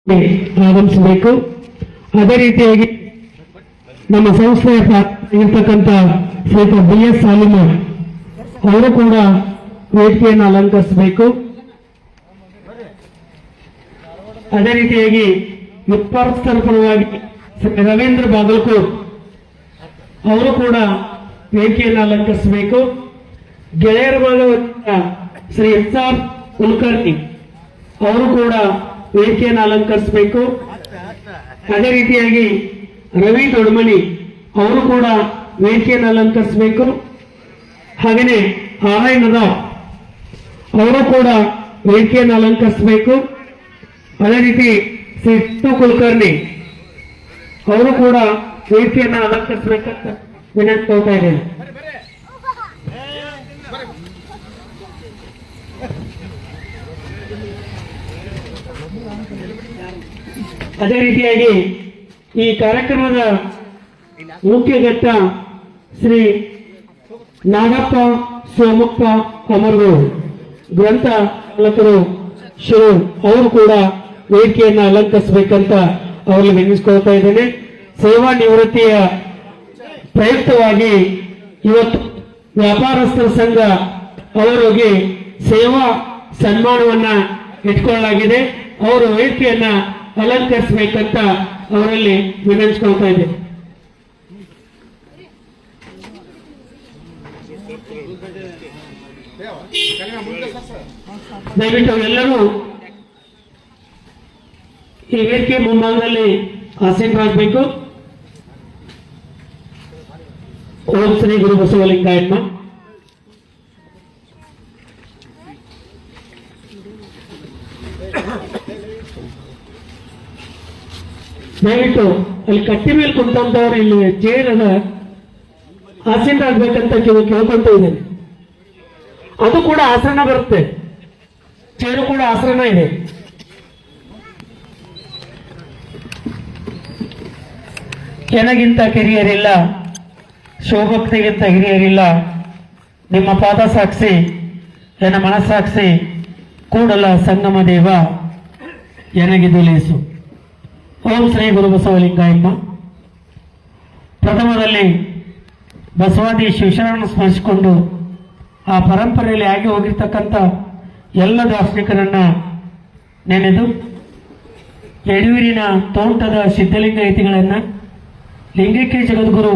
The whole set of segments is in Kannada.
ಆಗಮಿಸಬೇಕು. ಅದೇ ರೀತಿಯಾಗಿ ನಮ್ಮ ಸಂಸ್ಥೆಯ ಇರ್ತಕ್ಕಂಥ ಶ್ರೀಯುತ BS ಸಾಲಿಮನ್ ಅವರು ಕೂಡ ವೇದಿಕೆಯನ್ನು ಅಲಂಕರಿಸಬೇಕು. ಅದೇ ರೀತಿಯಾಗಿ ವ್ಯಾಪಾರಸ್ಥರ ಪರವಾಗಿ ಶ್ರೀ ರವೀಂದ್ರ ಬಾಗಲಕೋಟ್ ಅವರು ಕೂಡ ವೇದಿಕೆಯನ್ನು ಅಲಂಕರಿಸಬೇಕು. ಗೆಳೆಯರ ಬಳಗದ ಶ್ರೀ SR ಕುಲಕರ್ಣಿ ಅವರು ಕೂಡ ವೇದಿಕೆಯನ್ನು ಅಲಂಕರಿಸಬೇಕು. ಅದೇ ರೀತಿಯಾಗಿ ರವಿ ದೊಡ್ಮನಿ ಅವರು ಕೂಡ ವೇದಿಕೆಯನ್ನು ಅಲಂಕರಿಸಬೇಕು. ಹಾಗೆಯೇ RI ನದಾಫ್ ಅವರು ಕೂಡ ವೇದಿಕೆಯನ್ನು ಅಲಂಕರಿಸಬೇಕು. ಅದೇ ರೀತಿ ಶ್ರೀ ಕುಲಕರ್ಣಿ ಅವರು ಕೂಡ ವೇದಿಕೆಯನ್ನು ಅಲಂಕರಿಸಬೇಕಂತ ವಿನಂತಿಸ್ತಾ ಇದ್ದೇನೆ. ಅದೇ ರೀತಿಯಾಗಿ ಈ ಕಾರ್ಯಕ್ರಮದ ಮುಖ್ಯ ಘಟ್ಟ ಶ್ರೀ ನಾಗಪ್ಪ ಸೋಮಪ್ಪ ಅಮರಗೌಡ ಗ್ರಂಥ ಪಾಲಕರು ಶಿರು ಅವರು ಕೂಡ ವೇದಿಕೆಯನ್ನು ಅಲಂಕರಿಸಬೇಕಂತ ಅವರಲ್ಲಿ ವಿನಿಸ್ಕೊಳ್ತಾ ಇದ್ದೇನೆ. ಸೇವಾ ನಿವೃತ್ತಿಯ ಪ್ರಯುಕ್ತವಾಗಿ ಇವತ್ತು ವ್ಯಾಪಾರಸ್ಥರ ಸಂಘ ಅವರಿಗೆ ಸೇವಾ ಸನ್ಮಾನವನ್ನ ಇಟ್ಕೊಳ್ಳಲಾಗಿದೆ. ಅವರು ವೇದಿಕೆಯನ್ನ ಅಲಂಕರಿಸಬೇಕಂತ ಅವರಲ್ಲಿ ವಿನಂತಿಸ್ಕೊಳ್ತಾ ಇದೆ. ದಯವಿಟ್ಟು ಎಲ್ಲರೂ ಈ ವೇದಿಕೆ ಮುಂಭಾಗದಲ್ಲಿ ಆಸೀನರಾಗಬೇಕು. ಓಂ ಶ್ರೀ ಗುರು ಬಸವಲಿಂಗಾಯಮ್ಮ. ದಯವಿಟ್ಟು ಅಲ್ಲಿ ಕಟ್ಟಿ ಮೇಲೆ ಕುಂತವ್ರು ಇಲ್ಲಿ ಚೇರ್ ಅದ ಆಸೀನರಾಗಬೇಕಂತ ಕೇಳ್ಕೊಂತ ಇದ್ದೇನೆ. ಅದು ಕೂಡ ಆಸನ ಬರುತ್ತೆ, ಚೇರು ಕೂಡ ಆಸನ ಇದೆ. ನನಗಿಂತ ಕಿರಿಯರಿಲ್ಲ, ಶಿವಭಕ್ತಿಗಿಂತ ಹಿರಿಯರಿಲ್ಲ. ನಿಮ್ಮ ಪಾದ ಸಾಕ್ಷಿ, ನನ್ನ ಮನಸ್ಸಾಕ್ಷಿ, ಕೂಡಲ ಸಂಗಮ ದೇವ ನನಗಿದು ಲೇಸು. ಓಂ ಶ್ರೀ ಗುರು ಬಸವಲಿಂಗಾಯಮ್ಮ. ಪ್ರಥಮದಲ್ಲಿ ಬಸವಾದಿ ಶಿವಶರಣನ್ನು ಸ್ಮರಿಸಿಕೊಂಡು ಆ ಪರಂಪರೆಯಲ್ಲಿ ಆಗಿ ಹೋಗಿರ್ತಕ್ಕಂಥ ಎಲ್ಲ ದಾರ್ಶನಿಕರನ್ನ ನೆನೆದು ಯಡೂರಿನ ತೋಂಟದ ಸಿದ್ಧಲಿಂಗ ಯತಿಗಳನ್ನ, ಲಿಂಗೈಕ್ಯ ಜಗದ್ಗುರು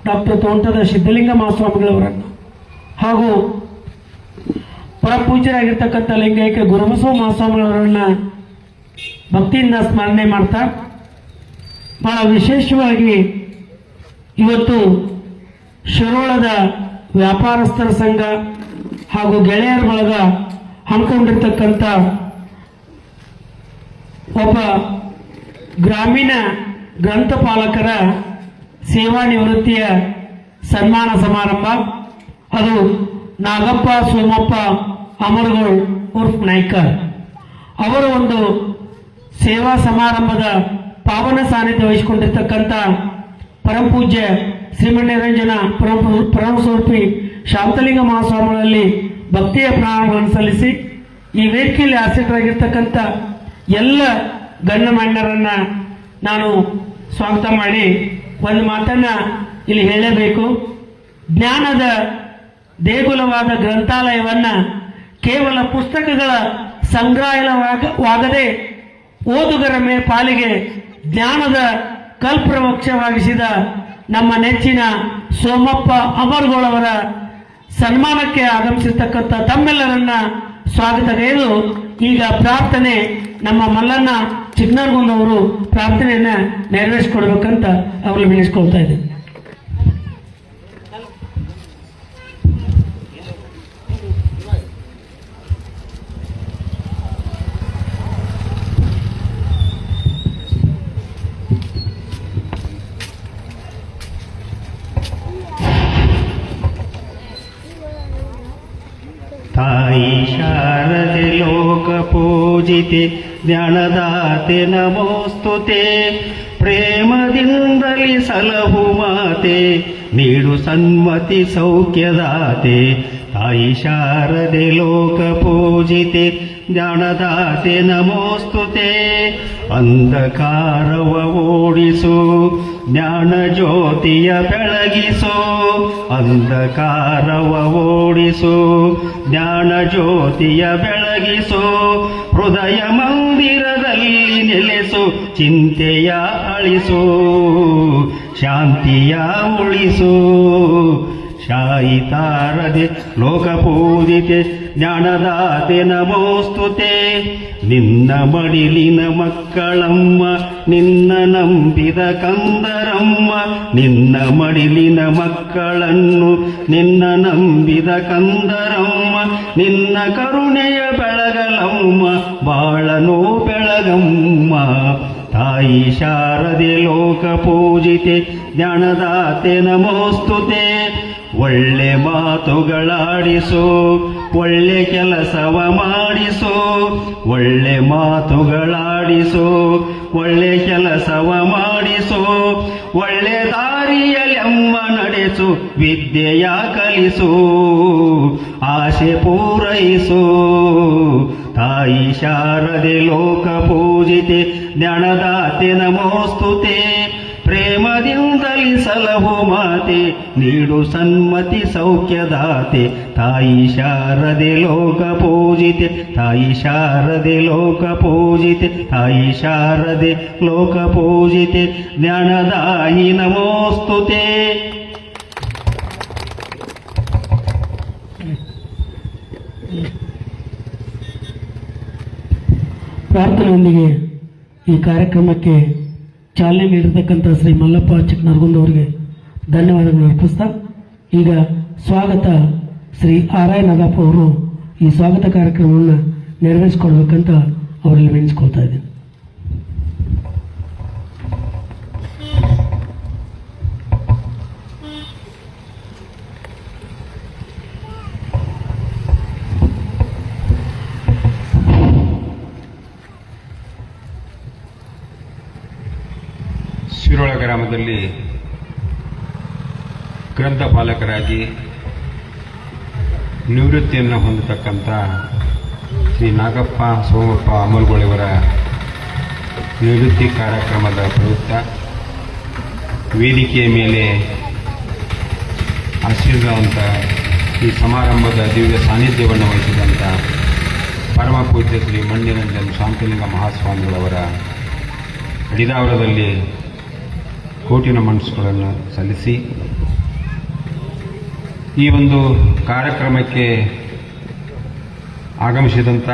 ಡಾಕ್ಟರ್ ತೋಂಟದ ಸಿದ್ಧಲಿಂಗ ಮಹಾಸ್ವಾಮಿಗಳವರನ್ನು ಹಾಗೂ ಪರಪೂಜ್ಯರಾಗಿರ್ತಕ್ಕಂಥ ಲಿಂಗೈಕ್ಯ ಗುರುಬಸವ ಮಹಾಸ್ವಾಮಿಗಳವರನ್ನ ಭಕ್ತಿಯಿಂದ ಸ್ಮರಣೆ ಮಾಡ್ತಾ, ಬಹಳ ವಿಶೇಷವಾಗಿ ಇವತ್ತು ಶಿರೋಳದ ವ್ಯಾಪಾರಸ್ಥರ ಸಂಘ ಹಾಗೂ ಗೆಳೆಯರ ಬಳಗ ಹಮ್ಮಿಕೊಂಡಿರ್ತಕ್ಕಂಥ ಒಬ್ಬ ಗ್ರಾಮೀಣ ಗ್ರಂಥಪಾಲಕರ ಸೇವಾ ನಿವೃತ್ತಿಯ ಸನ್ಮಾನ ಸಮಾರಂಭ. ಅದು ನಾಗಪ್ಪ ಸೋಮಪ್ಪ ಅಮರಗೌಡ ಉರ್ಫ್ ನಾಯ್ಕರ್ ಅವರ ಒಂದು ಸೇವಾ ಸಮಾರಂಭದ ಪಾವನ ಸಾನ್ನಿಧ್ಯ ವಹಿಸಿಕೊಂಡಿರ್ತಕ್ಕಂಥ ಪರಮಪೂಜ್ಯ ಶ್ರೀಮಣ್ಯರಂಜನ ಪರಮಸ್ವರೂಪಿ ಶಾಂತಲಿಂಗ ಮಹಾಸ್ವಾಮಿಗಳಲ್ಲಿ ಭಕ್ತಿಯ ಪ್ರಾಣಗಳನ್ನು ಸಲ್ಲಿಸಿ ಈ ವೇದಿಕೆಯಲ್ಲಿ ಆಸೀನರಾಗಿರ್ತಕ್ಕಂಥ ಎಲ್ಲ ಗಣ್ಯಮಾನ್ಯರನ್ನ ನಾನು ಸ್ವಾಗತ ಮಾಡಿ ಒಂದು ಮಾತನ್ನ ಇಲ್ಲಿ ಹೇಳಬೇಕು. ಜ್ಞಾನದ ದೇಗುಲವಾದ ಗ್ರಂಥಾಲಯವನ್ನ ಕೇವಲ ಪುಸ್ತಕಗಳ ಸಂಗ್ರಹವಾಗದೆ ಓದುಗರ ಪಾಲಿಗೆ ಜ್ಞಾನದ ಕಲ್ಪವೃಕ್ಷವಾಗಿಸಿದ ನಮ್ಮ ನೆಚ್ಚಿನ ಸೋಮಪ್ಪ ಅಮರಗೌಡವರ ಸನ್ಮಾನಕ್ಕೆ ಆಗಮಿಸಿರ್ತಕ್ಕಂಥ ತಮ್ಮೆಲ್ಲರನ್ನ ಸ್ವಾಗತಗೈದು ಈಗ ಪ್ರಾರ್ಥನೆ ನಮ್ಮ ಮಲ್ಲಣ್ಣ ಚಿಕ್ಕನರಗುಂದವರು ಪ್ರಾರ್ಥನೆಯನ್ನ ನೆರವೇರಿಸಿಕೊಡ್ಬೇಕಂತ ಅವರು ವಿನಿಸ್ಕೊಳ್ತಾ ಇದ್ದಾರೆ. ತಾಯಿ ಶಾರದೆ ಲೋಕ ಪೂಜಿತೆ ಜ್ಞಾನದಾತೆ ನಮೋಸ್ತುತೆ. ಪ್ರೇಮದಿಂದಲಿ ಸಲಹು ಮಾತೆ, ನೀಡು ಸನ್ಮತಿ ಸೌಖ್ಯದಾತೆ. ತಾಯಿ ಶಾರದೆ ಲೋಕ ಪೂಜಿತೆ ಜ್ಞಾನದಾತೆ ನಮೋಸ್ತುತೆ. ಅಂಧಕಾರವ ಓಡಿಸು, ಜ್ಞಾನ ಜ್ಯೋತಿಯ ಬೆಳಗಿಸು. ಅಂಧಕಾರವ ಓಡಿಸು, ಜ್ಞಾನ ಜ್ಯೋತಿಯ ಬೆಳಗಿಸು. ಹೃದಯ ಮಂದಿರದಲ್ಲಿ ನೆಲೆಸು, ಚಿಂತೆಯ ಅಳಿಸು, ಶಾಂತಿಯ ಉಳಿಸು. ಶಾಯಿತಾರದೆ ಲೋಕಪೂಜಿತೆ, ಜ್ಞಾನದಾತೆ ನಮೋಸ್ತುತೆ. ನಿನ್ನ ಮಡಿಲಿನ ಮಕ್ಕಳಮ್ಮ, ನಿನ್ನ ನಂಬಿದ ಕಂದರಮ್ಮ. ನಿನ್ನ ಮಡಿಲಿನ ಮಕ್ಕಳನ್ನು ನಿನ್ನ ನಂಬಿದ ಕಂದರಮ್ಮ. ನಿನ್ನ ಕರುಣೆಯ ಬೆಳಗಲಮ್ಮ, ಬಾಳನೋ ಬೆಳಗಮ್ಮ. ತಾಯಿ ಶಾರದೆ ಲೋಕ ಪೂಜಿತೆ, ಜ್ಞಾನದಾತೆ ನಮೋಸ್ತುತೆ. ಒಳ್ಳೆ ಮಾತುಗಳಾಡಿಸೋ, ಒಳ್ಳೆ ಕೆಲಸವ ಮಾಡಿಸೋ. ಒಳ್ಳೆ ಮಾತುಗಳಾಡಿಸೋ, ಒಳ್ಳೆ ಕೆಲಸವ ಮಾಡಿಸೋ. ಒಳ್ಳೆ ದಾರಿಯಲ್ಲಮ್ಮ ನಡೆಸು, ವಿದ್ಯೆಯ ಕಲಿಸು, ಆಸೆ ಪೂರೈಸು. ತಾಯಿ ಶಾರದೆ ಲೋಕ ಪೂಜಿತೆ, ಜ್ಞಾನದಾತೆ ನಮೋಸ್ತುತೆ. ಪ್ರೇಮದಿಂದಲಿ ಸಲಹು ಮಾತೆ, ನೀಡು ಸನ್ಮತಿ ಸೌಖ್ಯದಾತೆ. ತಾಯಿ ಶಾರದೆ ಲೋಕ ಪೂಜಿತೆ, ತಾಯಿ ಶಾರದೆ ಲೋಕ ಪೂಜಿತೆ. ತಾಯಿ ಶಾರದೆ ಲೋಕ ಪೂಜಿತೆ, ಜ್ಞಾನದಾಯಿ ನಮೋಸ್ತುತೆ. ಪ್ರಾರ್ಥನೆಯೊಂದಿಗೆ ಈ ಕಾರ್ಯಕ್ರಮಕ್ಕೆ ಚಾಲನೆ ನೀಡಿರ್ತಕ್ಕಂಥ ಶ್ರೀ ಮಲ್ಲಪ್ಪ ಚಿಕ್ಕನರಗುಂದ ಅವರಿಗೆ ಧನ್ಯವಾದಗಳನ್ನು ಅರ್ಪಿಸ್ತಾ, ಈಗ ಸ್ವಾಗತ ಶ್ರೀ ಆರ್ ಐ ನಾಗಪ್ಪ ಅವರು ಈ ಸ್ವಾಗತ ಕಾರ್ಯಕ್ರಮವನ್ನು ನೆರವೇರಿಸಿಕೊಳ್ಬೇಕಂತ ಅವರಲ್ಲಿ ವಿನಿಸ್ಕೊಳ್ತಾ ಇದ್ದೇನೆ. ಶಿರೋಳ ಗ್ರಾಮದಲ್ಲಿ ಗ್ರಂಥಪಾಲಕರಾಗಿ ನಿವೃತ್ತಿಯನ್ನು ಹೊಂದತಕ್ಕಂಥ ಶ್ರೀ ನಾಗಪ್ಪ ಸೋಮಪ್ಪ ಅಮಲ್ಗೊಳಿಯವರ ನಿವೃತ್ತಿ ಕಾರ್ಯಕ್ರಮದ ಪ್ರಯುಕ್ತ ವೇದಿಕೆಯ ಮೇಲೆ ಆಶೀರ್ವಾದಂಥ ಈ ಸಮಾರಂಭದ ದಿವ್ಯ ಸಾನ್ನಿಧ್ಯವನ್ನು ವಹಿಸಿದಂಥ ಪರಮ ಪೂಜ್ಯ ಶ್ರೀ ಮಣ್ಣಿರಂಜನ್ ಶಾಂತಲಿಂಗ ಮಹಾಸ್ವಾಮಿಗಳವರ ಅಡಿದಾವರದಲ್ಲಿ ಕೋಟಿ ನಮನಗಳನ್ನು ಸಲ್ಲಿಸಿ, ಈ ಒಂದು ಕಾರ್ಯಕ್ರಮಕ್ಕೆ ಆಗಮಿಸಿದಂಥ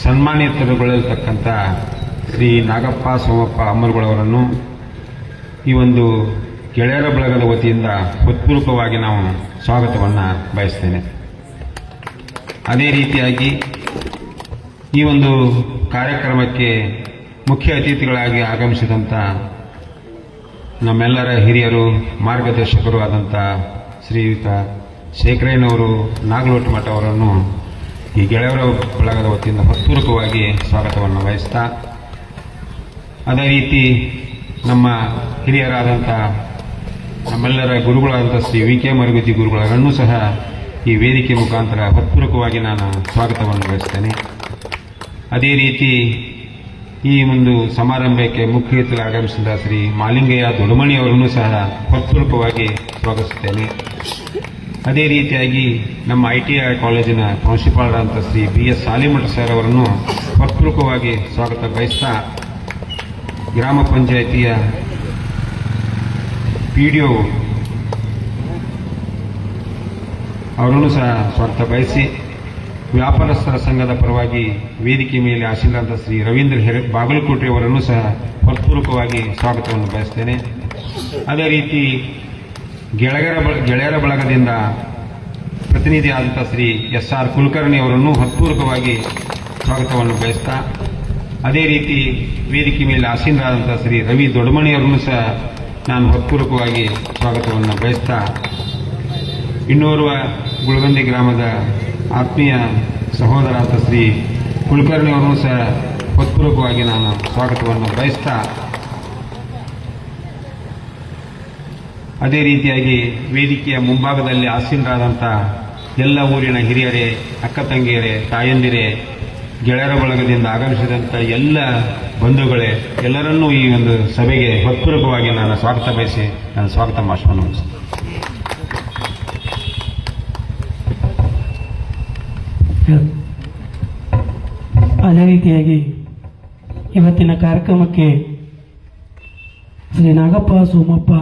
ಸನ್ಮಾನಿತರುಗಳಿರ್ತಕ್ಕಂಥ ಶ್ರೀ ನಾಗಪ್ಪ ಸೋಮಪ್ಪ ಅಮ್ಮರುಗಳವರನ್ನು ಈ ಒಂದು ಗೆಳೆಯರ ಬಳಗದ ವತಿಯಿಂದ ಹೃತ್ಪೂರ್ವಕವಾಗಿ ನಾವು ಸ್ವಾಗತವನ್ನು ಬಯಸ್ತೇನೆ. ಅದೇ ರೀತಿಯಾಗಿ ಈ ಒಂದು ಕಾರ್ಯಕ್ರಮಕ್ಕೆ ಮುಖ್ಯ ಅತಿಥಿಗಳಾಗಿ ಆಗಮಿಸಿದಂಥ ನಮ್ಮೆಲ್ಲರ ಹಿರಿಯರು ಮಾರ್ಗದರ್ಶಕರು ಆದಂಥ ಶ್ರೀಯುತ ಶೇಖರಯ್ಯನವರು ನಾಗಲೋಟ ಮಠ ಅವರನ್ನು ಈ ಗೆಳೆಯರ ಬಳಗದ ವತಿಯಿಂದ ಹೃತ್ಪೂರ್ವಕವಾಗಿ ಸ್ವಾಗತವನ್ನು ವಹಿಸ್ತಾ, ಅದೇ ರೀತಿ ನಮ್ಮ ಹಿರಿಯರಾದಂಥ ನಮ್ಮೆಲ್ಲರ ಗುರುಗಳಾದಂಥ ಶ್ರೀ ವಿ ಕೆ ಮರುಗತಿ ಗುರುಗಳರನ್ನೂ ಸಹ ಈ ವೇದಿಕೆ ಮುಖಾಂತರ ಹೃತ್ಪೂರ್ವಕವಾಗಿ ನಾನು ಸ್ವಾಗತವನ್ನು ವಹಿಸ್ತೇನೆ. ಅದೇ ರೀತಿ ಈ ಒಂದು ಸಮಾರಂಭಕ್ಕೆ ಮುಖ್ಯ ಅತಿಥಿ ಆಗಮಿಸಿದ ಶ್ರೀ ಮಾಲಿಂಗಯ್ಯ ದೊಡಮಣಿ ಅವರನ್ನು ಸಹ ಹೃತ್ಪೂರ್ವಕವಾಗಿ ಸ್ವಾಗತಿಸುತ್ತೇನೆ. ಅದೇ ರೀತಿಯಾಗಿ ನಮ್ಮ ITI ಕಾಲೇಜಿನ ಪ್ರಾಂಶುಪಾಲರಾದಂಥ ಶ್ರೀ BS ಸಾಲಿಮಠ ಸರ್ ಅವರನ್ನು ಹೃತ್ಪೂರ್ವಕವಾಗಿ ಸ್ವಾಗತ ಬಯಸ್ತಾ, ಗ್ರಾಮ ಪಂಚಾಯಿತಿಯ PDO ಅವರನ್ನು ಸಹ ಸ್ವಾಗತ ಬಯಸಿ, ವ್ಯಾಪಾರಸ್ಥರ ಸಂಘದ ಪರವಾಗಿ ವೇದಿಕೆ ಮೇಲೆ ಆಶೀರ್ವಾದ ಶ್ರೀ ರವೀಂದ್ರ ಬಾಗಲಕೋಟೆ ಅವರನ್ನು ಸಹ ಹೃತ್ಪೂರ್ವಕವಾಗಿ ಸ್ವಾಗತವನ್ನು ಬಯಸ್ತೇನೆ. ಅದೇ ರೀತಿ ಗೆಳೆಯರ ಬಳಗದಿಂದ ಪ್ರತಿನಿಧಿ ಆದಂಥ ಶ್ರೀ SR ಕುಲಕರ್ಣಿ ಅವರನ್ನು ಹೃತ್ಪೂರ್ವಕವಾಗಿ ಸ್ವಾಗತವನ್ನು ಬಯಸ್ತಾ, ಅದೇ ರೀತಿ ವೇದಿಕೆ ಮೇಲೆ ಆಸೀನರಾದಂಥ ಶ್ರೀ ರವಿ ದೊಡ್ಡಮಣಿಯವರನ್ನು ಸಹ ನಾನು ಹೃತ್ಪೂರ್ವಕವಾಗಿ ಸ್ವಾಗತವನ್ನು ಬಯಸ್ತಾ, ಇನ್ನೋರ್ವ ಗುಳಗಂದಿ ಗ್ರಾಮದ ಆತ್ಮೀಯ ಸಹೋದರಾದ ಶ್ರೀ ಕುಲಕರ್ಣಿ ಅವರನ್ನು ಸಹ ಹೃತ್ಪೂರ್ವಕವಾಗಿ ನಾನು ಸ್ವಾಗತವನ್ನು ಬಯಸ್ತಾ, ಅದೇ ರೀತಿಯಾಗಿ ವೇದಿಕೆಯ ಮುಂಭಾಗದಲ್ಲಿ ಆಸೀನರಾದಂಥ ಎಲ್ಲ ಊರಿನ ಹಿರಿಯರೇ, ಅಕ್ಕ ತಂಗಿಯರೇ, ತಾಯಂದಿರೇ, ಗೆಳೆಯರ ಬಳಗದಿಂದ ಆಗಮಿಸಿದಂಥ ಎಲ್ಲ ಬಂಧುಗಳೇ, ಎಲ್ಲರನ್ನೂ ಈ ಒಂದು ಸಭೆಗೆ ಹೃತ್ಪೂರ್ವಕವಾಗಿ ನಾನು ಸ್ವಾಗತ ಬಯಸಿ ನಾನು ಸ್ವಾಗತ ಭಾಷಣ. ಅದೇ ರೀತಿಯಾಗಿ ಇವತ್ತಿನ ಕಾರ್ಯಕ್ರಮಕ್ಕೆ ಶ್ರೀ ನಾಗಪ್ಪ ಸೋಮಪ್ಪ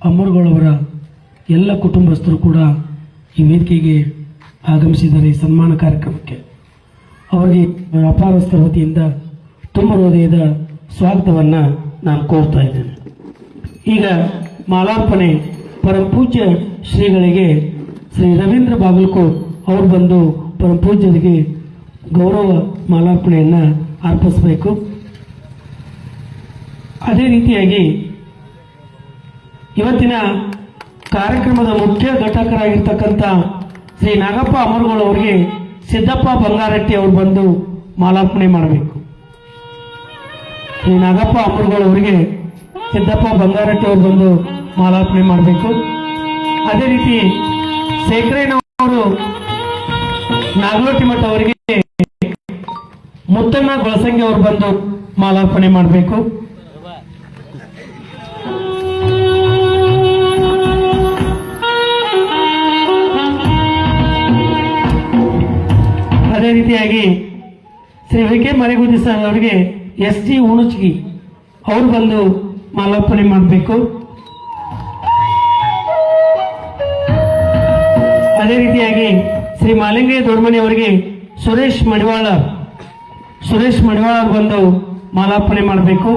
ಅಮರ್ಗಳವರ ಎಲ್ಲ ಕುಟುಂಬಸ್ಥರು ಕೂಡ ಈ ವೇದಿಕೆಗೆ ಆಗಮಿಸಿದ್ದಾರೆ. ಈ ಸನ್ಮಾನ ಕಾರ್ಯಕ್ರಮಕ್ಕೆ ಅವರಿಗೆ ವ್ಯಾಪಾರಸ್ಥರ ವತಿಯಿಂದ ತುಂಬ ಹೃದಯದ ಸ್ವಾಗತವನ್ನು ನಾನು ಕೋರ್ತಾ ಇದ್ದೇನೆ. ಈಗ ಮಾಲಾರ್ಪಣೆ ಪರಮ ಪೂಜ್ಯ ಶ್ರೀಗಳಿಗೆ ಶ್ರೀ ರವೀಂದ್ರ ಬಾಗಲಕೋಟ್ ಅವರು ಬಂದು ಪರಮ ಪೂಜ್ಯರಿಗೆ ಗೌರವ ಮಾಲಾರ್ಪಣೆಯನ್ನು ಅರ್ಪಿಸಬೇಕು. ಅದೇ ರೀತಿಯಾಗಿ ಇವತ್ತಿನ ಕಾರ್ಯಕ್ರಮದ ಮುಖ್ಯ ಘಟಕರಾಗಿರ್ತಕ್ಕಂಥ ಶ್ರೀ ನಾಗಪ್ಪ ಅಮರ್ಗೋಳ್ ಅವರಿಗೆ ಸಿದ್ದಪ್ಪ ಬಂಗಾರಟ್ಟಿ ಅವರು ಬಂದು ಮಾಲಾರ್ಪಣೆ ಮಾಡಬೇಕು. ಶ್ರೀ ನಾಗಪ್ಪ ಅಮರ್ಗೋಳ್ ಅವರಿಗೆ ಸಿದ್ದಪ್ಪ ಬಂಗಾರಟ್ಟಿ ಅವರು ಬಂದು ಮಾಲಾರ್ಪಣೆ ಮಾಡಬೇಕು. ಅದೇ ರೀತಿ ಶೇಖರಯ್ಯನವರು ನಾಗಲೋಟಿ ಮಠ ಅವರಿಗೆ ಮುತ್ತಣ್ಣ ಗೊಳಸಂಗಿ ಅವರು ಬಂದು ಮಾಲಾರ್ಪಣೆ ಮಾಡಬೇಕು. ಅದೇ ರೀತಿಯಾಗಿ ಶ್ರೀ ವಿ ಕೆ ಮರೆಗುದ್ದಿ ಸರ್ ಅವರಿಗೆ ಎಸ್ ಜಿ ಉಣುಚ್ಗಿ ಅವರು ಬಂದು ಮಾಲಾರ್ಪಣೆ ಮಾಡಬೇಕು. ಅದೇ ರೀತಿಯಾಗಿ ಶ್ರೀ ಮಾಲಿಂಗಯ್ಯ ದೊಡ್ಡಮನಿ ಅವರಿಗೆ ಸುರೇಶ್ ಮಡಿವಾಳ ಬಂದು ಮಾಲಾರ್ಪಣೆ ಮಾಡಬೇಕು.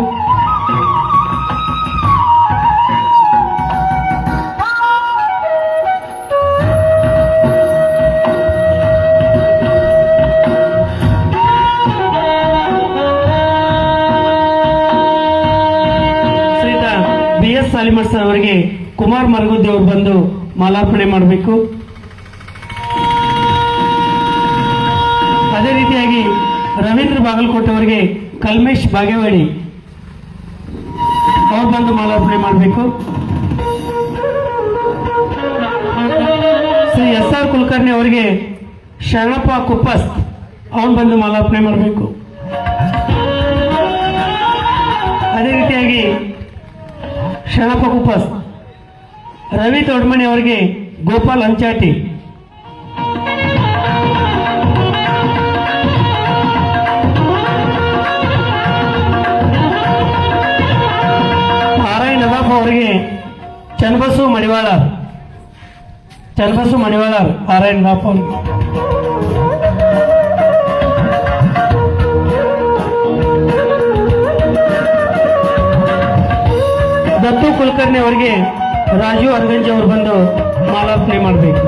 BS ಸಾಲಿಮಠ್ ಸರ್ ಅವರಿಗೆ ಕುಮಾರ್ ಮರಗುದ್ದಿ ಅವರು ಬಂದು ಮಾಲಾರ್ಪಣೆ ಮಾಡಬೇಕು. ಅದೇ ರೀತಿಯಾಗಿ ರವೀಂದ್ರ ಬಾಗಲಕೋಟೆ ಅವರಿಗೆ ಕಲ್ಮೇಶ್ ಬಾಗೇವಾಡಿ ಅವರು ಬಂದು ಮಾಲಾರ್ಪಣೆ ಮಾಡಬೇಕು. ಶ್ರೀ SR ಕುಲಕರ್ಣಿ ಅವರಿಗೆ ಶರಣಪ್ಪ ಕುಪ್ಪಸ್ ಅವನು ಬಂದು ಮಾಲಾರ್ಪಣೆ ಮಾಡಬೇಕು. ಅದೇ ರೀತಿಯಾಗಿ ಶರಣಪ್ಪ ಕುಪ್ಪಸ್ ರವಿ ದೊಡ್ಡಮನಿ ಅವರಿಗೆ ಗೋಪಾಲ್ ಹಂಚಾಟಿ, ಆರ್ಐ ನವಾಬ್ ಅವರಿಗೆ ಚನ್ನಬಸು ಮಡಿವಾಳ ಆರ್ಐ ನವಾಬ್ ಅವರಿಗೆ. ದತ್ತು ಕುಲಕರ್ಣಿ ಅವರಿಗೆ ರಾಜು ಅರಗಂಜಿ ಅವರು ಬಂದು ಮಾಲಾರ್ಪಣೆ ಮಾಡಬೇಕು.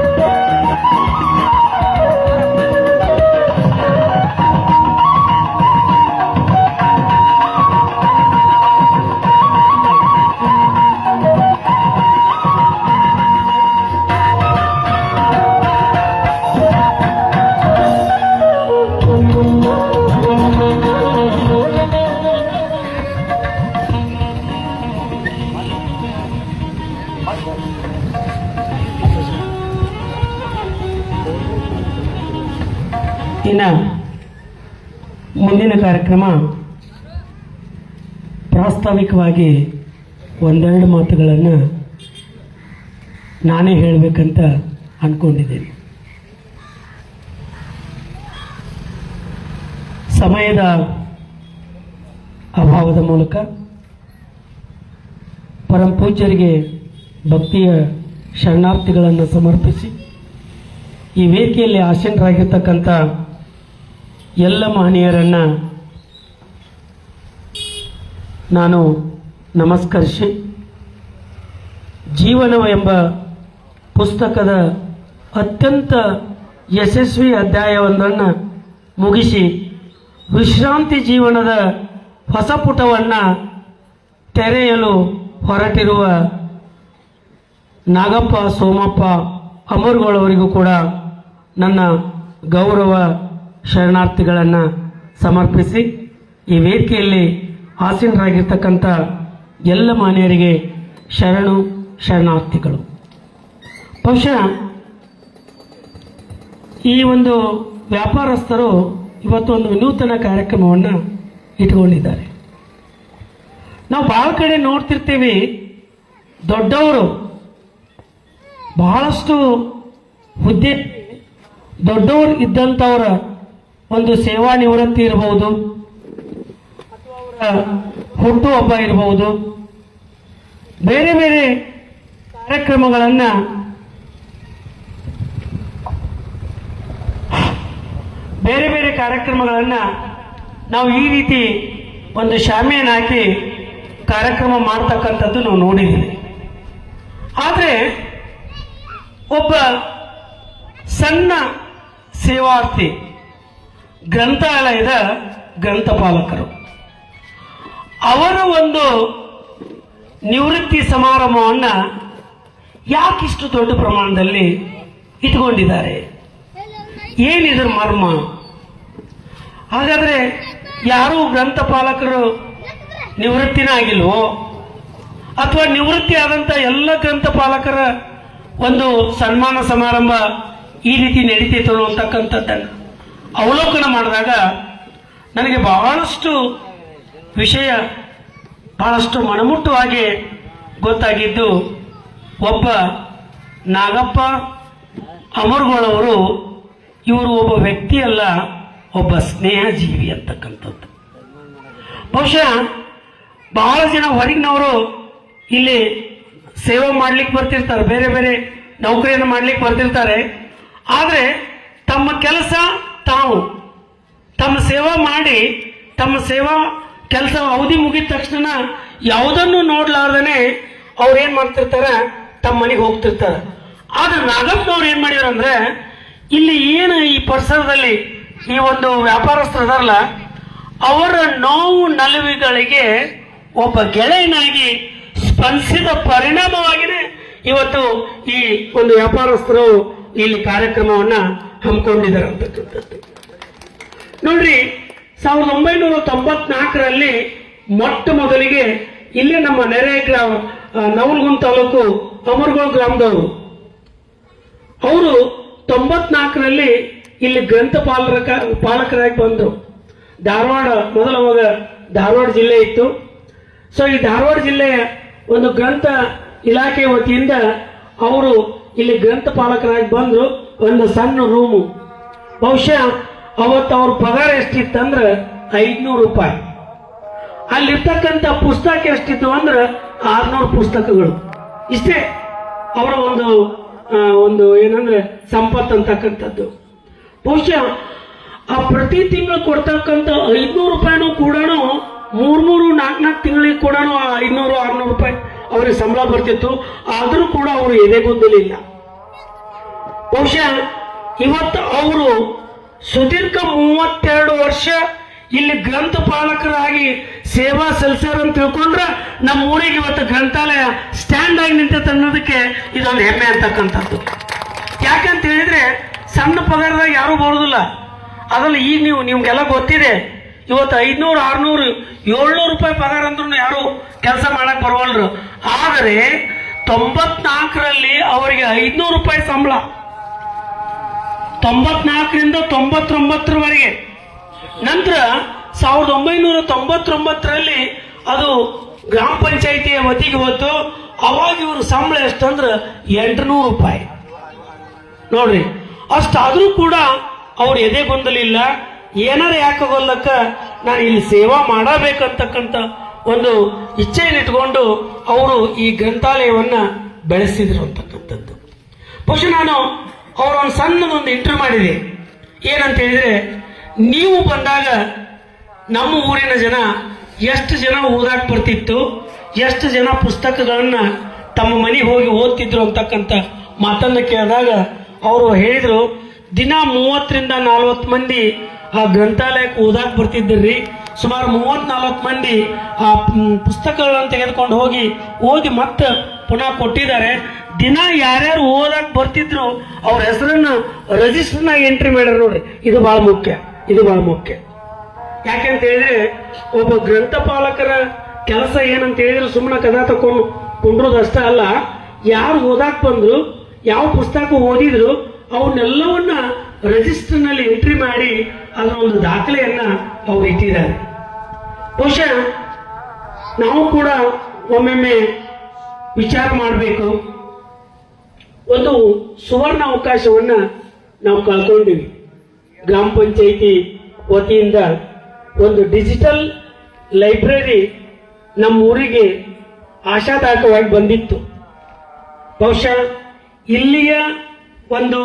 ಇನ್ನು ಮುಂದಿನ ಕಾರ್ಯಕ್ರಮ ಪ್ರಾಸ್ತಾವಿಕವಾಗಿ ಒಂದೆರಡು ಮಾತುಗಳನ್ನು ನಾನೇ ಹೇಳಬೇಕಂತ ಅಂದ್ಕೊಂಡಿದ್ದೇನೆ. ಸಮಯದ ಅಭಾವದ ಮೂಲಕ ಪರಮ ಪೂಜ್ಯರಿಗೆ ಭಕ್ತಿಯ ಶರಣಾರ್ಥಿಗಳನ್ನು ಸಮರ್ಪಿಸಿ ಈ ವೇದಿಕೆಯಲ್ಲಿ ಆಸೀನರಾಗಿರ್ತಕ್ಕಂಥ ಎಲ್ಲ ಮಹನೀಯರನ್ನು ನಾನು ನಮಸ್ಕರಿಸಿ ಜೀವನವೆಂಬ ಪುಸ್ತಕದ ಅತ್ಯಂತ ಯಶಸ್ವಿ ಅಧ್ಯಾಯವೊಂದನ್ನು ಮುಗಿಸಿ ವಿಶ್ರಾಂತಿ ಜೀವನದ ಹೊಸ ಪುಟವನ್ನು ತೆರೆಯಲು ಹೊರಟಿರುವ ನಾಗಪ್ಪ ಸೋಮಪ್ಪ ಅಮರ್ಗೋಳವರಿಗೂ ಕೂಡ ನನ್ನ ಗೌರವ ಶರಣಾರ್ಥಿಗಳನ್ನು ಸಮರ್ಪಿಸಿ ಈ ವೇದಿಕೆಯಲ್ಲಿ ಆಸೀನರಾಗಿರ್ತಕ್ಕಂಥ ಎಲ್ಲ ಮಾನ್ಯರಿಗೆ ಶರಣಾರ್ಥಿಗಳು. ಬಹುಶಃ ಈ ಒಂದು ವ್ಯಾಪಾರಸ್ಥರು ಇವತ್ತು ಒಂದು ವಿನೂತನ ಕಾರ್ಯಕ್ರಮವನ್ನು ಇಟ್ಕೊಂಡಿದ್ದಾರೆ. ನಾವು ಬಹಳ ಕಡೆ ನೋಡ್ತಿರ್ತೀವಿ, ದೊಡ್ಡವರು ಬಹಳಷ್ಟು ಹುದ್ದೆ ದೊಡ್ಡವರು ಇದ್ದಂಥವರ ಒಂದು ಸೇವಾ ನಿವೃತ್ತಿ ಇರಬಹುದು, ಅಥವಾ ಅವರ ಹುಟ್ಟುಹಬ್ಬ ಇರಬಹುದು, ಬೇರೆ ಬೇರೆ ಕಾರ್ಯಕ್ರಮಗಳನ್ನು ನಾವು ಈ ರೀತಿ ಒಂದು ಶಾಮಿಯಾನ ಹಾಕಿ ಕಾರ್ಯಕ್ರಮ ಮಾಡ್ತಕ್ಕಂಥದ್ದು ನಾವು ನೋಡಿದ್ದೀವಿ. ಆದರೆ ಒಬ್ಬ ಸಣ್ಣ ಸೇವಾರ್ಥಿ ಗ್ರಂಥಾಲಯದ ಗ್ರಂಥಪಾಲಕರು ಅವರ ಒಂದು ನಿವೃತ್ತಿ ಸಮಾರಂಭವನ್ನು ಯಾಕಿಷ್ಟು ದೊಡ್ಡ ಪ್ರಮಾಣದಲ್ಲಿ ಇಟ್ಕೊಂಡಿದ್ದಾರೆ? ಏನಿದ್ರ ಮರ್ಮ? ಹಾಗಾದ್ರೆ ಯಾರೂ ಗ್ರಂಥಪಾಲಕರು ನಿವೃತ್ತಿನ ಆಗಿಲ್ವೋ, ಅಥವಾ ನಿವೃತ್ತಿ ಆದಂಥ ಎಲ್ಲ ಗ್ರಂಥಪಾಲಕರ ಒಂದು ಸನ್ಮಾನ ಸಮಾರಂಭ ಈ ರೀತಿ ನಡೀತೈತೋ ಅಂತಕ್ಕಂಥದ್ದನ್ನು ಅವಲೋಕನ ಮಾಡಿದಾಗ ನನಗೆ ಬಹಳಷ್ಟು ವಿಷಯ ಬಹಳಷ್ಟು ಮನಮುಟ್ಟುವಾಗಿ ಗೊತ್ತಾಗಿದ್ದು, ಒಬ್ಬ ನಾಗಪ್ಪ ಅಮರ್ಗೋಳವರು ಇವರು ಒಬ್ಬ ವ್ಯಕ್ತಿಯಲ್ಲ, ಒಬ್ಬ ಸ್ನೇಹಜೀವಿ ಅಂತಕ್ಕಂಥದ್ದು. ಬಹುಶಃ ಬಹಳ ಜನ ಹೊರಗಿನವರು ಇಲ್ಲಿ ಸೇವೆ ಮಾಡ್ಲಿಕ್ಕೆ ಬರ್ತಿರ್ತಾರೆ, ಬೇರೆ ಬೇರೆ ನೌಕರಿಯನ್ನು ಮಾಡ್ಲಿಕ್ಕೆ ಬರ್ತಿರ್ತಾರೆ. ಆದರೆ ತಮ್ಮ ಕೆಲಸ ತಾವು ತಮ್ಮ ಸೇವಾ ಮಾಡಿ ತಮ್ಮ ಸೇವಾ ಕೆಲಸ ಅವಧಿ ಮುಗಿದ ತಕ್ಷಣ ಯಾವುದನ್ನು ನೋಡ್ಲಾರ್ದೇನೆ ಅವ್ರು ಏನ್ ಮಾಡ್ತಿರ್ತಾರೆ, ತಮ್ಮ ಮನೆಗೆ ಹೋಗ್ತಿರ್ತಾರೆ. ಆದ್ರೆ ನಾಗಪ್ಪನವ್ರು ಏನ್ ಮಾಡಿದ್ರು ಅಂದ್ರೆ, ಇಲ್ಲಿ ಏನು ಈ ಪರಿಸರದಲ್ಲಿ ಈ ಒಂದು ವ್ಯಾಪಾರಸ್ಥರು ಅದಾರಲ್ಲ, ಅವರ ನೋವು ನಲಿವುಗಳಿಗೆ ಒಬ್ಬ ಗೆಳೆಯನಾಗಿ ಸ್ಪಂದಿಸಿದ ಪರಿಣಾಮವಾಗಿಯೇ ಇವತ್ತು ಈ ಒಂದು ವ್ಯಾಪಾರಸ್ಥರು ಇಲ್ಲಿ ಕಾರ್ಯಕ್ರಮವನ್ನ ಹಮ್ಮಿಕೊಂಡಿದ್ದಾರೆ ಅಂತಕ್ಕಂಥದ್ದು. ನೋಡ್ರಿ, 1994ರಲ್ಲಿ ಮೊಟ್ಟ ಮೊದಲಿಗೆ ಇಲ್ಲೇ ನಮ್ಮ ನೆರೆ ಗ್ರಾಮ ನವಲಗುಂದ ತಾಲೂಕು ಅಮರ್ಗೋಳ ಗ್ರಾಮದವರು ಅವರು 94ರಲ್ಲಿ ಇಲ್ಲಿ ಪಾಲಕರಾಗಿ ಬಂದರು. ಧಾರವಾಡ ಮೊದಲ ಅವಾಗ ಧಾರವಾಡ ಜಿಲ್ಲೆ ಇತ್ತು. ಸೊ ಈ ಧಾರವಾಡ ಜಿಲ್ಲೆಯ ಒಂದು ಗ್ರಂಥ ಇಲಾಖೆ ವತಿಯಿಂದ ಅವರು ಇಲ್ಲಿ ಗ್ರಂಥಪಾಲಕರಾಗಿ ಬಂದ್ರು. ಒಂದು ಸಣ್ಣ ರೂಮು, ಬಹುಶಃ ಅವತ್ತು ಅವ್ರ ಪಗಾರ ಎಷ್ಟಿತ್ತಂದ್ರೆ 500 ರೂಪಾಯಿ. ಅಲ್ಲಿರ್ತಕ್ಕಂಥ ಪುಸ್ತಕ ಎಷ್ಟಿತ್ತು ಅಂದ್ರೆ 600 ಪುಸ್ತಕಗಳು. ಇಷ್ಟೇ ಅವರ ಒಂದು ಏನಂದ್ರೆ ಸಂಪತ್ತು ಅಂತಕ್ಕಂಥದ್ದು. ಬಹುಶಃ ಆ ಪ್ರತಿ ತಿಂಗಳು ಕೊಡ್ತಕ್ಕಂಥ 500 ರೂಪಾಯಿನೂ ಕೂಡ 3-4 ತಿಂಗಳಿಗೆ ಕೂಡ 500-600 ರೂಪಾಯಿ ಅವರಿಗೆ ಸಂಬಳ ಬರ್ತಿತ್ತು. ಆದರೂ ಕೂಡ ಅವರು ಎದೆಗುದ್ದಲಿಲ್ಲ. ಬಹುಶಃ ಇವತ್ತು ಅವರು ಸುದೀರ್ಘ 32 ವರ್ಷ ಇಲ್ಲಿ ಗ್ರಂಥಪಾಲಕರಾಗಿ ಸೇವಾ ಸಲ್ಲಿಸ್ಯಾರ ಅಂತ ತಿಳ್ಕೊಂಡ್ರೆ ನಮ್ಮ ಊರಿಗೆ ಇವತ್ತು ಗ್ರಂಥಾಲಯ ಸ್ಟ್ಯಾಂಡ್ ಆಗಿ ನಿಂತೈತೆ ಅನ್ನೋದಕ್ಕೆ ಇದೊಂದು ಹೆಮ್ಮೆ ಅಂತಕ್ಕಂಥದ್ದು. ಯಾಕಂತ ಹೇಳಿದ್ರೆ ಸಣ್ಣ ಪಗಾರದಾಗ ಯಾರೂ ಬರೋದಿಲ್ಲ. ಅದ್ರಲ್ಲಿ ಈಗ ನಿಮ್ಗೆಲ್ಲ ಗೊತ್ತಿದೆ, ಇವತ್ತು 500-600-700 ರೂಪಾಯಿ ಪಗಾರ ಅಂದ್ರೂ ಯಾರು ಕೆಲಸ ಮಾಡಕ್ ಬರವಲ್ರು. ಆದರೆ 94ರಲ್ಲಿ ಅವರಿಗೆ 500 ರೂಪಾಯಿ ಸಂಬಳ, 94ರಿಂದ 99ರವರೆಗೆ. ನಂತರ 1999ರಲ್ಲಿ ಅದು ಗ್ರಾಮ ಪಂಚಾಯಿತಿಯ ವತಿಗೆ ಹೋಯ್ತು. ಅವಾಗ ಇವರು ಸಂಬಳ ಎಷ್ಟಂದ್ರೆ 800 ರೂಪಾಯಿ. ನೋಡ್ರಿ, ಅಷ್ಟಾದ್ರೂ ಕೂಡ ಅವ್ರು ಎದೆ ಗೊಂದಲಿಲ್ಲ. ಏನಾರ ಯಾಕಾಗೋಲ್ಲಕ್ಕ ನಾನು ಇಲ್ಲಿ ಸೇವಾ ಮಾಡಬೇಕಂತಕ್ಕಂಥ ಒಂದು ಇಚ್ಛೆಯನ್ನು ಇಟ್ಕೊಂಡು ಅವರು ಈ ಗ್ರಂಥಾಲಯವನ್ನ ಬೆಳೆಸಿದ್ರು ಅಂತಕ್ಕಂಥದ್ದು. ಬಹುಶಃ ನಾನು ಅವರೊಂದು ಸಣ್ಣದೊಂದು ಇಂಟರ್ವ್ಯೂ ಮಾಡಿದೆ. ಏನಂತ ಹೇಳಿದ್ರೆ, ನೀವು ಬಂದಾಗ ನಮ್ಮ ಊರಿನ ಜನ ಎಷ್ಟು ಜನ ಓದಾಕ್ ಬರ್ತಿತ್ತು, ಎಷ್ಟು ಜನ ಪುಸ್ತಕಗಳನ್ನ ತಮ್ಮ ಮನೆಗೆ ಹೋಗಿ ಓದ್ತಿದ್ರು ಅಂತಕ್ಕಂಥ ಮಾತನ್ನ ಕೇಳಿದಾಗ ಅವರು ಹೇಳಿದ್ರು, ದಿನ 30ರಿಂದ 40 ಮಂದಿ ಆ ಗ್ರಂಥಾಲಯಕ್ಕೆ ಓದಾಕ್ ಬರ್ತಿದ್ರಿ. ಸುಮಾರು 30-40 ಮಂದಿ ಆ ಪುಸ್ತಕಗಳನ್ನು ತೆಗೆದುಕೊಂಡು ಹೋಗಿ ಓದಿ ಮತ್ತೆ ಪುನಃ ಕೊಟ್ಟಿದ್ದಾರೆ. ದಿನ ಯಾರ್ಯಾರು ಓದಾಕ್ ಬರ್ತಿದ್ರು ಅವ್ರ ಹೆಸರನ್ನು ರಿಜಿಸ್ಟರ್ನಾಗ ಎಂಟ್ರಿ ಮಾಡ್ಯಾರ. ನೋಡ್ರಿ, ಇದು ಬಹಳ ಮುಖ್ಯ. ಯಾಕೆಂತ ಹೇಳಿದ್ರೆ ಒಬ್ಬ ಗ್ರಂಥಪಾಲಕರ ಕೆಲಸ ಏನಂತ ಹೇಳಿದ್ರೆ ಸುಮ್ಮನೆ ಕದ ತಕೊಂಡು ಕುಂಡ್ರೋದಷ್ಟೇ ಅಲ್ಲ, ಯಾರು ಓದಾಕ್ ಬಂದ್ರು, ಯಾವ ಪುಸ್ತಕ ಓದಿದ್ರು ಅವನ್ನೆಲ್ಲವನ್ನ ರಿಜಿಸ್ಟರ್ನಲ್ಲಿ ಎಂಟ್ರಿ ಮಾಡಿ ಅದರ ಒಂದು ದಾಖಲೆಯನ್ನ ಅವರು ಇಟ್ಟಿದ್ದಾರೆ. ಬಹುಶಃ ನಾವು ಕೂಡ ಒಮ್ಮೊಮ್ಮೆ ವಿಚಾರ ಮಾಡಬೇಕು. ಒಂದು ಸುವರ್ಣ ಅವಕಾಶವನ್ನ ನಾವು ಕಳ್ಕೊಂಡಿವಿ. ಗ್ರಾಮ ಪಂಚಾಯಿತಿ ವತಿಯಿಂದ ಒಂದು ಡಿಜಿಟಲ್ ಲೈಬ್ರರಿ ನಮ್ಮ ಊರಿಗೆ ಆಶಾದಾಯಕವಾಗಿ ಬಂದಿತ್ತು. ಬಹುಶಃ ಇಲ್ಲಿಯ ಒಂದು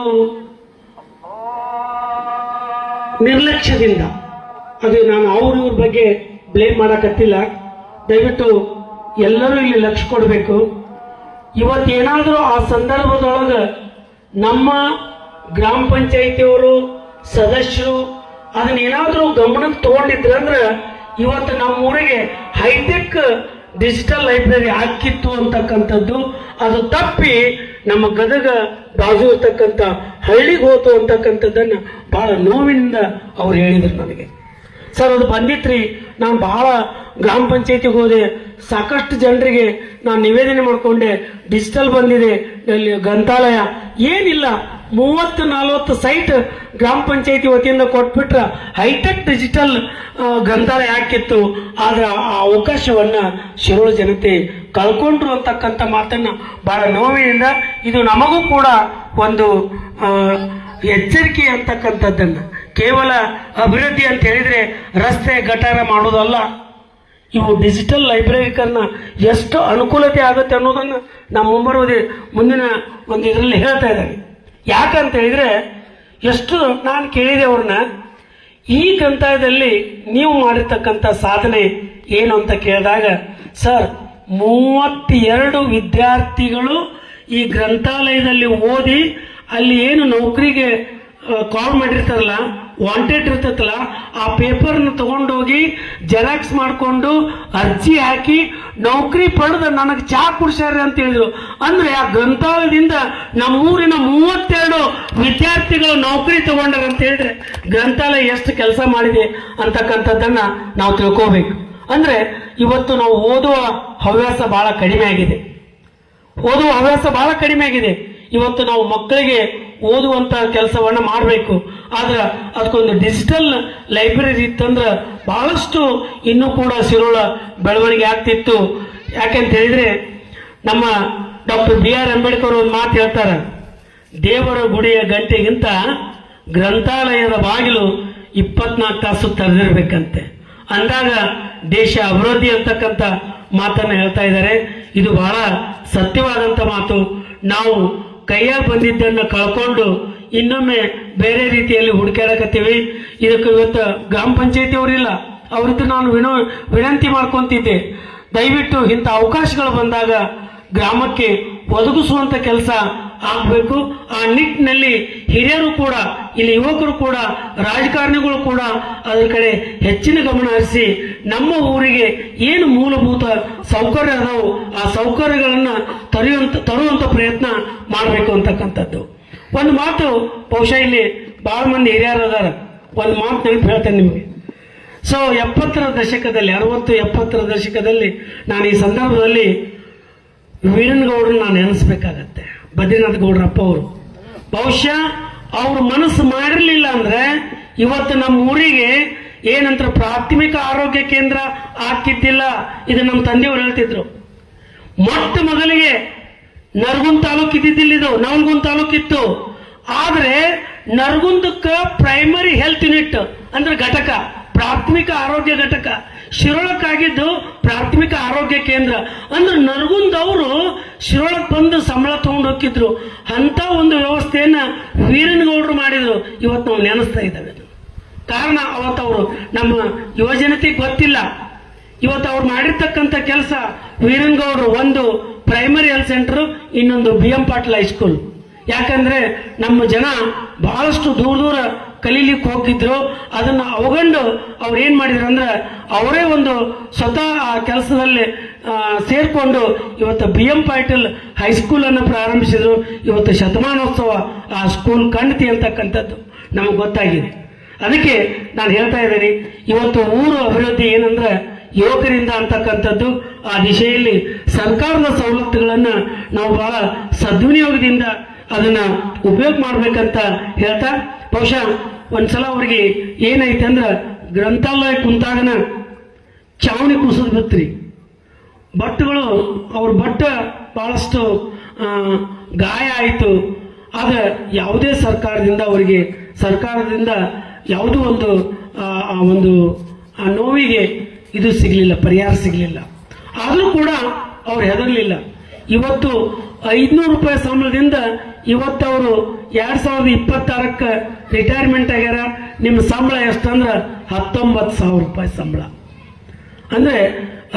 ನಿರ್ಲಕ್ಷ್ಯದಿಂದ, ಅದು ನಾನು ಇವ್ರ ಬಗ್ಗೆ ಬ್ಲೇಮ್ ಮಾಡಕತ್ತಿಲ್ಲ, ದಯವಿಟ್ಟು ಎಲ್ಲರೂ ಇಲ್ಲಿ ಲಕ್ಷ್ಯ ಕೊಡಬೇಕು. ಇವತ್ತೇನಾದರೂ ಆ ಸಂದರ್ಭದೊಳಗೆ ನಮ್ಮ ಗ್ರಾಮ ಪಂಚಾಯಿತಿಯವರು ಸದಸ್ಯರು ಅದನ್ನೇನಾದರೂ ಗಮನಕ್ಕೆ ತಗೊಂಡಿದ್ರಂದ್ರೆ ಇವತ್ತು ನಮ್ಮ ಊರಿಗೆ ಹೈಟೆಕ್ ಡಿಜಿಟಲ್ ಲೈಬ್ರರಿ ಹಾಕಿತ್ತು ಅಂತಕ್ಕಂಥದ್ದು ಅದು ತಪ್ಪಿ ನಮ್ಮ ಗದಗ ಬಾಜು ಇರ್ತಕ್ಕಂಥ ಹಳ್ಳಿಗೆ ಹೋತು ಅಂತಕ್ಕಂಥದ್ದನ್ನು ಬಹಳ ನೋವಿನಿಂದ ಅವ್ರು ಹೇಳಿದ್ರು ನನಗೆ. ಸರ್ ಅದು ಬಂದಿತ್ರಿ, ನಾನು ಬಹಳ ಗ್ರಾಮ ಪಂಚಾಯತಿಗೆ ಹೋದೆ, ಸಾಕಷ್ಟು ಜನರಿಗೆ ನಾನು ನಿವೇದನೆ ಮಾಡಿಕೊಂಡೆ, ಡಿಜಿಟಲ್ ಬಂದಿದೆ, ಇಲ್ಲಿ ಗ್ರಂಥಾಲಯ ಏನಿಲ್ಲ, 30-40 ಸೈಟ್ ಗ್ರಾಮ ಪಂಚಾಯತಿ ವತಿಯಿಂದ ಕೊಟ್ಬಿಟ್ರ ಹೈಟೆಕ್ ಡಿಜಿಟಲ್ ಗ್ರಂಥಾಲಯ ಹಾಕಿತ್ತು. ಆದ್ರೆ ಆ ಅವಕಾಶವನ್ನ ಶಿರೋಳ ಜನತೆ ಕಳ್ಕೊಂಡ್ರು ಅಂತಕ್ಕಂಥ ಮಾತನ್ನ ಬಹಳ ನೋವಿನಿಂದ, ಇದು ನಮಗೂ ಕೂಡ ಒಂದು ಎಚ್ಚರಿಕೆ ಅಂತಕ್ಕಂಥದ್ದನ್ನ, ಕೇವಲ ಅಭಿವೃದ್ಧಿ ಅಂತ ಹೇಳಿದ್ರೆ ರಸ್ತೆ ಗಟಾರ ಮಾಡೋದಲ್ಲ, ಇವು ಡಿಜಿಟಲ್ ಲೈಬ್ರರಿಕರನ್ನ ಎಷ್ಟು ಅನುಕೂಲತೆ ಆಗುತ್ತೆ ಅನ್ನೋದನ್ನ ನಮ್ಮ ಮುಂದಿನ ಒಂದು ಇದರಲ್ಲಿ ಹೇಳ್ತಾ ಇದ್ದಾರೆ. ಯಾಕಂತ ಹೇಳಿದ್ರೆ ಎಷ್ಟು ನಾನು ಕೇಳಿದೆ ಅವ್ರನ್ನ, ಈ ಗ್ರಂಥಾಲಯದಲ್ಲಿ ನೀವು ಮಾಡಿರ್ತಕ್ಕಂಥ ಸಾಧನೆ ಏನು ಅಂತ ಕೇಳಿದಾಗ, ಸರ್ 32 ವಿದ್ಯಾರ್ಥಿಗಳು ಈ ಗ್ರಂಥಾಲಯದಲ್ಲಿ ಓದಿ ಅಲ್ಲಿ ಏನು ನೌಕರಿಗೆ ಕಾಲ್ ಮಾಡಿರ್ತಾರಲ್ಲ, ವಾಂಟೆಡ್ ಇರ್ತೈತಲ್ಲ, ಆ ಪೇಪರ್ನ ತಗೊಂಡೋಗಿ ಜೆರಾಕ್ಸ್ ಮಾಡಿಕೊಂಡು ಅರ್ಜಿ ಹಾಕಿ ನೌಕರಿ ಪಡೆದು ನನಗೆ ಚಾ ಕುಡಿಸ್ಯಾರ ಅಂತ ಹೇಳಿದ್ರು. ಅಂದ್ರೆ ಆ ಗ್ರಂಥಾಲಯದಿಂದ ನಮ್ಮೂರಿನ 32 ವಿದ್ಯಾರ್ಥಿಗಳು ನೌಕರಿ ತಗೊಂಡಾರ ಅಂತ ಹೇಳಿದ್ರೆ ಗ್ರಂಥಾಲಯ ಎಷ್ಟು ಕೆಲಸ ಮಾಡಿದೆ ಅಂತಕ್ಕಂಥದ್ದನ್ನ ನಾವು ತಿಳ್ಕೋಬೇಕು. ಅಂದ್ರೆ ಇವತ್ತು ನಾವು ಓದುವ ಹವ್ಯಾಸ ಬಹಳ ಕಡಿಮೆ ಆಗಿದೆ. ಇವತ್ತು ನಾವು ಮಕ್ಕಳಿಗೆ ಓದುವಂತ ಕೆಲಸವನ್ನ ಮಾಡಬೇಕು. ಆದ್ರೆ ಅದಕ್ಕೊಂದು ಡಿಜಿಟಲ್ ಲೈಬ್ರರಿ ಇತ್ತಂದ್ರೆ ಬಹಳಷ್ಟು ಇನ್ನೂ ಕೂಡ ಶಿರೋಳ ಬೆಳವಣಿಗೆ ಆಗ್ತಿತ್ತು. ಯಾಕೆಂತ ಹೇಳಿದ್ರೆ ನಮ್ಮ ಡಾಕ್ಟರ್ BR ಅಂಬೇಡ್ಕರ್ ಒಂದು ಮಾತು ಹೇಳ್ತಾರೆ, ದೇವರ ಗುಡಿಯ ಗಂಟೆಗಿಂತ ಗ್ರಂಥಾಲಯದ ಬಾಗಿಲು 24 ತಾಸು ತೆರೆದಿರ್ಬೇಕಂತೆ. ಅಂದಾಗ ದೇಶ ಅಭಿವೃದ್ಧಿ ಅಂತಕ್ಕಂಥ ಮಾತನ್ನ ಹೇಳ್ತಾ ಇದ್ದಾರೆ. ಇದು ಬಹಳ ಸತ್ಯವಾದಂತ ಮಾತು. ನಾವು ಕೈಯಾಗ ಬಂದಿದ್ದನ್ನು ಕಳ್ಕೊಂಡು ಇನ್ನೊಮ್ಮೆ ಬೇರೆ ರೀತಿಯಲ್ಲಿ ಹುಡುಕಾಡಕತ್ತೀವಿ. ಇದಕ್ಕೆ ಇವತ್ತು ಗ್ರಾಮ ಪಂಚಾಯತಿ ಅವರಿಲ್ಲ, ಅವರಿದ್ದು ನಾನು ವಿನಂತಿ ಮಾಡ್ಕೊಂತಿದ್ದೆ, ದಯವಿಟ್ಟು ಇಂಥ ಅವಕಾಶಗಳು ಬಂದಾಗ ಗ್ರಾಮಕ್ಕೆ ಒದಗಿಸುವಂತ ಕೆಲಸ ಆಗಬೇಕು. ಆ ನಿಟ್ಟಿನಲ್ಲಿ ಹಿರಿಯರು ಕೂಡ, ಇಲ್ಲಿ ಯುವಕರು ಕೂಡ, ರಾಜಕಾರಣಿಗಳು ಕೂಡ ಅದರ ಕಡೆ ಹೆಚ್ಚಿನ ಗಮನ ಹರಿಸಿ ನಮ್ಮ ಊರಿಗೆ ಏನು ಮೂಲಭೂತ ಸೌಕರ್ಯ ಅದಾವು ಆ ಸೌಕರ್ಯಗಳನ್ನ ತರುವಂತ ಪ್ರಯತ್ನ ಮಾಡಬೇಕು ಅಂತಕ್ಕಂಥದ್ದು. ಒಂದು ಮಾತು ಬಹುಶಃ ಇಲ್ಲಿ ಬಹಳ ಮಂದಿ ಹಿರಿಯರು ಅದಾರ, ಒಂದು ಮಾತು ನೆನಪು ಹೇಳ್ತೇನೆ ನಿಮಗೆ. ಸೊ 70ರ ದಶಕದಲ್ಲಿ, 60-70ರ ದಶಕದಲ್ಲಿ ನಾನು ಈ ಸಂದರ್ಭದಲ್ಲಿ ವೀರನಗೌಡರನ್ನ ನಾನು ನೆನೆಸ್ಬೇಕಾಗತ್ತೆ. ಬದ್ರಿನಾಥ ಗೌಡ್ರಪ್ಪ ಅವರು ಬಹುಶಃ ಅವ್ರ ಮನಸ್ಸು ಮಾಡಿರ್ಲಿಲ್ಲ ಅಂದ್ರೆ ಇವತ್ತು ನಮ್ಮ ಊರಿಗೆ ಏನಂತ ಪ್ರಾಥಮಿಕ ಆರೋಗ್ಯ ಕೇಂದ್ರ ಆಗ್ತಿದ್ದಿಲ್ಲ. ಇದು ನಮ್ಮ ತಂದೆಯವರು ಹೇಳ್ತಿದ್ರು. ಮೊಟ್ಟ ಮೊದಲಿಗೆ ನರಗುಂದ ತಾಲೂಕು ಇದ್ದಿದ್ದಿಲ್ಲ, ಇದು ನವಲಗುಂದ ತಾಲೂಕಿತ್ತು. ಆದ್ರೆ ನರಗುಂದಕ್ಕ ಪ್ರೈಮರಿ ಹೆಲ್ತ್ ಯೂನಿಟ್ ಅಂದ್ರೆ ಘಟಕ, ಪ್ರಾಥಮಿಕ ಆರೋಗ್ಯ ಘಟಕ. ಶಿರೋಳಕ್ಕಾಗಿದ್ದು ಪ್ರಾಥಮಿಕ ಆರೋಗ್ಯ ಕೇಂದ್ರ. ಅಂದ್ರೆ ನರಗುಂದವರು ಶಿರೋಳಕ್ಕೆ ಬಂದು ಸಂಬಳ ತಗೊಂಡು ಹೋಗಿದ್ರು. ಅಂತ ಒಂದು ವ್ಯವಸ್ಥೆಯನ್ನ ವೀರನಗೌಡರು ಮಾಡಿದ್ರು. ಇವತ್ತು ನಾವು ನೆನೆಸ್ತಾ ಇದ್ದೇವೆ. ಕಾರಣ ಅವತ್ತವರು ನಮ್ಮ ಯುವಜನತೆಗೆ ಗೊತ್ತಿಲ್ಲ. ಇವತ್ತು ಅವ್ರು ಮಾಡಿರ್ತಕ್ಕಂಥ ಕೆಲಸ, ವೀರನಗೌಡರು ಒಂದು ಪ್ರೈಮರಿ ಹೆಲ್ತ್ ಸೆಂಟರ್, ಇನ್ನೊಂದು BM ಪಾಟೀಲ್ ಹೈಸ್ಕೂಲ್. ಯಾಕಂದ್ರೆ ನಮ್ಮ ಜನ ಬಹಳಷ್ಟು ದೂರ ಕಲೀಲಿಕ್ಕೆ ಹೋಗಿದ್ರು. ಅದನ್ನ ಅವಗಂಡು ಅವ್ರು ಏನ್ ಮಾಡಿದ್ರು ಅಂದ್ರೆ ಅವರೇ ಒಂದು ಸ್ವತಃ ಆ ಕೆಲಸದಲ್ಲಿ ಸೇರ್ಕೊಂಡು ಇವತ್ತು BM ಪಾಟೀಲ್ ಹೈಸ್ಕೂಲ್ ಅನ್ನು ಪ್ರಾರಂಭಿಸಿದ್ರು. ಇವತ್ತು ಶತಮಾನೋತ್ಸವ ಆ ಸ್ಕೂಲ್ ಕಂಡತಿ ಅಂತಕ್ಕಂಥದ್ದು ನಮಗೆ ಗೊತ್ತಾಗಿದೆ. ಅದಕ್ಕೆ ನಾನು ಹೇಳ್ತಾ ಇದ್ದೀನಿ, ಇವತ್ತು ಊರು ಅಭಿವೃದ್ಧಿ ಏನಂದ್ರೆ ಯುವಕರಿಂದ ಅಂತಕ್ಕಂಥದ್ದು. ಆ ದಿಶೆಯಲ್ಲಿ ಸರ್ಕಾರದ ಸವಲತ್ತುಗಳನ್ನ ನಾವು ಬಹಳ ಸದ್ವಿನಿಯೋಗದಿಂದ ಅದನ್ನ ಉಪಯೋಗ ಮಾಡ್ಬೇಕಂತ ಹೇಳ್ತಾ, ಬಹುಶಃ ಒಂದ್ಸಲ ಅವ್ರಿಗೆ ಏನೈತೆ ಅಂದ್ರೆ ಗ್ರಂಥಾಲಯ ಕುಂತಾಗನ ಚಾವಣಿ ಕುಸಿದ್ ಬಿತ್ರಿ. ಬಟ್ಟುಗಳು ಅವ್ರ ಬಟ್ಟ ಬಹಳಷ್ಟು ಗಾಯ ಆಯಿತು. ಆದ್ರೆ ಯಾವುದೇ ಸರ್ಕಾರದಿಂದ ಯಾವುದೋ ಒಂದು ನೋವಿಗೆ ಇದು ಸಿಗಲಿಲ್ಲ, ಪರಿಹಾರ ಸಿಗಲಿಲ್ಲ. ಆದರೂ ಕೂಡ ಅವ್ರು ಹೆದರಲಿಲ್ಲ. ಇವತ್ತು 500 ರೂಪಾಯಿ ಸಂಬಳದಿಂದ ಇವತ್ತು ಅವರು 2026ಕ್ಕೆ ರಿಟೈರ್ಮೆಂಟ್ ಆಗ್ಯಾರ. ನಿಮ್ಮ ಸಂಬಳ ಎಷ್ಟಂದ್ರೆ 19,000 ರೂಪಾಯಿ ಸಂಬಳ. ಅಂದ್ರೆ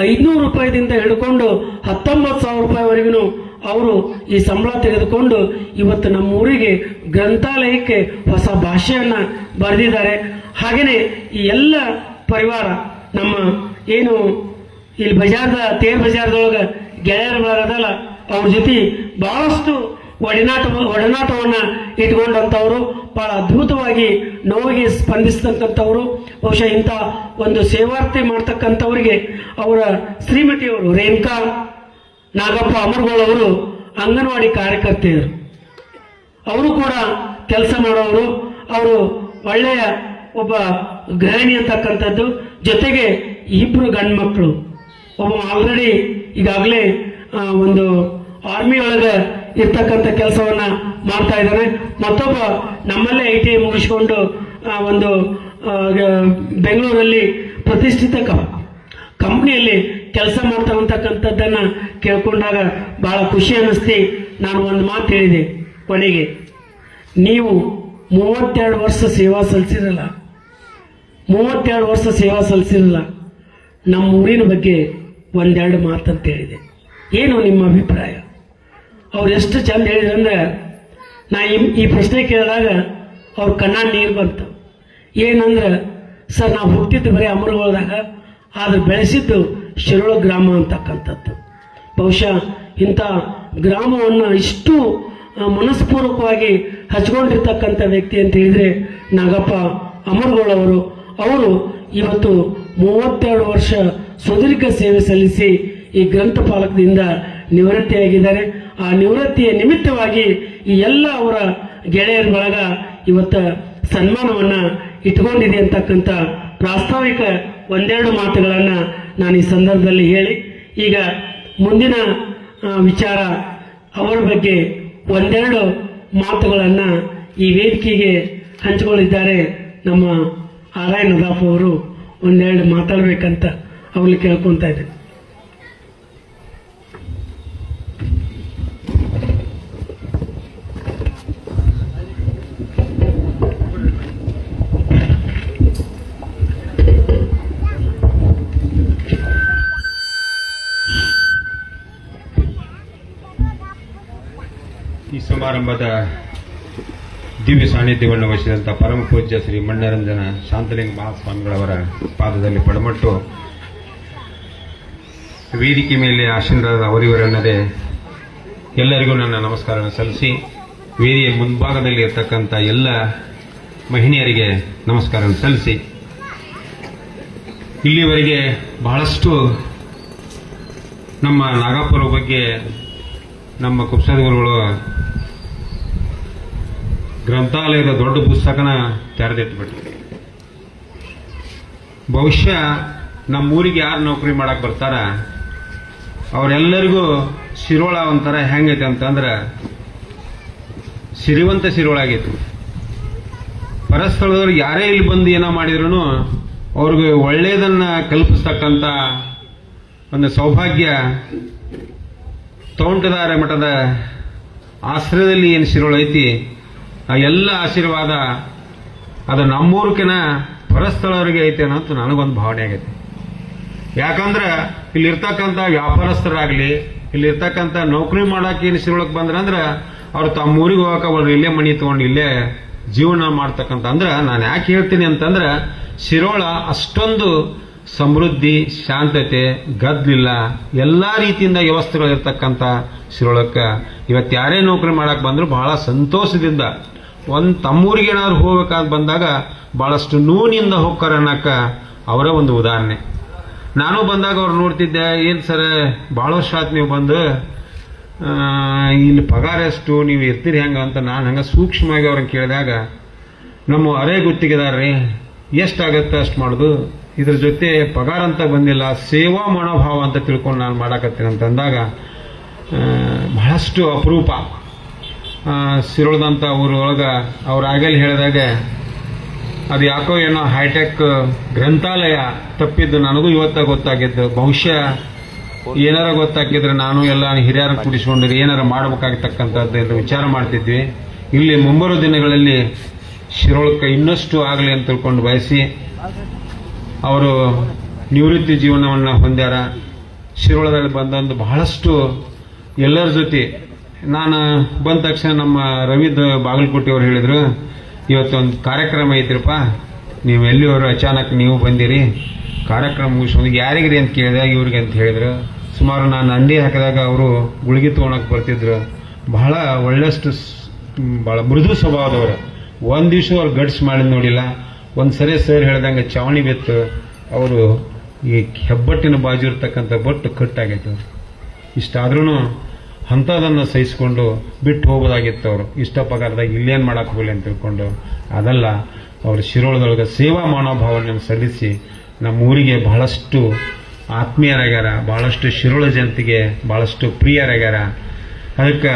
500 ರೂಪಾಯಿದಿಂದ ಹಿಡ್ಕೊಂಡು 19,000 ರೂಪಾಯಿವರೆಗೂ ಅವರು ಈ ಸಂಬಳ ತೆಗೆದುಕೊಂಡು ಇವತ್ತು ನಮ್ಮ ಊರಿಗೆ ಗ್ರಂಥಾಲಯಕ್ಕೆ ಹೊಸ ಭಾಷೆಯನ್ನ ಬರೆದಿದ್ದಾರೆ. ಹಾಗೆಯೇ ಈ ಎಲ್ಲ ಪರಿವಾರ ನಮ್ಮ ಏನು ಇಲ್ಲಿ ತೇರ್ ಬಜಾರ್ದೊಳಗೆ ಗೆಳೆಯರ ಬಳಗದಲ್ಲ, ಅವ್ರ ಜೊತೆ ಬಹಳಷ್ಟು ಒಡನಾಟವನ್ನ ಇಟ್ಕೊಂಡಂಥವ್ರು, ಬಹಳ ಅದ್ಭುತವಾಗಿ ನೋವಿಗೆ ಸ್ಪಂದಿಸ್ತಕ್ಕಂಥವ್ರು. ಬಹುಶಃ ಇಂಥ ಒಂದು ಸೇವಾರ್ಥಿ ಮಾಡ್ತಕ್ಕಂಥವ್ರಿಗೆ ಅವರ ಶ್ರೀಮತಿಯವರು ರೇಣುಕಾ ನಾಗಪ್ಪ ಅಮರ್ಗೋಳ್ ಅವರು ಅಂಗನವಾಡಿ ಕಾರ್ಯಕರ್ತೆಯರು. ಅವರು ಕೂಡ ಕೆಲಸ ಮಾಡೋರು. ಅವರು ಒಳ್ಳೆಯ ಒಬ್ಬ ಗೃಹಿಣಿ ಅಂತಕ್ಕಂಥದ್ದು. ಜೊತೆಗೆ 2 ಗಂಡು ಮಕ್ಕಳು. ಒಬ್ಬ ಆಲ್ರೆಡಿ ಈಗಾಗಲೇ ಒಂದು ಆರ್ಮಿ ಒಳಗೆ ಇರ್ತಕ್ಕಂಥ ಕೆಲಸವನ್ನ ಮಾಡ್ತಾ ಇದ್ದಾನೆ. ಮತ್ತೊಬ್ಬ ನಮ್ಮಲ್ಲೇ ITI ಮುಗಿಸ್ಕೊಂಡು ಒಂದು ಬೆಂಗಳೂರಲ್ಲಿ ಪ್ರತಿಷ್ಠಿತ ಕಂಪ್ನಿಯಲ್ಲಿ ಕೆಲಸ ಮಾಡ್ತಕ್ಕಂಥದ್ದನ್ನ ಕೇಳ್ಕೊಂಡಾಗ ಬಹಳ ಖುಷಿ ಅನ್ನಿಸ್ತಿ. ನಾನು ಒಂದು ಮಾತು ಹೇಳಿದೆ ಕೊನೆಗೆ, ನೀವು 32 ವರ್ಷ ಸೇವಾ ಸಲ್ಲಿಸಿರಲ್ಲ, 32 ವರ್ಷ ಸೇವಾ ಸಲ್ಲಿಸಿರಲ್ಲ. ನಮ್ಮ ಊರಿನ ಬಗ್ಗೆ ಒಂದೆರಡು ಮಾತಂತ ಹೇಳಿದೆ. ಏನು ನಿಮ್ಮ ಅಭಿಪ್ರಾಯ? ಅವ್ರು ಎಷ್ಟು ಚಂದ ಹೇಳಿದ್ರಂದ್ರೆ, ನಾ ಈ ಪ್ರಶ್ನೆ ಕೇಳಿದಾಗ ಅವ್ರ ಕಣ್ಣಾಗ ನೀರು ಬಂತು. ಏನಂದ್ರೆ, ಸರ್ ನಾವು ಹುಟ್ಟಿದ್ದು ಬರೀ ಅಮರಗೋಳದಾಗ, ಆದ್ರೆ ಬೆಳೆಸಿದ್ದು ಶಿರೋಳ ಗ್ರಾಮ ಅಂತಕ್ಕಂಥದ್ದು. ಬಹುಶಃ ಇಂಥ ಗ್ರಾಮವನ್ನು ಇಷ್ಟು ಮನಸ್ಪೂರ್ವಕವಾಗಿ ಹಚ್ಕೊಂಡಿರ್ತಕ್ಕಂಥ ವ್ಯಕ್ತಿ ಅಂತ ಹೇಳಿದ್ರೆ ನಾಗಪ್ಪ ಅಮರ್ಗೋಳ್ ಅವರು ಇವತ್ತು 32 ವರ್ಷ ಸುದೀರ್ಘ ಸೇವೆ ಸಲ್ಲಿಸಿ ಈ ಗ್ರಂಥಪಾಲಕದಿಂದ ನಿವೃತ್ತಿಯಾಗಿದ್ದಾರೆ. ಆ ನಿವೃತ್ತಿಯ ನಿಮಿತ್ತವಾಗಿ ಈ ಎಲ್ಲ ಅವರ ಗೆಳೆಯರ ಬಳಗ ಇವತ್ತು ಸನ್ಮಾನವನ್ನ ಇಟ್ಕೊಂಡಿದೆ ಅಂತಕ್ಕಂಥ ಪ್ರಾಸ್ತಾವಿಕ ಒಂದೆರಡು ಮಾತುಗಳನ್ನ ನಾನು ಈ ಸಂದರ್ಭದಲ್ಲಿ ಹೇಳಿ, ಈಗ ಮುಂದಿನ ವಿಚಾರ ಅವರ ಬಗ್ಗೆ ಒಂದೆರಡು ಮಾತುಗಳನ್ನ ಈ ವೇದಿಕೆಗೆ ಹಂಚಿಕೊಂಡಿದ್ದಾರೆ. ನಮ್ಮ ಆರ್.ಐ. ನದಾಫ್ ಅವರು ಒಂದೆರಡು ಮಾತಾಡ್ಬೇಕಂತ ಅವ್ರಿಗೆ ಕೇಳ್ಕೊಂತ ಇದ್ದಾರೆ. ಈ ಸಮಾರಂಭದ ದಿವ್ಯ ಸಾನ್ನಿಧ್ಯವನ್ನು ವಹಿಸಿದಂಥ ಪರಮ ಪೂಜ್ಯ ಶ್ರೀ ಮಣ್ಣರಂಜನ ಶಾಂತಲಿಂಗ ಮಹಾಸ್ವಾಮಿಗಳವರ ಪಾದದಲ್ಲಿ ಪಡಮಟ್ಟು ವೇದಿಕೆ ಮೇಲೆ ಆಶೀನರಾದ ಅವರಿವರನ್ನದೇ ಎಲ್ಲರಿಗೂ ನನ್ನ ನಮಸ್ಕಾರವನ್ನು ಸಲ್ಲಿಸಿ, ವೇದಿಕೆಯ ಮುಂಭಾಗದಲ್ಲಿ ಇರತಕ್ಕಂಥ ಎಲ್ಲ ಮಹಿಳೆಯರಿಗೆ ನಮಸ್ಕಾರವನ್ನು ಸಲ್ಲಿಸಿ, ಇಲ್ಲಿವರೆಗೆ ಬಹಳಷ್ಟು ನಮ್ಮ ನಾಗಪ್ಪರ ಬಗ್ಗೆ ನಮ್ಮ ಕುಪ್ಸದ ಗುರುಗಳು ಗ್ರಂಥಾಲಯದ ದೊಡ್ಡ ಪುಸ್ತಕನ ತೆರೆದಿಟ್ಬಿಟ್ರು. ಬಹುಶಃ ನಮ್ಮೂರಿಗೆ ಯಾರು ನೌಕರಿ ಮಾಡಕ್ ಬರ್ತಾರ ಅವರೆಲ್ಲರಿಗೂ ಶಿರೋಳ ಒಂಥರ ಹೆಂಗೈತೆ ಅಂತಂದ್ರೆ ಸಿರಿವಂತ ಶಿರೋಳ ಆಗೈತಿ. ಪರಸ್ಥಳದವ್ರು ಯಾರೇ ಇಲ್ಲಿ ಬಂದು ಏನೋ ಮಾಡಿದ್ರು ಅವ್ರಿಗೆ ಒಳ್ಳೆಯದನ್ನ ಕಲ್ಪಿಸ್ತಕ್ಕಂಥ ಒಂದು ಸೌಭಾಗ್ಯ ತೋಂಟದಾರ ಮಠದ ಆಶ್ರಯದಲ್ಲಿ ಏನು ಶಿರೋಳ ಐತಿ, ಆ ಎಲ್ಲ ಆಶೀರ್ವಾದ ಅದು ನಮ್ಮೂರ್ಕಿನ ಪರಸ್ಥಳವರಿಗೆ ಐತೆ ಅನ್ನೋದು ನನಗೊಂದು ಭಾವನೆ ಆಗೈತೆ. ಯಾಕಂದ್ರೆ ಇಲ್ಲಿರ್ತಕ್ಕಂಥ ವ್ಯಾಪಾರಸ್ಥರಾಗ್ಲಿ, ಇಲ್ಲಿರ್ತಕ್ಕಂಥ ನೌಕರಿ ಮಾಡಕ್ಕೆ ಏನು ಶಿರೋಳಕ್ಕೆ ಬಂದ್ರಂದ್ರೆ ಅವ್ರು ತಮ್ಮ ಊರಿಗೆ ಹೋಗಕ್ಕೆ ಅವ್ರು ಇಲ್ಲೇ ಮಣಿ ತಗೊಂಡು ಇಲ್ಲೇ ಜೀವನ ಮಾಡ್ತಕ್ಕಂಥ. ಅಂದ್ರೆ ನಾನು ಯಾಕೆ ಹೇಳ್ತೀನಿ ಅಂತಂದ್ರೆ, ಶಿರೋಳ ಅಷ್ಟೊಂದು ಸಮೃದ್ಧಿ, ಶಾಂತತೆ, ಗದ್ಲಿಲ್ಲ, ಎಲ್ಲಾ ರೀತಿಯಿಂದ ವ್ಯವಸ್ಥೆಗಳು ಇರ್ತಕ್ಕಂಥ ಶಿರೋಳಕ್ಕೆ ಇವತ್ತು ಯಾರೇ ನೌಕರಿ ಮಾಡಕ್ ಬಂದ್ರು ಬಹಳ ಸಂತೋಷದಿಂದ ತಮ್ಮೂರಿಗೆ ಏನಾದ್ರು ಹೋಗ್ಬೇಕಾದ್ ಬಂದಾಗ ಬಹಳಷ್ಟು ನೋವಿನಿಂದ ಹೋಗ್ತಾರ ಅನ್ನಕ್ಕ ಅವರ ಒಂದು ಉದಾಹರಣೆ. ನಾನು ಬಂದಾಗ ಅವ್ರು ನೋಡ್ತಿದ್ದೆ, ಏನ್ ಸರ್ ಬಹಳ ವರ್ಷ ಆಯ್ತು ನೀವು ಬಂದು, ಇಲ್ಲಿ ಪಗಾರ ಎಷ್ಟು, ನೀವು ಇರ್ತೀರಿ ಹೆಂಗ ಅಂತ ನಾನು ಹಂಗ ಸೂಕ್ಷ್ಮವಾಗಿ ಅವ್ರನ್ನ ಕೇಳಿದಾಗ ನಮ್ಮ ಅರೆ ಗುತ್ತಿಗೆದಾರ್ರಿ ಎಷ್ಟಾಗತ್ತೆ ಅಷ್ಟು ಮಾಡೋದು, ಇದ್ರ ಜೊತೆ ಪಗಾರ ಅಂತ ಬಂದಿಲ್ಲ, ಸೇವಾ ಮನೋಭಾವ ಅಂತ ತಿಳ್ಕೊಂಡು ನಾನು ಮಾಡಾಕತ್ತೀನಿ ಅಂತ ಅಂದಾಗ ಬಹಳಷ್ಟು ಅಪರೂಪ. ಸಿರೋಳದಂಥ ಊರೊಳಗೆ ಅವ್ರು ಆಗಲೇ ಹೇಳಿದಾಗ ಅದು ಯಾಕೋ ಏನೋ ಹೈಟೆಕ್ ಗ್ರಂಥಾಲಯ ತಪ್ಪಿದ್ದು ನನಗೂ ಇವತ್ತ ಗೊತ್ತಾಗಿದ್ದು. ಬಹುಶಃ ಏನಾರ ಗೊತ್ತಾಗಿದ್ರೆ ನಾನು ಎಲ್ಲ ಹಿರಿಯರ ಕೂಡಿಸ್ಕೊಂಡು ಏನಾರ ಮಾಡಬೇಕಾಗತಕ್ಕಂಥದ್ದು ಎಂದು ವಿಚಾರ ಮಾಡ್ತಿದ್ವಿ. ಇಲ್ಲಿ ಮುಂಬರುವ ದಿನಗಳಲ್ಲಿ ಶಿರೋಳಕ್ಕೆ ಇನ್ನಷ್ಟು ಆಗಲಿ ಅಂತ ತಿಳ್ಕೊಂಡು ಬಯಸಿ ಅವರು ನಿವೃತ್ತಿ ಜೀವನವನ್ನು ಹೊಂದ್ಯಾರ. ಶಿರೋಳದಲ್ಲಿ ಬಂದೊಂದು ಬಹಳಷ್ಟು ಎಲ್ಲರ ಜೊತೆ ನಾನು ಬಂದ ತಕ್ಷಣ ನಮ್ಮ ರವಿದ್ ಬಾಗಲಕೋಟೆ ಅವರು ಹೇಳಿದ್ರು, ಇವತ್ತೊಂದು ಕಾರ್ಯಕ್ರಮ ಐತ್ರಪ್ಪ, ನೀವು ಎಲ್ಲಿಯವರು ಅಚಾನಕ್ ನೀವು ಬಂದಿರಿ, ಕಾರ್ಯಕ್ರಮ ಮುಗಿಸ್ಕೊಂಡು ಯಾರಿಗ್ರಿ ಅಂತ ಕೇಳಿದಾಗ ಇವ್ರಿಗೆ ಅಂತ ಹೇಳಿದ್ರು. ಸುಮಾರು ನಾನು ಅಂಡಿ ಹಾಕಿದಾಗ ಅವರು ಗುಳಿಗೆ ತೊಗೊಳಕ್ಕೆ ಬರ್ತಿದ್ರು. ಬಹಳ ಒಳ್ಳೆಷ್ಟು ಬಹಳ ಮೃದು ಸ್ವಭಾವದವರು. ಒಂದು ದಿವಸ ಅವ್ರು ಗಡ್ಸ್ ಮಾಡಿದ್ ನೋಡಿಲ್ಲ. ಒಂದು ಸರಿ ಸರ್ ಹೇಳ್ದಂಗೆ ಚಾವಣಿ ಬೆತ್ತು ಅವರು ಈ ಹೆಬ್ಬಟ್ಟಿನ ಬಾಜು ಇರ್ತಕ್ಕಂಥ ಬೊಟ್ಟು ಕಟ್ಟಾಗೈತೆ. ಇಷ್ಟಾದ್ರೂ ಅಂಥದನ್ನು ಸಹಿಸ್ಕೊಂಡು ಬಿಟ್ಟು ಹೋಗೋದಾಗಿತ್ತು. ಅವರು ಇಷ್ಟ ಪಗಾರದಾಗ ಇಲ್ಲೇನು ಮಾಡಕ್ಕೆ ಹೋಗಲಿ ಅಂತ ತಿಳ್ಕೊಂಡು ಅದಲ್ಲ, ಅವರು ಶಿರೋಳದೊಳಗೆ ಸೇವಾ ಮನೋಭಾವನೆಯನ್ನು ಸಲ್ಲಿಸಿ ನಮ್ಮ ಊರಿಗೆ ಬಹಳಷ್ಟು ಆತ್ಮೀಯರಾಗ್ಯಾರ, ಬಹಳಷ್ಟು ಶಿರೋಳ ಜನತೆಗೆ ಬಹಳಷ್ಟು ಪ್ರಿಯರಾಗ್ಯಾರ. ಅದಕ್ಕೆ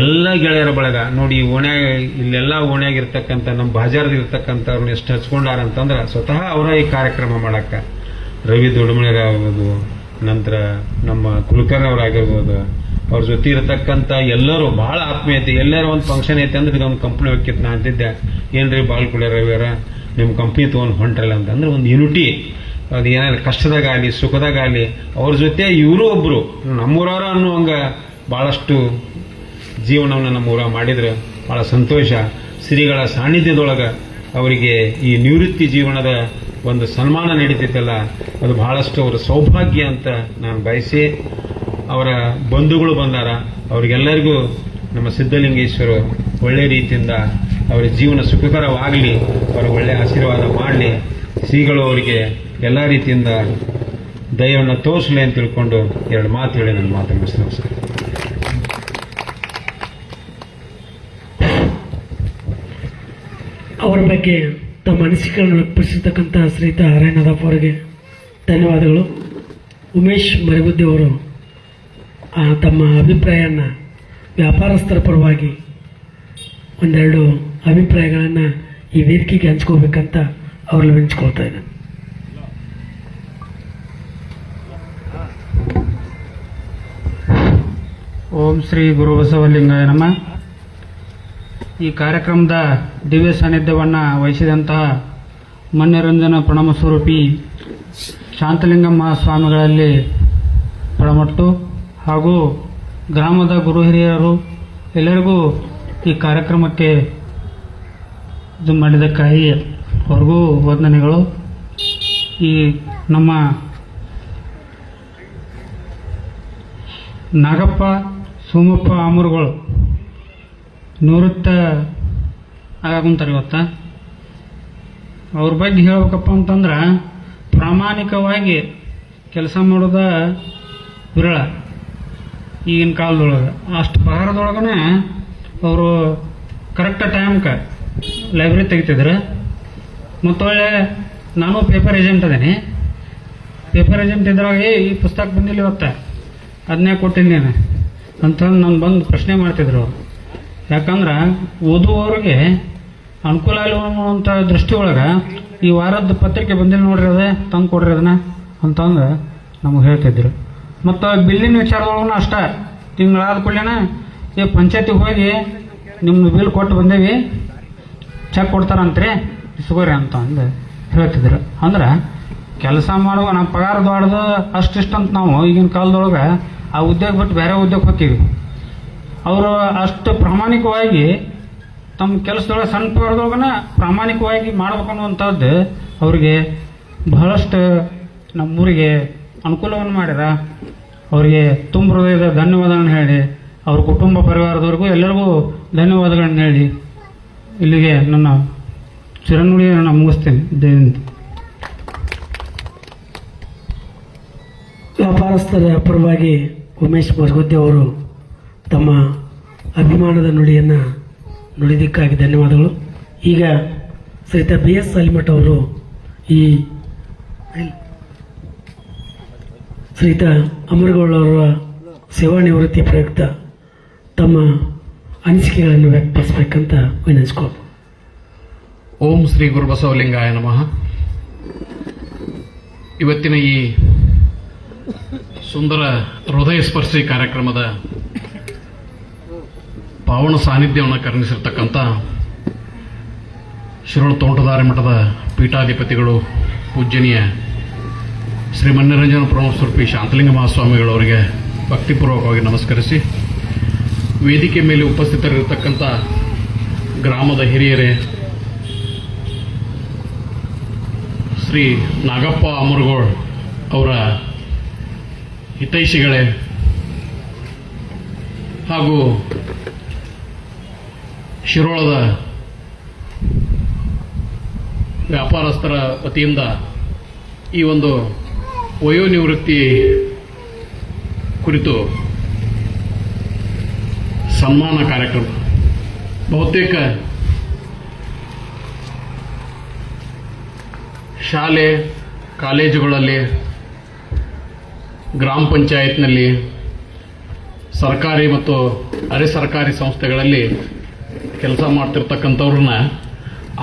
ಎಲ್ಲ ಗೆಳೆಯರ ಬಳಗ ನೋಡಿ, ಓಣ್ಯಾಗ ಇಲ್ಲೆಲ್ಲ ಓಣ್ಯಾಗಿರ್ತಕ್ಕಂಥ ನಮ್ಮ ಬಾಜಾರದಿರ್ತಕ್ಕಂಥವ್ರನ್ನ ಎಷ್ಟು ಹಚ್ಕೊಂಡಾರಂತಂದ್ರೆ ಸ್ವತಃ ಅವರ ಈ ಕಾರ್ಯಕ್ರಮ ಮಾಡಕ್ಕ ರವಿ ದೊಡ್ಡಮಳೆಗಾಗ್ಬೋದು, ನಂತರ ನಮ್ಮ ಕುಲಕರ್ಣಿ ಅವರಾಗಿರ್ಬೋದು, ಅವ್ರ ಜೊತೆ ಇರತಕ್ಕಂಥ ಎಲ್ಲರೂ ಬಹಳ ಆತ್ಮೀಯತೆ. ಎಲ್ಲರೂ ಒಂದು ಫಂಕ್ಷನ್ ಐತೆ ಅಂದ್ರೆ ಇದೊಂದು ಕಂಪ್ನಿ ಹೋಗಿತ್ತು. ನಾ ಅಂತಿದ್ದೆ, ಏನ್ರಿ ಬಾಳ್ಕುಳೆ ರವಿಯವರ ನಿಮ್ಮ ಕಂಪ್ನಿ ತೊಗೊಂಡು ಹೊಂಟ್ರಲ್ಲ ಅಂತಂದ್ರೆ ಒಂದು ಯುನಿಟಿ. ಅದು ಏನಾದ್ರು ಕಷ್ಟದಾಗಲಿ ಸುಖದಾಗಲಿ ಅವ್ರ ಜೊತೆ ಇವರು ಒಬ್ಬರು ನಮ್ಮೂರವರ ಅನ್ನುವಂಗ ಬಹಳಷ್ಟು ಜೀವನವನ್ನು ನಮ್ಮೂರ ಮಾಡಿದ್ರೆ ಬಹಳ ಸಂತೋಷ. ಶ್ರೀಗಳ ಸಾನ್ನಿಧ್ಯದೊಳಗೆ ಅವರಿಗೆ ಈ ನಿವೃತ್ತಿ ಜೀವನದ ಒಂದು ಸನ್ಮಾನ ನಡೀತೈತಲ್ಲ, ಅದು ಬಹಳಷ್ಟು ಅವರ ಸೌಭಾಗ್ಯ ಅಂತ ನಾನು ಬಯಸಿ, ಅವರ ಬಂಧುಗಳು ಬಂದಾರ, ಅವರಿಗೆಲ್ಲರಿಗೂ ನಮ್ಮ ಸಿದ್ಧಲಿಂಗೇಶ್ವರು ಒಳ್ಳೆ ರೀತಿಯಿಂದ ಅವರ ಜೀವನ ಸುಖಕರವಾಗಲಿ, ಅವರ ಒಳ್ಳೆ ಆಶೀರ್ವಾದ ಮಾಡಲಿ, ಶ್ರೀಗಳು ಅವರಿಗೆ ಎಲ್ಲ ರೀತಿಯಿಂದ ದಯವನ್ನು ತೋರಿಸಲಿ ಅಂತ ತಿಳ್ಕೊಂಡು ಎರಡು ಮಾತು ಹೇಳಿ ನನ್ನ ಮಾತನ್ನು ಮುಗಿಸ್ತೇನೆ. ಅವರ ಬಗ್ಗೆ ತಮ್ಮ ಅನಿಸಿಕೆಗಳನ್ನು ವ್ಯಕ್ತಪಡಿಸಿರ್ತಕ್ಕಂಥ ಶ್ರೀಯುತ ಹರೇನದಪ್ಪ ಅವರಿಗೆ ಧನ್ಯವಾದಗಳು. ಉಮೇಶ್ ಮರಿಗುದ್ದಿ ಅವರು ತಮ್ಮ ಅಭಿಪ್ರಾಯವನ್ನು ವ್ಯಾಪಾರಸ್ಥರ ಪರವಾಗಿ ಒಂದೆರಡು ಅಭಿಪ್ರಾಯಗಳನ್ನು ಈ ವೇದಿಕೆಗೆ ಹಂಚ್ಕೋಬೇಕಂತ ಅವ್ರಲ್ಲಿ ಹಂಚ್ಕೊಳ್ತಾ ಇದ್ದಾರೆ. ಓಂ ಶ್ರೀ ಗುರು ಬಸವಲಿಂಗಾಯ ನಮಃ. ಈ ಕಾರ್ಯಕ್ರಮದ ದಿವ್ಯ ಸಾನ್ನಿಧ್ಯವನ್ನು ವಹಿಸಿದಂತಹ ಮನ್ಯರಂಜನ ಪ್ರಣಮ ಸ್ವರೂಪಿ ಶಾಂತಲಿಂಗಮ್ಮ ಸ್ವಾಮಿಗಳಲ್ಲಿ ಪ್ರಮಟ್ಟು ಹಾಗೂ ಗ್ರಾಮದ ಗುರು ಹಿರಿಯರು ಎಲ್ಲರಿಗೂ ಈ ಕಾರ್ಯಕ್ರಮಕ್ಕೆ ಇದು ಮಾಡಿದ್ದಕ್ಕಾಗಿ ಅವ್ರಿಗೂ ವಂದನೆಗಳು. ಈ ನಮ್ಮ ನಾಗಪ್ಪ ಸೋಮಪ್ಪ ಆಮೂರುಗಳು ನಿವೃತ್ತ ಆಗಾಕುಂತಾರೆ ಇವತ್ತ. ಅವ್ರ ಬಗ್ಗೆ ಹೇಳ್ಬೇಕಪ್ಪ ಅಂತಂದ್ರೆ ಪ್ರಾಮಾಣಿಕವಾಗಿ ಕೆಲಸ ಮಾಡೋದ ವಿರಳ ಈಗಿನ ಕಾಲದೊಳಗೆ. ಅಷ್ಟು ಪಗಾರದೊಳಗನೆ ಅವರು ಕರೆಕ್ಟ್ ಟೈಮ್ಗೆ ಲೈಬ್ರರಿ ತೆಗಿತಿದ್ರು. ಮತ್ತು ಒಳ್ಳೆ ನಾನು ಪೇಪರ್ ಏಜೆಂಟ್ ಅದೇನೆ. ಪೇಪರ್ ಏಜೆಂಟ್ ಇದ್ರಾಗ ಈ ಪುಸ್ತಕ ಬಂದಿಲ್ಲ ಇವತ್ತ, ಅದನ್ನೇ ಕೊಟ್ಟಿಲ್ಲ ನೀನು ಅಂತ ನಾನು ಬಂದು ಪ್ರಶ್ನೆ ಮಾಡ್ತಿದ್ರು ಅವರು. ಯಾಕಂದ್ರೆ ಓದುವವ್ರಿಗೆ ಅನುಕೂಲ ಆಗುವಂಥ ದೃಷ್ಟಿಯೊಳಗೆ ಈ ವಾರದ ಪತ್ರಿಕೆ ಬಂದಿಲ್ಲ ನೋಡ್ರಿ, ಅದೇ ತಂದು ಕೊಡ್ರಿ ಅದನ್ನ ಅಂತಂದು ನಮಗೆ ಹೇಳ್ತಿದ್ರು. ಮತ್ತು ಬಿಲ್ಲಿನ ವಿಚಾರದೊಳಗೂ ಅಷ್ಟೇ, ತಿಂಗಳಾದ ಕೂಡಲೇ ಈ ಪಂಚಾಯತಿಗೆ ಹೋಗಿ ನಿಮ್ಮ ಬಿಲ್ ಕೊಟ್ಟು ಬಂದೇವಿ, ಚೆಕ್ ಕೊಡ್ತಾರಂತ್ರಿ, ಇಸ್ಕೋರಿ ಅಂತ ಅಂದು ಹೇಳ್ತಿದ್ರು. ಅಂದ್ರೆ ಕೆಲಸ ಮಾಡುವ ನಮ್ಮ ಪಗಾರ ದೊಡ್ಡದು ಅಷ್ಟಿಷ್ಟಂತ ನಾವು ಈಗಿನ ಕಾಲದೊಳಗೆ ಆ ಉದ್ಯೋಗ ಬಿಟ್ಟು ಬೇರೆ ಉದ್ಯೋಗ ಹೋಗ್ತೀವಿ. ಅವರು ಅಷ್ಟು ಪ್ರಾಮಾಣಿಕವಾಗಿ ತಮ್ಮ ಕೆಲಸದೊಳಗೆ ಸಣ್ಣ ಪಗಾರದೊಳಗನ ಪ್ರಾಮಾಣಿಕವಾಗಿ ಮಾಡ್ಬೇಕು ಅನ್ನುವಂಥದ್ದು ಅವರಿಗೆ ಬಹಳಷ್ಟು ನಮ್ಮೂರಿಗೆ ಅನುಕೂಲವನ್ನು ಮಾಡ್ಯಾರ. ಅವರಿಗೆ ತುಂಬ ಹೃದಯದ ಧನ್ಯವಾದಗಳನ್ನು ಹೇಳಿ, ಅವ್ರ ಕುಟುಂಬ ಪರಿವಾರದವ್ರಿಗೂ ಎಲ್ಲರಿಗೂ ಧನ್ಯವಾದಗಳನ್ನು ಹೇಳಿ ಇಲ್ಲಿಗೆ ನನ್ನ ಚಿರನುಡಿಯನ್ನು ನಾನು ಮುಗಿಸ್ತೇನೆ. ಜಯಂತ್. ವ್ಯಾಪಾರಸ್ಥರ ಪರವಾಗಿ ಉಮೇಶ್ ಮರಗುದ್ದಿ ಅವರು ತಮ್ಮ ಅಭಿಮಾನದ ನುಡಿಯನ್ನು ನುಡಿದಕ್ಕಾಗಿ ಧನ್ಯವಾದಗಳು. ಈಗ ಶ್ರೀಯುತ BS ಸಾಲಿಮಠ ಅವರು ಶ್ರೀಯುತ ಅಮರಗೌಡ ಅವರ ಸೇವಾ ನಿವೃತ್ತಿ ಪ್ರಯುಕ್ತ ತಮ್ಮ ಅನಿಸಿಕೆಗಳನ್ನು ವ್ಯಕ್ತಪಡಿಸಬೇಕಂತ ವಿನಂತಿಸ್ಕೊಂಡು. ಓಂ ಶ್ರೀ ಗುರುಬಸವಲಿಂಗಾಯ ನಮಃ. ಇವತ್ತಿನ ಈ ಸುಂದರ ಹೃದಯ ಸ್ಪರ್ಶಿ ಕಾರ್ಯಕ್ರಮದ ಪಾವನ ಸಾನ್ನಿಧ್ಯವನ್ನು ಕರುಣಿಸಿರ್ತಕ್ಕಂಥ ಶಿರೋಳ ತೋಂಟದಾರ್ಯ ಮಠದ ಪೀಠಾಧಿಪತಿಗಳು ಪೂಜ್ಯನೀಯ ಶ್ರೀ ಮನ್ನಿರಂಜನ ಪರಮಸ್ವರೂಪಿ ಶಾಂತಲಿಂಗ ಮಹಾಸ್ವಾಮಿಗಳವರಿಗೆ ಭಕ್ತಿಪೂರ್ವಕವಾಗಿ ನಮಸ್ಕರಿಸಿ, ವೇದಿಕೆ ಮೇಲೆ ಉಪಸ್ಥಿತರಿರತಕ್ಕಂಥ ಗ್ರಾಮದ ಹಿರಿಯರೇ, ಶ್ರೀ ನಾಗಪ್ಪ ಅಮರಗೋಳ್ ಅವರ ಹಿತೈಷಿಗಳೇ ಹಾಗೂ ಶಿರೋಳದ ವ್ಯಾಪಾರಸ್ಥರ ವತಿಯಿಂದ ಈ ಒಂದು ವಯೋನಿವೃತ್ತಿ ಕುರಿತು ಸನ್ಮಾನ ಕಾರ್ಯಕ್ರಮ ಬಹುತೇಕ ಶಾಲೆ ಕಾಲೇಜುಗಳಲ್ಲಿ, ಗ್ರಾಮ ಪಂಚಾಯತ್ನಲ್ಲಿ, ಸರ್ಕಾರಿ ಮತ್ತು ಅರೆ ಸರ್ಕಾರಿ ಸಂಸ್ಥೆಗಳಲ್ಲಿ ಕೆಲಸ ಮಾಡ್ತಿರ್ತಕ್ಕಂಥವ್ರನ್ನ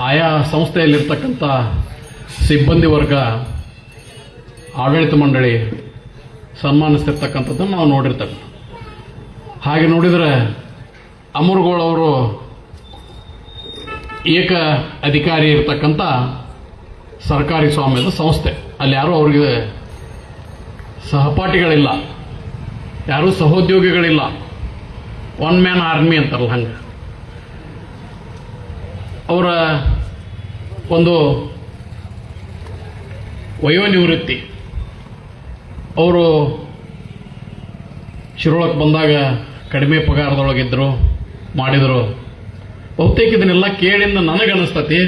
ಆಯಾ ಸಂಸ್ಥೆಯಲ್ಲಿರ್ತಕ್ಕಂಥ ಸಿಬ್ಬಂದಿ ವರ್ಗ, ಆಡಳಿತ ಮಂಡಳಿ ಸನ್ಮಾನಿಸ್ತಿರ್ತಕ್ಕಂಥದ್ದನ್ನು ನಾವು ನೋಡಿರ್ತಕ್ಕ. ಹಾಗೆ ನೋಡಿದರೆ ಅಮರಗೋಳ್ ಅವರು ಏಕ ಅಧಿಕಾರಿ ಇರತಕ್ಕಂಥ ಸರ್ಕಾರಿ ಸ್ವಾಮ್ಯದ ಸಂಸ್ಥೆ. ಅಲ್ಲಿ ಯಾರೂ ಅವ್ರಿಗೆ ಸಹಪಾಠಿಗಳಿಲ್ಲ, ಯಾರೂ ಸಹೋದ್ಯೋಗಿಗಳಿಲ್ಲ, ಒನ್ ಮ್ಯಾನ್ ಆರ್ಮಿ ಅಂತಾರಲ್ಲ ಹಂಗೆ. ಅವರ ಒಂದು ವಯೋನಿವೃತ್ತಿ, ಅವರು ಶಿರೋಳಕ್ಕೆ ಬಂದಾಗ ಕಡಿಮೆ ಪಗಾರದೊಳಗಿದ್ದರು, ಮಾಡಿದರು. ಬಹುತೇಕ ಇದನ್ನೆಲ್ಲ ಕೇಳಿಂದ ನನಗನ್ನಿಸ್ತತಿ,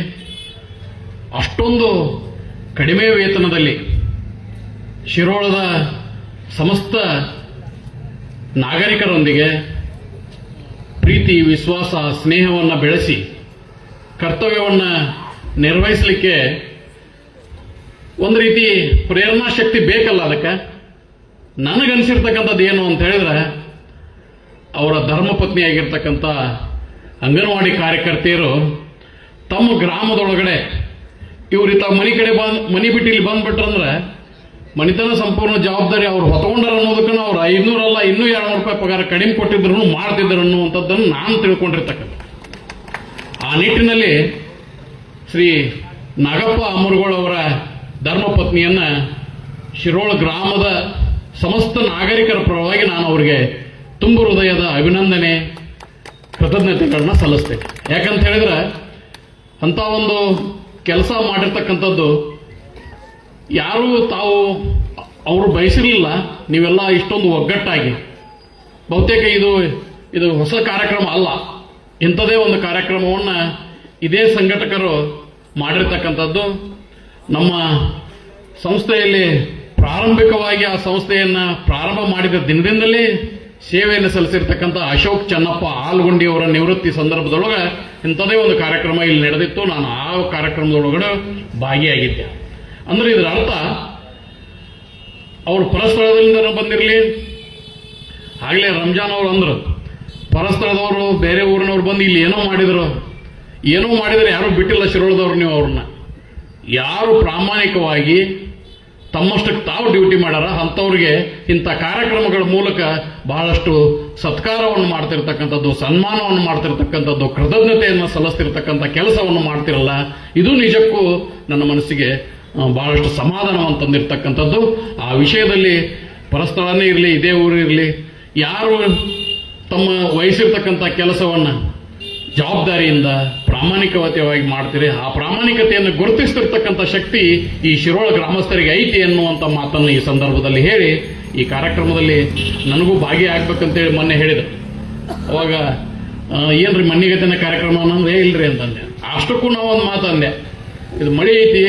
ಅಷ್ಟೊಂದು ಕಡಿಮೆ ವೇತನದಲ್ಲಿ ಶಿರೋಳದ ಸಮಸ್ತ ನಾಗರಿಕರೊಂದಿಗೆ ಪ್ರೀತಿ, ವಿಶ್ವಾಸ, ಸ್ನೇಹವನ್ನು ಬೆಳೆಸಿ ಕರ್ತವ್ಯವನ್ನು ನಿರ್ವಹಿಸಲಿಕ್ಕೆ ಒಂದು ರೀತಿ ಪ್ರೇರಣಾ ಶಕ್ತಿ ಬೇಕಲ್ಲ. ಅದಕ್ಕೆ ನನಗನ್ಸಿರ್ತಕ್ಕಂಥದ್ದು ಏನು ಅಂತ ಹೇಳಿದ್ರೆ, ಅವರ ಧರ್ಮಪತ್ನಿಯಾಗಿರ್ತಕ್ಕಂಥ ಅಂಗನವಾಡಿ ಕಾರ್ಯಕರ್ತೆಯರು ತಮ್ಮ ಗ್ರಾಮದೊಳಗಡೆ ಇವ್ರು ತಾವು ಮನೆ ಬಿಟ್ಟು ಇಲ್ಲಿ ಬಂದ್ಬಿಟ್ರಂದ್ರೆ ಮನಿತನ ಸಂಪೂರ್ಣ ಜವಾಬ್ದಾರಿ ಅವ್ರು ಹೊತ್ಕೊಂಡಾರ ಅನ್ನೋದಕ್ಕೂ ಅವ್ರು 500 ಅಲ್ಲ ಇನ್ನೂ 200 ರೂಪಾಯಿ ಪಗಾರ ಕಡಿಮೆ ಕೊಟ್ಟಿದ್ರು ಮಾಡ್ತಿದ್ರು ಅನ್ನುವಂಥದ್ದನ್ನು ನಾನು ತಿಳ್ಕೊಂಡಿರ್ತಕ್ಕಂಥ. ಆ ನಿಟ್ಟಿನಲ್ಲಿ ಶ್ರೀ ನಾಗಪ್ಪ ಅಮರಗೋಳ್ ಅವರ ಧರ್ಮಪತ್ನಿಯನ್ನ ಶಿರೋಳ ಗ್ರಾಮದ ಸಮಸ್ತ ನಾಗರಿಕರ ಪರವಾಗಿ ನಾನು ಅವರಿಗೆ ತುಂಬು ಹೃದಯದ ಅಭಿನಂದನೆ, ಕೃತಜ್ಞತೆಗಳನ್ನ ಸಲ್ಲಿಸ್ತೇನೆ. ಯಾಕಂತ ಹೇಳಿದ್ರೆ ಅಂತ ಒಂದು ಕೆಲಸ ಮಾಡಿರ್ತಕ್ಕಂಥದ್ದು ಯಾರೂ ತಾವು ಅವರು ಬಯಸಿರಲಿಲ್ಲ. ನೀವೆಲ್ಲ ಇಷ್ಟೊಂದು ಒಗ್ಗಟ್ಟಾಗಿ, ಬಹುತೇಕ ಇದು ಹೊಸ ಕಾರ್ಯಕ್ರಮ ಅಲ್ಲ, ಇಂಥದೇ ಒಂದು ಕಾರ್ಯಕ್ರಮವನ್ನು ಇದೇ ಸಂಘಟಕರು ಮಾಡಿರ್ತಕ್ಕಂಥದ್ದು. ನಮ್ಮ ಸಂಸ್ಥೆಯಲ್ಲಿ ಪ್ರಾರಂಭಿಕವಾಗಿ ಆ ಸಂಸ್ಥೆಯನ್ನು ಪ್ರಾರಂಭ ಮಾಡಿದ ದಿನದಿಂದಲೇ ಸೇವೆಯನ್ನು ಸಲ್ಲಿಸಿರ್ತಕ್ಕಂಥ ಅಶೋಕ್ ಚನ್ನಪ್ಪ ಆಲ್ಗುಂಡಿಯವರ ನಿವೃತ್ತಿ ಸಂದರ್ಭದೊಳಗೆ ಇಂಥದೇ ಒಂದು ಕಾರ್ಯಕ್ರಮ ಇಲ್ಲಿ ನಡೆದಿತ್ತು. ನಾನು ಆ ಕಾರ್ಯಕ್ರಮದೊಳಗಡೆ ಭಾಗಿಯಾಗಿದ್ದೆ. ಅಂದ್ರೆ ಇದರ ಅರ್ಥ ಅವರು ಪರಸ್ಥಳದಿಂದ ಬಂದಿರಲಿ, ಆಗಲೇ ರಂಜಾನ್ ಅವರು ಅಂದ್ರು ಪರಸ್ಥಳದವರು ಬೇರೆ ಊರಿನವ್ರು ಬಂದು ಇಲ್ಲಿ ಏನೋ ಮಾಡಿದ್ರೆ ಯಾರೂ ಬಿಟ್ಟಿಲ್ಲ ಶಿರೋಳದವ್ರು. ನೀವು ಅವ್ರನ್ನ ಯಾರು ಪ್ರಾಮಾಣಿಕವಾಗಿ ತಮ್ಮಷ್ಟಕ್ಕೆ ತಾವು ಡ್ಯೂಟಿ ಮಾಡ್ಯಾರ ಅಂಥವ್ರಿಗೆ ಇಂಥ ಕಾರ್ಯಕ್ರಮಗಳ ಮೂಲಕ ಬಹಳಷ್ಟು ಸತ್ಕಾರವನ್ನು ಮಾಡ್ತಿರ್ತಕ್ಕಂಥದ್ದು, ಸನ್ಮಾನವನ್ನು ಮಾಡ್ತಿರ್ತಕ್ಕಂಥದ್ದು, ಕೃತಜ್ಞತೆಯನ್ನು ಸಲ್ಲಿಸ್ತಿರ್ತಕ್ಕಂಥ ಕೆಲಸವನ್ನು ಮಾಡ್ತಿರಲ್ಲ, ಇದು ನಿಜಕ್ಕೂ ನನ್ನ ಮನಸ್ಸಿಗೆ ಬಹಳಷ್ಟು ಸಮಾಧಾನವನ್ನು ತಂದಿರ್ತಕ್ಕಂಥದ್ದು. ಆ ವಿಷಯದಲ್ಲಿ ಪರಸ್ಥಳನೇ ಇರಲಿ, ಇದೇ ಊರು ಇರಲಿ, ಯಾರು ತಮ್ಮ ವಹಿಸಿರ್ತಕ್ಕಂಥ ಕೆಲಸವನ್ನು ಜವಾಬ್ದಾರಿಯಿಂದ ಪ್ರಾಮಾಣಿಕವಾಗಿ ಮಾಡ್ತೀರಿ, ಆ ಪ್ರಾಮಾಣಿಕತೆಯನ್ನು ಗುರುತಿಸ್ತಿರ್ತಕ್ಕಂಥ ಶಕ್ತಿ ಈ ಶಿರೋಳ ಗ್ರಾಮಸ್ಥರಿಗೆ ಐತಿ ಎನ್ನುವಂಥ ಮಾತನ್ನು ಈ ಸಂದರ್ಭದಲ್ಲಿ ಹೇಳಿ, ಈ ಕಾರ್ಯಕ್ರಮದಲ್ಲಿ ನನಗೂ ಭಾಗಿಯಾಗಬೇಕಂತೇಳಿ ಮೊನ್ನೆ ಹೇಳಿದರು. ಅವಾಗ ಏನ್ರಿ ಮಣ್ಣಿಗತಿನ ಕಾರ್ಯಕ್ರಮ ಅನ್ನೋದು ಇಲ್ರಿ ಅಂತಂದೆ. ಅಷ್ಟಕ್ಕೂ ನಾವು ಒಂದು ಮಾತಂದೆ, ಇದು ಮಳೆ ಐತಿ,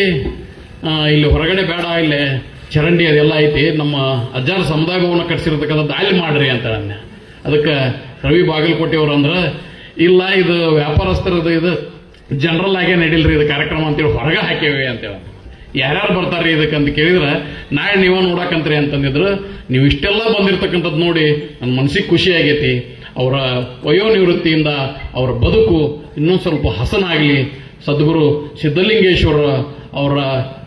ಇಲ್ಲಿ ಹೊರಗಡೆ ಬೇಡ, ಇಲ್ಲಿ ಚರಂಡಿ ಅದೆಲ್ಲ ಐತಿ, ನಮ್ಮ ಅಜ್ಜಾರ ಸಮುದಾಯವನ್ನು ಕಟ್ಸಿರ್ತಕ್ಕಂಥದ್ದು ಅಲ್ಲಿ ಮಾಡ್ರಿ ಅಂತ ಅಂದೆ. ಅದಕ್ಕೆ ರವಿ ಬಾಗಲಕೋಟೆಯವರು ಅಂದ್ರೆ ಇಲ್ಲ, ಇದು ವ್ಯಾಪಾರಸ್ಥರದ್ದು, ಇದು ಜನರಲ್ ಆಗೇ ನಡೀಲ್ರಿ ಇದು ಕಾರ್ಯಕ್ರಮ ಅಂತೇಳಿ ಹೊರಗೆ ಹಾಕೇವಿ ಅಂತೇಳಿ. ಯಾರ್ಯಾರು ಬರ್ತಾರ್ರಿ ಇದಕ್ಕೆ ಅಂತ ಕೇಳಿದ್ರೆ ನಾಳೆ ನೀವ ನೋಡಕಂತ್ರಿ ಅಂತಂದಿದ್ರು. ನೀವು ಇಷ್ಟೆಲ್ಲ ಬಂದಿರತಕ್ಕಂಥದ್ದು ನೋಡಿ ನನ್ನ ಮನಸ್ಸಿಗೆ ಖುಷಿ ಆಗೈತಿ. ಅವರ ವಯೋನಿವೃತ್ತಿಯಿಂದ ಅವರ ಬದುಕು ಇನ್ನೊಂದು ಸ್ವಲ್ಪ ಹಸನಾಗಲಿ, ಸದ್ಗುರು ಸಿದ್ಧಲಿಂಗೇಶ್ವರ ಅವರ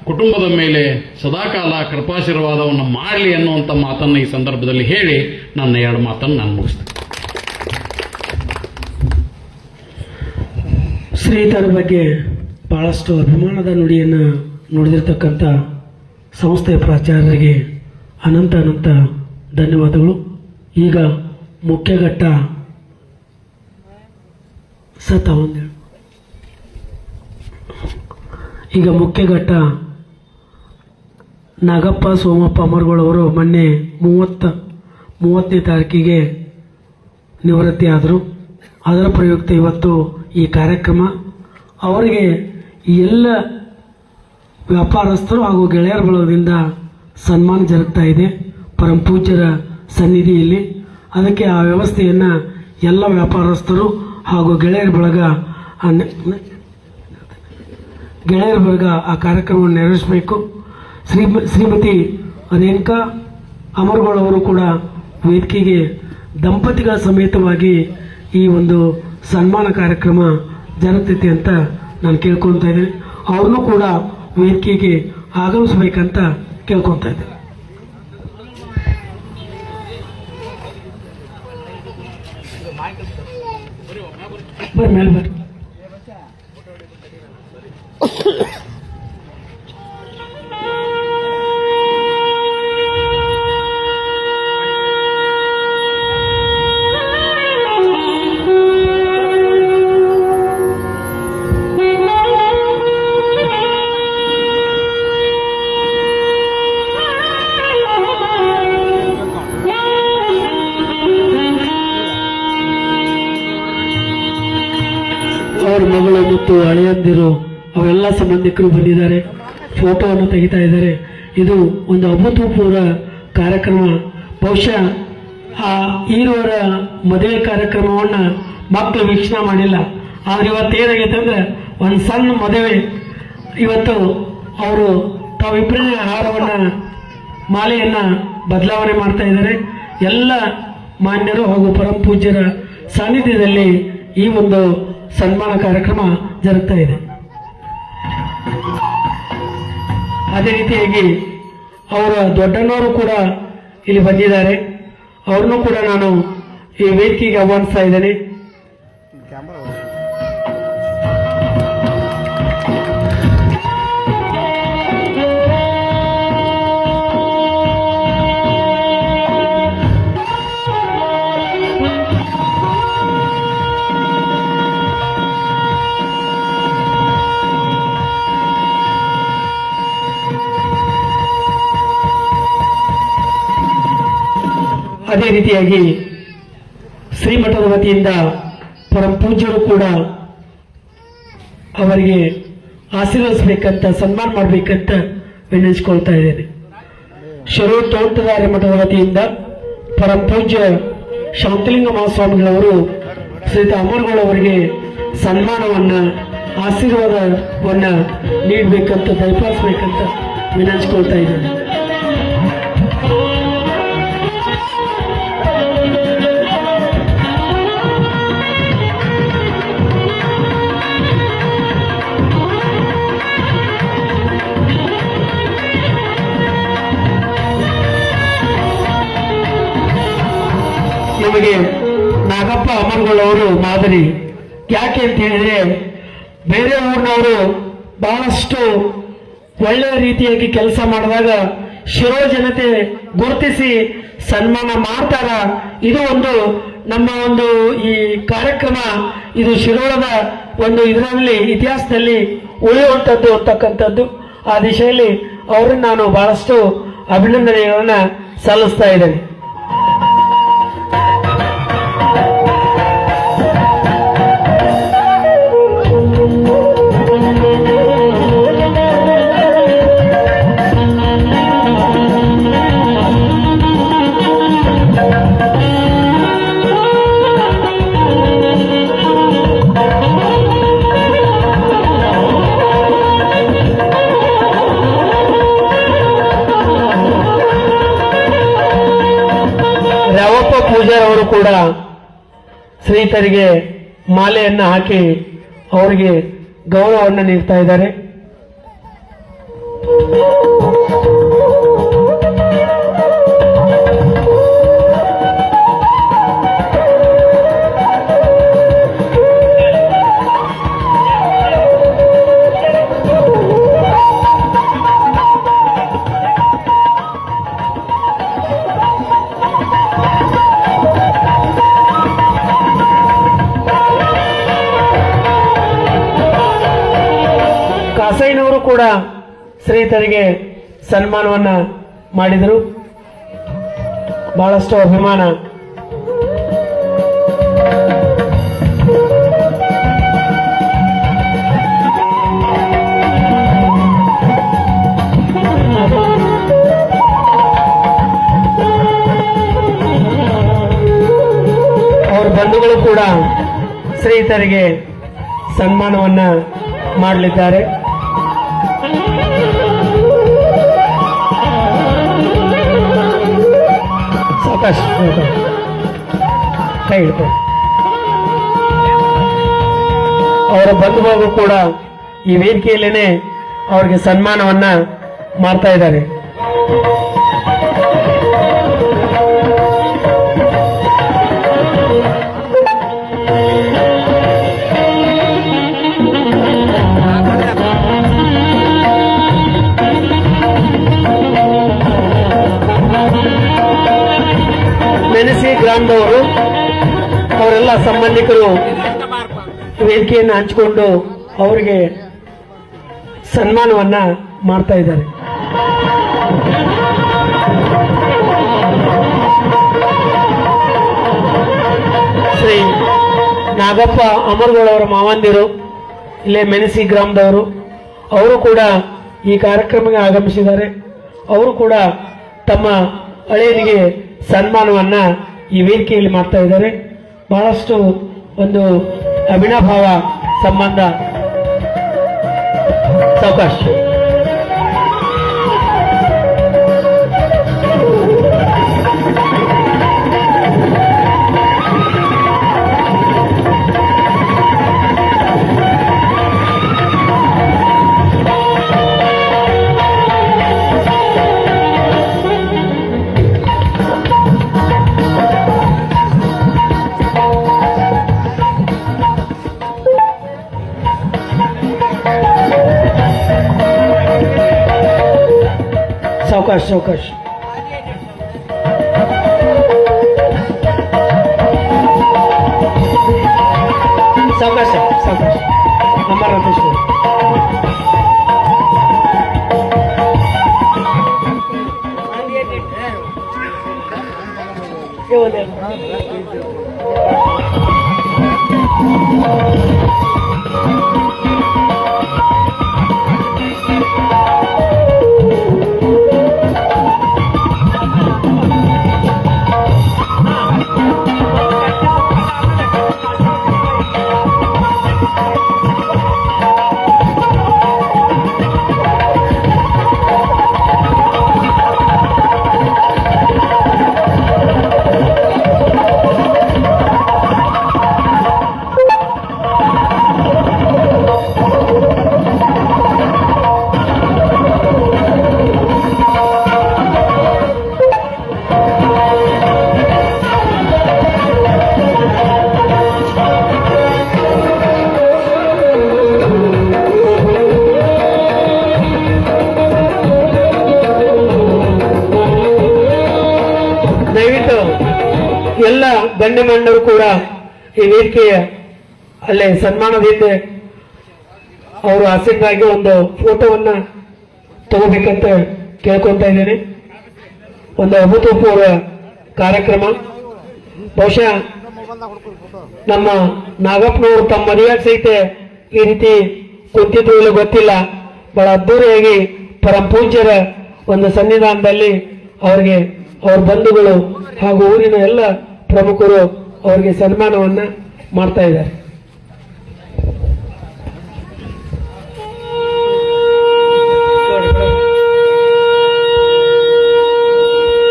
ಕುಟುಂಬದ ಮೇಲೆ ಸದಾಕಾಲ ಕೃಪಾಶೀರ್ವಾದವನ್ನು ಮಾಡಲಿ ಅನ್ನುವಂಥ ಮಾತನ್ನು ಈ ಸಂದರ್ಭದಲ್ಲಿ ಹೇಳಿ ನನ್ನ 2 ಮಾತನ್ನು ನಾನು ಮುಗಿಸ್ತೇನೆ. ಶ್ರೀಧರ ಬಗ್ಗೆ ಬಹಳಷ್ಟು ಅಭಿಮಾನದ ನುಡಿಯನ್ನು ನುಡಿದಿರ್ತಕ್ಕಂಥ ಸಂಸ್ಥೆಯ ಪ್ರಾಚಾರ್ಯರಿಗೆ ಅನಂತ ಧನ್ಯವಾದಗಳು. ಈಗ ಮುಖ್ಯ ಘಟ್ಟ ನಾಗಪ್ಪ ಸೋಮಪ್ಪ ಅಮರಗಳವರು ಮೊನ್ನೆ 30ನೇ ತಾರೀಕಿಗೆ ನಿವೃತ್ತಿ ಆದರು. ಅದರ ಪ್ರಯುಕ್ತ ಇವತ್ತು ಈ ಕಾರ್ಯಕ್ರಮ ಅವರಿಗೆ ಎಲ್ಲ ವ್ಯಾಪಾರಸ್ಥರು ಹಾಗೂ ಗೆಳೆಯರ ಬಳಗದಿಂದ ಸನ್ಮಾನ ಜರುಗ್ತಾ ಇದೆ ಪರಮ ಪೂಜ್ಯರ ಸನ್ನಿಧಿಯಲ್ಲಿ. ಅದಕ್ಕೆ ಆ ವ್ಯವಸ್ಥೆಯನ್ನು ಎಲ್ಲ ವ್ಯಾಪಾರಸ್ಥರು ಹಾಗೂ ಗೆಳೆಯರ ಬಳಗ ಆ ಕಾರ್ಯಕ್ರಮವನ್ನು ನೆರವೇರಿಸಬೇಕು. ಶ್ರೀಮತಿ ರೇಣುಕಾ ಅಮರಗಳವರು ಕೂಡ ವೇದಿಕೆಗೆ ದಂಪತಿಗಳ ಸಮೇತವಾಗಿ ಈ ಒಂದು ಸನ್ಮಾನ ಕಾರ್ಯಕ್ರಮ ಜರುಗ್ತೈತೆ ಅಂತ ನಾನು ಕೇಳ್ಕೊತಾ ಇದ್ದೇನೆ. ಅವ್ರನ್ನೂ ಕೂಡ ವೇದಿಕೆಗೆ ಆಗಮಿಸಬೇಕಂತ ಕೇಳ್ಕೊತಾ ಇದ್ದೇನೆ. ಬರ್ರಿ ಮೇಲೆ ಬರ್ರಿ. ಅವ್ರ ಮಗಳು ಮತ್ತು ಹಳೆಯಂದಿರು ಅವೆಲ್ಲ ಸಂಬಂಧಿಕರು ಬಂದಿದ್ದಾರೆ, ಫೋಟೋವನ್ನು ತೆಗಿತಾ ಇದ್ದಾರೆ. ಇದು ಒಂದು ಅಭೂತಪೂರ್ವ ಕಾರ್ಯಕ್ರಮ. ಬಹುಶಃ ಆ ಈರುವರ ಮದುವೆ ಕಾರ್ಯಕ್ರಮವನ್ನು ಮಕ್ಕಳು ವೀಕ್ಷಣೆ ಮಾಡಿಲ್ಲ. ಆದ್ರೆ ಇವತ್ತು ಏನಾಗೈತೆ ಅಂದ್ರೆ ಒಂದು ಸಣ್ಣ ಮದುವೆ. ಇವತ್ತು ಅವರು ತಾವಿಬ್ಬರೇ ಆಹಾರವನ್ನು ಮಾಲೆಯನ್ನು ಬದಲಾವಣೆ ಮಾಡ್ತಾ ಇದ್ದಾರೆ. ಎಲ್ಲ ಮಾನ್ಯರು ಹಾಗೂ ಪರಮ ಪೂಜ್ಯರ ಸಾನ್ನಿಧ್ಯದಲ್ಲಿ ಈ ಒಂದು ಸನ್ಮಾನ ಕಾರ್ಯಕ್ರಮ ಜರುಗ್ತಾ ಇದೆ. ಅದೇ ರೀತಿಯಾಗಿ ಅವರ ದೊಡ್ಡನವರು ಕೂಡ ಇಲ್ಲಿ ಬಂದಿದ್ದಾರೆ. ಅವ್ರನ್ನೂ ಕೂಡ ನಾನು ಈ ವೇದಿಕೆಗೆ ಆಹ್ವಾನಿಸ್ತಾ ಇದ್ದೇನೆ. ಅದೇ ರೀತಿಯಾಗಿ ಶ್ರೀಮಠದ ವತಿಯಿಂದ ಪರಮ ಪೂಜ್ಯರು ಕೂಡ ಅವರಿಗೆ ಆಶೀರ್ವದಿಸಬೇಕಂತ, ಸನ್ಮಾನ ಮಾಡಬೇಕಂತ ವಿನಂತಿಸಿಕೊಳ್ತಾ ಇದ್ದೇನೆ. ಶಿರೂರು ತೋಂಟದಾರ್ಯ ಮಠದ ವತಿಯಿಂದ ಪರಮ ಪೂಜ್ಯ ಶಾಂತಲಿಂಗ ಮಹಾಸ್ವಾಮಿಗಳವರು ಶ್ರೀತ ಅಮರಗಳವರಿಗೆ ಸನ್ಮಾನವನ್ನು, ಆಶೀರ್ವಾದವನ್ನು ನೀಡಬೇಕಂತ, ದಯಪಾಲಿಸಬೇಕಂತ ವಿನಂತಿಸಿಕೊಳ್ತಾ ಇದ್ದೇನೆ. ನಮಗೆ ನಾಗಪ್ಪ ಅಮರಗಳವರು ಮಾದರಿ. ಯಾಕೆ ಅಂತ ಹೇಳಿದ್ರೆ ಬೇರೆ ಊರಿನವರು ಬಹಳಷ್ಟು ಒಳ್ಳೆಯ ರೀತಿಯಾಗಿ ಕೆಲಸ ಮಾಡಿದಾಗ ಶಿರೋ ಜನತೆ ಗುರುತಿಸಿ ಸನ್ಮಾನ ಮಾಡ್ತಾರ. ಇದು ಒಂದು ನಮ್ಮ ಒಂದು ಈ ಕಾರ್ಯಕ್ರಮ, ಇದು ಶಿರೋಳದ ಒಂದು ಇದರಲ್ಲಿ ಇತಿಹಾಸದಲ್ಲಿ ಉಳಿಯುವಂಥದ್ದು ಅಂತಕ್ಕಂಥದ್ದು. ಆ ದಿಶೆಯಲ್ಲಿ ಅವರನ್ನು ನಾನು ಬಹಳಷ್ಟು ಅಭಿನಂದನೆಗಳನ್ನ ಸಲ್ಲಿಸ್ತಾ ಇದ್ದೇನೆ. ಪೂಜಾರ್ ಅವರು ಕೂಡ ಶ್ರೀತರಿಗೆ ಮಾಲೆಯನ್ನು ಹಾಕಿ ಅವರಿಗೆ ಗೌರವವನ್ನು ನೀಡ್ತಾ ಇದ್ದಾರೆ. ಕಾಸೈನವರು ಕೂಡ ಶ್ರೀತರಿಗೆ ಸನ್ಮಾನವನ್ನ ಮಾಡಿದರು. ಬಹಳಷ್ಟು ಅಭಿಮಾನ. ಅವರ ಬಂಧುಗಳು ಕೂಡ ಶ್ರೀತರಿಗೆ ಸನ್ಮಾನವನ್ನ ಮಾಡಲಿದ್ದಾರೆ. ಸಾವಕಾಶ ಕೈ ಹಿಡ್ಕೊ. ಅವರ ಬಂಧುಗಳು ಕೂಡ ಈ ವೇದಿಕೆಯಲ್ಲೇನೆ ಅವರಿಗೆ ಸನ್ಮಾನವನ್ನ ಮಾಡ್ತಾ ಇದ್ದಾರೆ. ಮೆಣಸಿ ಗ್ರಾಮದವರು ಅವರೆಲ್ಲ ಸಂಬಂಧಿಕರು ವೇದಿಕೆಯನ್ನು ಹಂಚಿಕೊಂಡು ಅವರಿಗೆ ಸನ್ಮಾನವನ್ನ ಮಾಡ್ತಾ ಇದ್ದಾರೆ. ಶ್ರೀ ನಾಗಪ್ಪ ಅಮರ್ಗಳವರ ಮಾವಂದಿರು ಇಲ್ಲೇ ಮೆಣಸಿ ಗ್ರಾಮದವರು, ಅವರು ಕೂಡ ಈ ಕಾರ್ಯಕ್ರಮಕ್ಕೆ ಆಗಮಿಸಿದ್ದಾರೆ. ಅವರು ಕೂಡ ತಮ್ಮ ಹಳೆಯನಿಗೆ ಸನ್ಮಾನವನ್ನ ಈ ವೇದಿಕೆಯಲ್ಲಿ ಮಾಡ್ತಾ ಇದ್ದಾರೆ. ಬಹಳಷ್ಟು ಒಂದು ಅವಿನಾಭಾವ ಸಂಬಂಧ. ಸಾವಕಾಶ. सावकाश सावकाश. सावकाश सावकाश. हमारा ಎಲ್ಲ ಗಣ್ಯಮಾನ್ಯರು ಕೂಡ ಈ ವೇದಿಕೆಯ ಅಲ್ಲೇ ಸನ್ಮಾನದಿಂದ ಅವರು ಆಸಕ್ತಿಯಾಗಿ ಒಂದು ಫೋಟೋವನ್ನ ತಗೋಬೇಕಂತ ಕೇಳ್ಕೊಂತ ಇದ್ದೇನೆ. ಒಂದು ಅಭೂತಪೂರ್ವ ಕಾರ್ಯಕ್ರಮ. ಬಹುಶಃ ನಮ್ಮ ನಾಗಪ್ಪನವರು ತಮ್ಮ ಮದುವೆ ಸಹಿತ ಈ ರೀತಿ ಕುಂತಿದ್ರು ಇಲ್ಲ ಗೊತ್ತಿಲ್ಲ. ಬಹಳ ಅದ್ದೂರಿಯಾಗಿ ಪರಂ ಪೂಜ್ಯರ ಒಂದು ಸನ್ನಿಧಾನದಲ್ಲಿ ಅವರಿಗೆ ಅವರ ಬಂಧುಗಳು ಹಾಗೂ ಊರಿನ ಎಲ್ಲ ಪ್ರಮುಖರು ಅವರಿಗೆ ಸನ್ಮಾನವನ್ನ ಮಾಡ್ತಾ ಇದ್ದಾರೆ.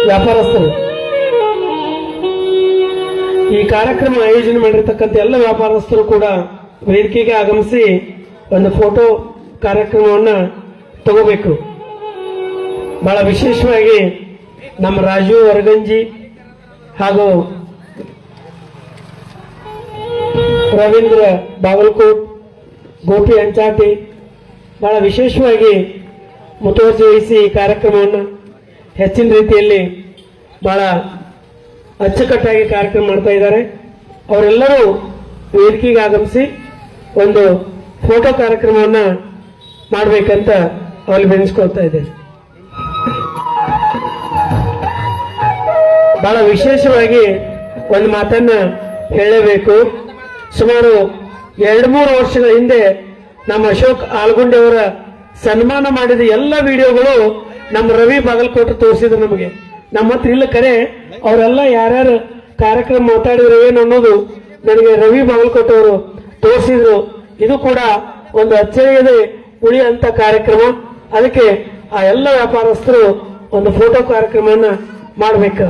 ವ್ಯಾಪಾರಸ್ಥರು ಈ ಕಾರ್ಯಕ್ರಮ ಆಯೋಜನೆ ಮಾಡಿರ್ತಕ್ಕಂಥ ಎಲ್ಲ ವ್ಯಾಪಾರಸ್ಥರು ಕೂಡ ವೇದಿಕೆಗೆ ಆಗಮಿಸಿ ಒಂದು ಫೋಟೋ ಕಾರ್ಯಕ್ರಮವನ್ನ ತಗೋಬೇಕು. ಬಹಳ ವಿಶೇಷವಾಗಿ ನಮ್ಮ ರಾಜು ಅರಗಂಜಿ ಹಾಗೂ ರವೀಂದ್ರ ಬಾಗಲಕೋಟ್, ಗೋಪಿ ಅಂಚಾಟಿ ಬಹಳ ವಿಶೇಷವಾಗಿ ಮುತುವರ್ಜಿ ವಹಿಸಿ ಈ ಕಾರ್ಯಕ್ರಮವನ್ನು ಹೆಚ್ಚಿನ ರೀತಿಯಲ್ಲಿ ಬಹಳ ಅಚ್ಚುಕಟ್ಟಾಗಿ ಕಾರ್ಯಕ್ರಮ ಮಾಡ್ತಾ ಇದ್ದಾರೆ. ಅವರೆಲ್ಲರೂ ವೇದಿಕೆಗೆ ಆಗಮಿಸಿ ಒಂದು ಫೋಟೋ ಕಾರ್ಯಕ್ರಮವನ್ನ ಮಾಡಬೇಕಂತ ಅವರಲ್ಲಿ ಬೆಳೆಸ್ಕೊಳ್ತಾ ಇದ್ದೇನೆ. ಬಹಳ ವಿಶೇಷವಾಗಿ ಒಂದು ಮಾತನ್ನ ಹೇಳಲೇಬೇಕು. ಸುಮಾರು 2-3 ವರ್ಷಗಳ ಹಿಂದೆ ನಮ್ಮ ಅಶೋಕ್ ಆಲ್ಗುಂಡೆ ಅವರ ಸನ್ಮಾನ ಮಾಡಿದ ಎಲ್ಲ ವಿಡಿಯೋಗಳು ನಮ್ಮ ರವಿ ಬಾಗಲಕೋಟೆ ತೋರಿಸಿದ್ರು ನಮಗೆ. ನಮ್ಮ ಹತ್ರ ಇಲ್ಲ ಕರೆ ಅವರೆಲ್ಲ ಯಾರ್ಯಾರು ಕಾರ್ಯಕ್ರಮ ಮಾತಾಡಿದ್ರು ಏನು ಅನ್ನೋದು ನನಗೆ ರವಿ ಬಾಗಲಕೋಟೆ ಅವರು ತೋರಿಸಿದ್ರು. ಇದು ಕೂಡ ಒಂದು ಅಚ್ಚರಿಯದ ಉಳಿಯುವಂತ ಕಾರ್ಯಕ್ರಮ. ಅದಕ್ಕೆ ಆ ಎಲ್ಲ ವ್ಯಾಪಾರಸ್ಥರು ಒಂದು ಫೋಟೋ ಕಾರ್ಯಕ್ರಮವನ್ನ ಮಾಡಬೇಕು.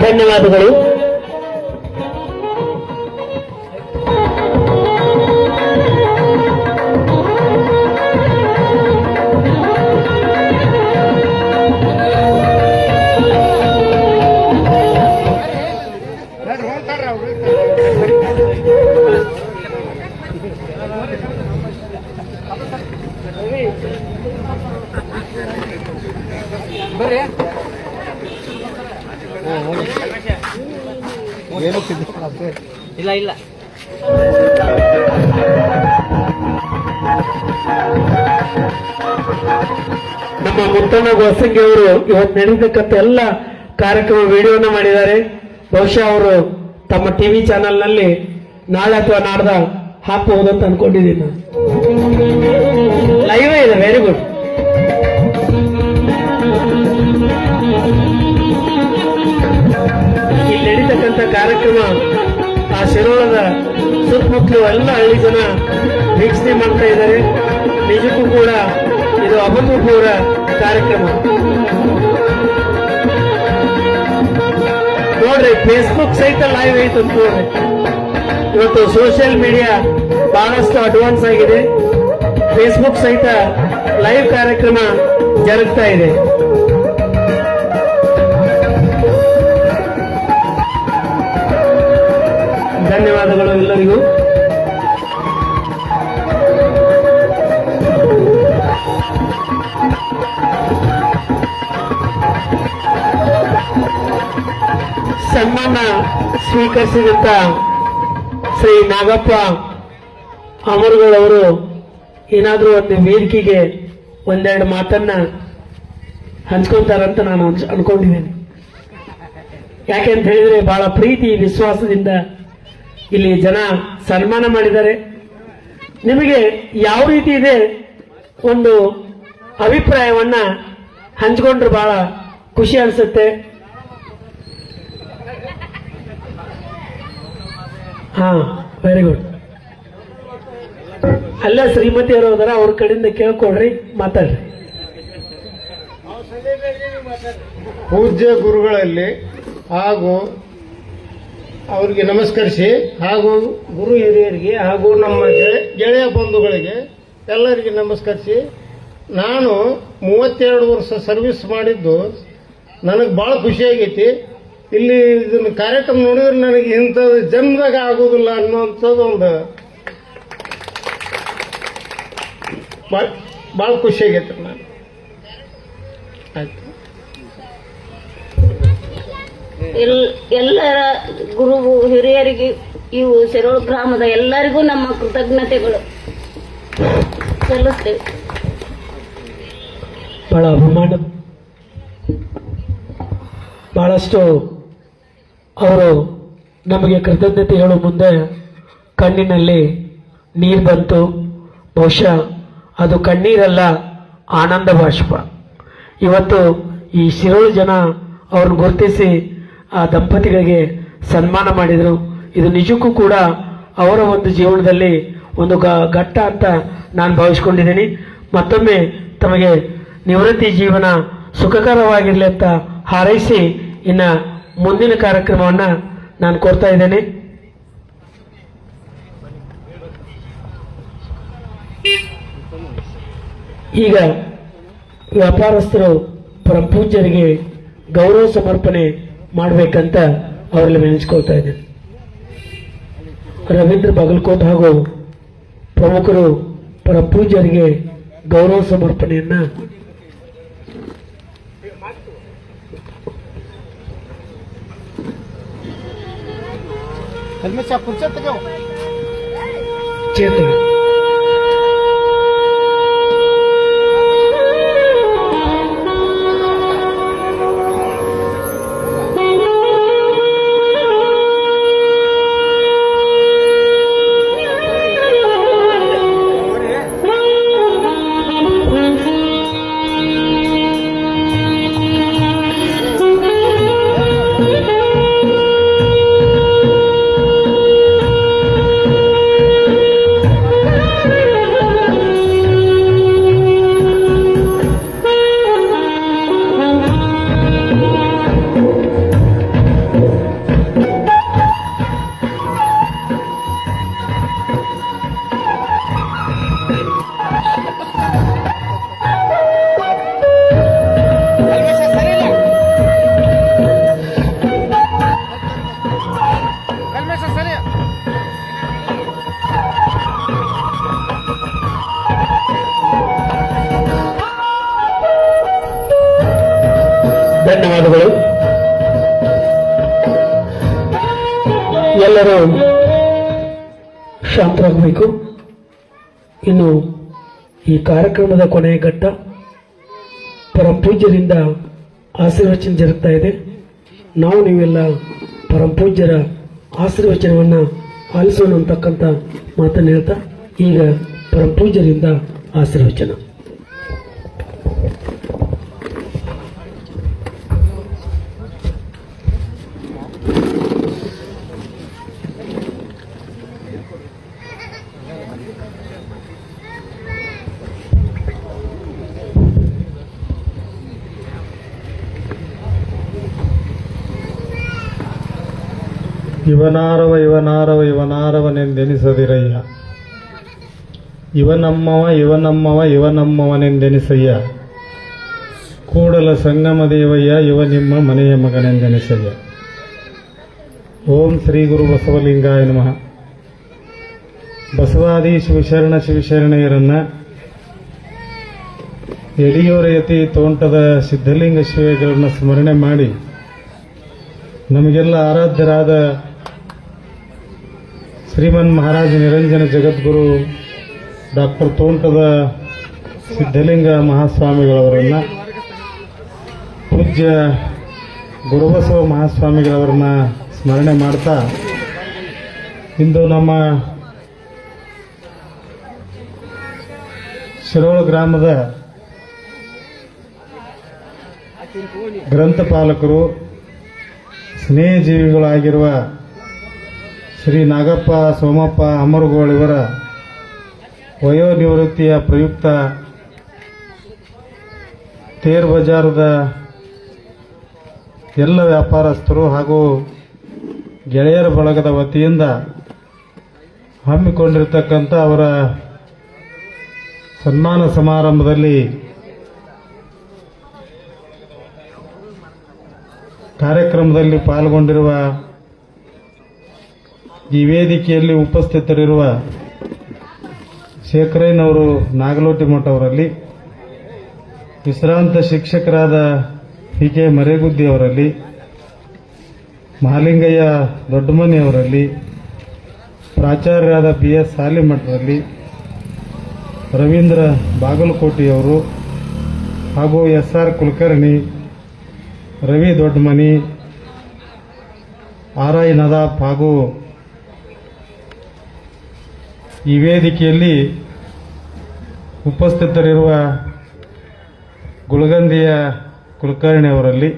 ಧನ್ಯವಾದಗಳು. ಇಲ್ಲ ನಮ್ಮ ಮುತ್ತಣ್ಣ ಗೋಸಂಗಿ ಅವರು ಇವತ್ತು ನಡೆಯತಕ್ಕಂಥ ಎಲ್ಲ ಕಾರ್ಯಕ್ರಮ ವಿಡಿಯೋನ ಮಾಡಿದ್ದಾರೆ. ಬಹುಶಃ ಅವರು ತಮ್ಮ ಟಿವಿ ಚಾನೆಲ್ನಲ್ಲಿ ನಾಳೆ ಅಥವಾ ನಾಡ್ದ ಹಾಕಬಹುದಂತ ಅನ್ಕೊಂಡಿದ್ದೀನಿ ನಾನು. ಲೈವೇ ಇದೆ. Very good. ಇಲ್ಲಿ ನಡೀತಕ್ಕಂಥ ಕಾರ್ಯಕ್ರಮ ಆ ಶಿರೋಳದ ಸುತ್ತಮುತ್ತಲು ಎಲ್ಲ ಹಳ್ಳಿ ಜನ ವೀಕ್ಷಣೆ ಮಾಡ್ತಾ ಇದ್ದಾರೆ. ನಿಜಕ್ಕೂ ಕೂಡ ಇದು ಅಭೂತಪೂರ್ವ ಕಾರ್ಯಕ್ರಮ. ನೋಡ್ರಿ, ಫೇಸ್ಬುಕ್ ಸಹಿತ ಲೈವ್ ಐತೆ ಅಂತ ನೋಡ್ರಿ. ಇವತ್ತು ಸೋಷಿಯಲ್ ಮೀಡಿಯಾ ಬಹಳಷ್ಟು ಅಡ್ವಾನ್ಸ್ ಆಗಿದೆ. ಫೇಸ್ಬುಕ್ ಸಹಿತ ಲೈವ್ ಕಾರ್ಯಕ್ರಮ ಜರುಗ್ತಾ ಇದೆ. ಧನ್ಯವಾದಗಳು ಎಲ್ಲರಿಗೂ. ಸನ್ಮಾನ ಸ್ವೀಕರಿಸಿದಂತ ಶ್ರೀ ನಾಗಪ್ಪ ಅಮರುಗಳವರು ಏನಾದರೂ ಒಂದು ವೇದಿಕೆಗೆ ಒಂದೆರಡು ಮಾತನ್ನ ಹಂಚ್ಕೊಂತಾರಂತ ನಾನು ಅನ್ಕೊಂಡಿದ್ದೇನೆ. ಯಾಕೆಂತ ಹೇಳಿದ್ರೆ ಬಹಳ ಪ್ರೀತಿ ವಿಶ್ವಾಸದಿಂದ ಇಲ್ಲಿ ಜನ ಸನ್ಮಾನ ಮಾಡಿದ್ದಾರೆ. ನಿಮಗೆ ಯಾವ ರೀತಿ ಇದೆ ಒಂದು ಅಭಿಪ್ರಾಯವನ್ನ ಹಂಚ್ಕೊಂಡ್ರೆ ಬಹಳ ಖುಷಿ ಅನ್ಸುತ್ತೆ. ಹಾ, ವೆರಿ ಗುಡ್. ಅಲ್ಲ ಶ್ರೀಮತಿಯವರು ಹೋದಾರ, ಅವ್ರ ಕಡೆಯಿಂದ ಕೇಳ್ಕೊಡ್ರಿ, ಮಾತಾಡ್ರಿ. ಪೂಜ್ಯ ಗುರುಗಳಲ್ಲಿ ಹಾಗೂ ಅವರಿಗೆ ನಮಸ್ಕರಿಸಿ, ಹಾಗೂ ಗುರು ಹಿರಿಯರಿಗೆ ಹಾಗೂ ನಮ್ಮ ಗೆಳೆಯ ಬಂಧುಗಳಿಗೆ ಎಲ್ಲರಿಗೆ ನಮಸ್ಕರಿಸಿ, ನಾನು 32 ವರ್ಷ ಸರ್ವಿಸ್ ಮಾಡಿದ್ದು ನನಗೆ ಭಾಳ ಖುಷಿಯಾಗೈತಿ. ಇಲ್ಲಿ ಇದನ್ನು ಕಾರ್ಯಕ್ರಮ ನೋಡಿದ್ರೆ ನನಗೆ ಇಂಥದ್ದು ಜನ್ಮದಾಗ ಆಗೋದಿಲ್ಲ ಅನ್ನೋಂಥದ್ದು ಒಂದು ಭಾಳ ಖುಷಿಯಾಗೈತಿ. ನಾನು ಆಯ್ತು. ಎಲ್ಲರ ಗುರು ಹಿರಿಯರಿಗೆ, ಇವು ಶೆರೋಳು ಗ್ರಾಮದ ಎಲ್ಲರಿಗೂ ನಮ್ಮ ಕೃತಜ್ಞತೆಗಳು ಸಲ್ಲಿಸ್ತೇವೆ. ಬಹಳ ಅಭಿಮಾನ, ಬಹಳಷ್ಟು ಅವರು ನಮಗೆ ಕೃತಜ್ಞತೆ ಹೇಳೋ ಮುಂದೆ ಕಣ್ಣಿನಲ್ಲಿ ನೀರು ಬಂತು. ಬಹುಶಃ ಅದು ಕಣ್ಣೀರಲ್ಲ, ಆನಂದ ಬಾಷ್ಪ. ಇವತ್ತು ಈ ಶಿರೋಳು ಜನ ಅವ್ರನ್ನ ಗುರುತಿಸಿ ಆ ದಂಪತಿಗಳಿಗೆ ಸನ್ಮಾನ ಮಾಡಿದರು. ಇದು ನಿಜಕ್ಕೂ ಕೂಡ ಅವರ ಒಂದು ಜೀವನದಲ್ಲಿ ಒಂದು ಘಟ್ಟ ಅಂತ ನಾನು ಭಾವಿಸ್ಕೊಂಡಿದ್ದೀನಿ. ಮತ್ತೊಮ್ಮೆ ತಮಗೆ ನಿವೃತ್ತಿ ಜೀವನ ಸುಖಕರವಾಗಿರಲಿ ಅಂತ ಹಾರೈಸಿ ಇನ್ನು ಮುಂದಿನ ಕಾರ್ಯಕ್ರಮವನ್ನು ನಾನು ಕೋರ್ತಾ ಇದ್ದೇನೆ. ಈಗ ವ್ಯಾಪಾರಸ್ಥರು ಪರಮಪೂಜ್ಯರಿಗೆ ಗೌರವ ಸಮರ್ಪಣೆ ಮಾಡಬೇಕಂತ ಅವರಲ್ಲಿ ವಿನಿಸ್ಕೊಳ್ತಾ ಇದ್ದೇನೆ. ರವೀಂದ್ರ ಬಾಗಲಕೋಟ್ ಹಾಗೂ ಪ್ರಮುಖರು ಪರಮಪೂಜ್ಯರಿಗೆ ಗೌರವ ಸಮರ್ಪಣೆಯನ್ನ ಚೇತನ ಧನ್ಯವಾದಗಳು. ಎಲ್ಲರೂ ಶಾಂತರಾಗಬೇಕು. ಇನ್ನು ಈ ಕಾರ್ಯಕ್ರಮದ ಕೊನೆಯ ಘಟ್ಟ ಪರಮಪೂಜ್ಯರಿಂದ ಆಶೀರ್ವಚನ ಜರುಗ್ತಾ ಇದೆ. ನಾವು ನೀವೆಲ್ಲ ಪರಮಪೂಜ್ಯರ ಆಶೀರ್ವಚನವನ್ನು ಆಲಿಸೋಣ ಅಂತಕ್ಕಂಥ ಮಾತನ್ನು ಹೇಳ್ತಾ ಈಗ ಪರಮಪೂಜ್ಯರಿಂದ ಆಶೀರ್ವಚನ. ಇವನಾರವ ಇವನಾರವ ಇವನಾರವನೆಂದೆನಿಸದಿರಯ್ಯ, ಇವನಮ್ಮವ ಇವನಮ್ಮವ ಇವನಮ್ಮವನೆಂದೆನಿಸಯ್ಯ, ಕೂಡಲ ಸಂಗಮ ದೇವಯ್ಯ ಇವ ನಿಮ್ಮ ಮನೆಯ ಮಗನೆಂದೆನಿಸಯ್ಯ. ಓಂ ಶ್ರೀ ಗುರು ಬಸವಲಿಂಗಾಯ ನಮಃ. ಬಸವಾದಿ ಶಿವಶರಣೆಯರನ್ನ ಯಡಿಯೂರಯತಿ ತೋಂಟದ ಸಿದ್ಧಲಿಂಗ ಶಿವಗಳನ್ನ ಸ್ಮರಣೆ ಮಾಡಿ ನಮಗೆಲ್ಲ ಆರಾಧ್ಯರಾದ ಶ್ರೀಮನ್ ಮಹಾರಾಜ ನಿರಂಜನ ಜಗದ್ಗುರು ಡಾಕ್ಟರ್ ತೋಂಟದ ಸಿದ್ಧಲಿಂಗ ಮಹಾಸ್ವಾಮಿಗಳವರನ್ನ, ಪೂಜ್ಯ ಗುರುಬಸವ ಮಹಾಸ್ವಾಮಿಗಳವರನ್ನ ಸ್ಮರಣೆ ಮಾಡ್ತಾ ಇಂದು ನಮ್ಮ ಶಿರೋಳ ಗ್ರಾಮದ ಗ್ರಂಥಪಾಲಕರು, ಸ್ನೇಹಜೀವಿಗಳಾಗಿರುವ ಶ್ರೀ ನಾಗಪ್ಪ ಸೋಮಪ್ಪ ಅಮರುಗೋಳ್ ಇವರ ವಯೋನಿವೃತ್ತಿಯ ಪ್ರಯುಕ್ತ ತೇರ್ ಬಜಾರದ ಎಲ್ಲ ವ್ಯಾಪಾರಸ್ಥರು ಹಾಗೂ ಗೆಳೆಯರ ಬಳಗದ ವತಿಯಿಂದ ಹಮ್ಮಿಕೊಂಡಿರತಕ್ಕಂಥ ಅವರ ಸನ್ಮಾನ ಸಮಾರಂಭದಲ್ಲಿ ಕಾರ್ಯಕ್ರಮದಲ್ಲಿ ಪಾಲ್ಗೊಂಡಿರುವ ಈ ವೇದಿಕೆಯಲ್ಲಿ ಉಪಸ್ಥಿತರಿರುವ ಶೇಖರಯ್ಯನವರು ನಾಗಲೋಟಿ ಮಠ ಅವರಲ್ಲಿ, ವಿಶ್ರಾಂತ ಶಿಕ್ಷಕರಾದ ಕೆ ಮರೇಗುದ್ದಿ ಅವರಲ್ಲಿ, ಮಹಾಲಿಂಗಯ್ಯ ದೊಡ್ಡಮನಿ ಅವರಲ್ಲಿ, ಪ್ರಾಚಾರ್ಯರಾದ BS ಸಾಲಿಮಠರಲ್ಲಿ, ರವೀಂದ್ರ ಬಾಗಲಕೋಟಿಯವರು ಹಾಗೂ SR ಕುಲಕರ್ಣಿ, ರವಿ ದೊಡ್ಡಮನಿ, ಆರ್.ಐ. ನದಾಫ್ ಹಾಗೂ ಈ ವೇದಿಕೆಯಲ್ಲಿ ಉಪಸ್ಥಿತರಿರುವ ಗುಳಗಂದಿಯ ಕುಲಕರ್ಣಿ ಅವರಲ್ಲಿ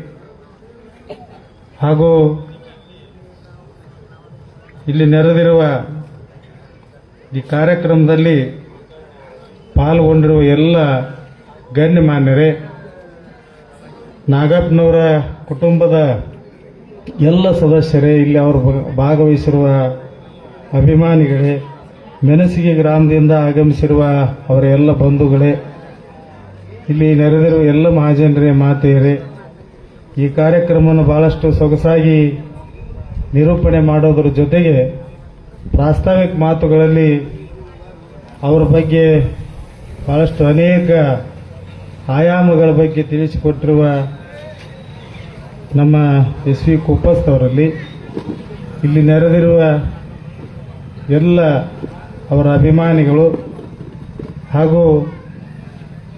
ಹಾಗೂ ಇಲ್ಲಿ ನೆರೆದಿರುವ ಈ ಕಾರ್ಯಕ್ರಮದಲ್ಲಿ ಪಾಲ್ಗೊಂಡಿರುವ ಎಲ್ಲ ಗಣ್ಯಮಾನ್ಯರೇ, ನಾಗಪ್ಪನವರ ಕುಟುಂಬದ ಎಲ್ಲ ಸದಸ್ಯರೇ, ಇಲ್ಲಿ ಅವರು ಭಾಗವಹಿಸಿರುವ ಅಭಿಮಾನಿಗಳೇ, ಮೆಣಸಿಗೆ ಗ್ರಾಮದಿಂದ ಆಗಮಿಸಿರುವ ಅವರ ಎಲ್ಲ ಬಂಧುಗಳೇ, ಇಲ್ಲಿ ನೆರೆದಿರುವ ಎಲ್ಲ ಮಹಾಜನರೇ, ಮಾತೆಯರೇ, ಈ ಕಾರ್ಯಕ್ರಮವನ್ನು ಬಹಳಷ್ಟು ಸೊಗಸಾಗಿ ನಿರೂಪಣೆ ಮಾಡೋದ್ರ ಜೊತೆಗೆ ಪ್ರಾಸ್ತಾವಿಕ ಮಾತುಗಳಲ್ಲಿ ಅವರ ಬಗ್ಗೆ ಬಹಳಷ್ಟು ಅನೇಕ ಆಯಾಮಗಳ ಬಗ್ಗೆ ತಿಳಿಸಿಕೊಟ್ಟಿರುವ ನಮ್ಮ ಎಸ್.ವಿ. ಕುಪ್ಪಸ್ತವರಲ್ಲಿ ಇಲ್ಲಿ ನೆರೆದಿರುವ ಎಲ್ಲ ಅವರ ಅಭಿಮಾನಿಗಳು ಹಾಗೂ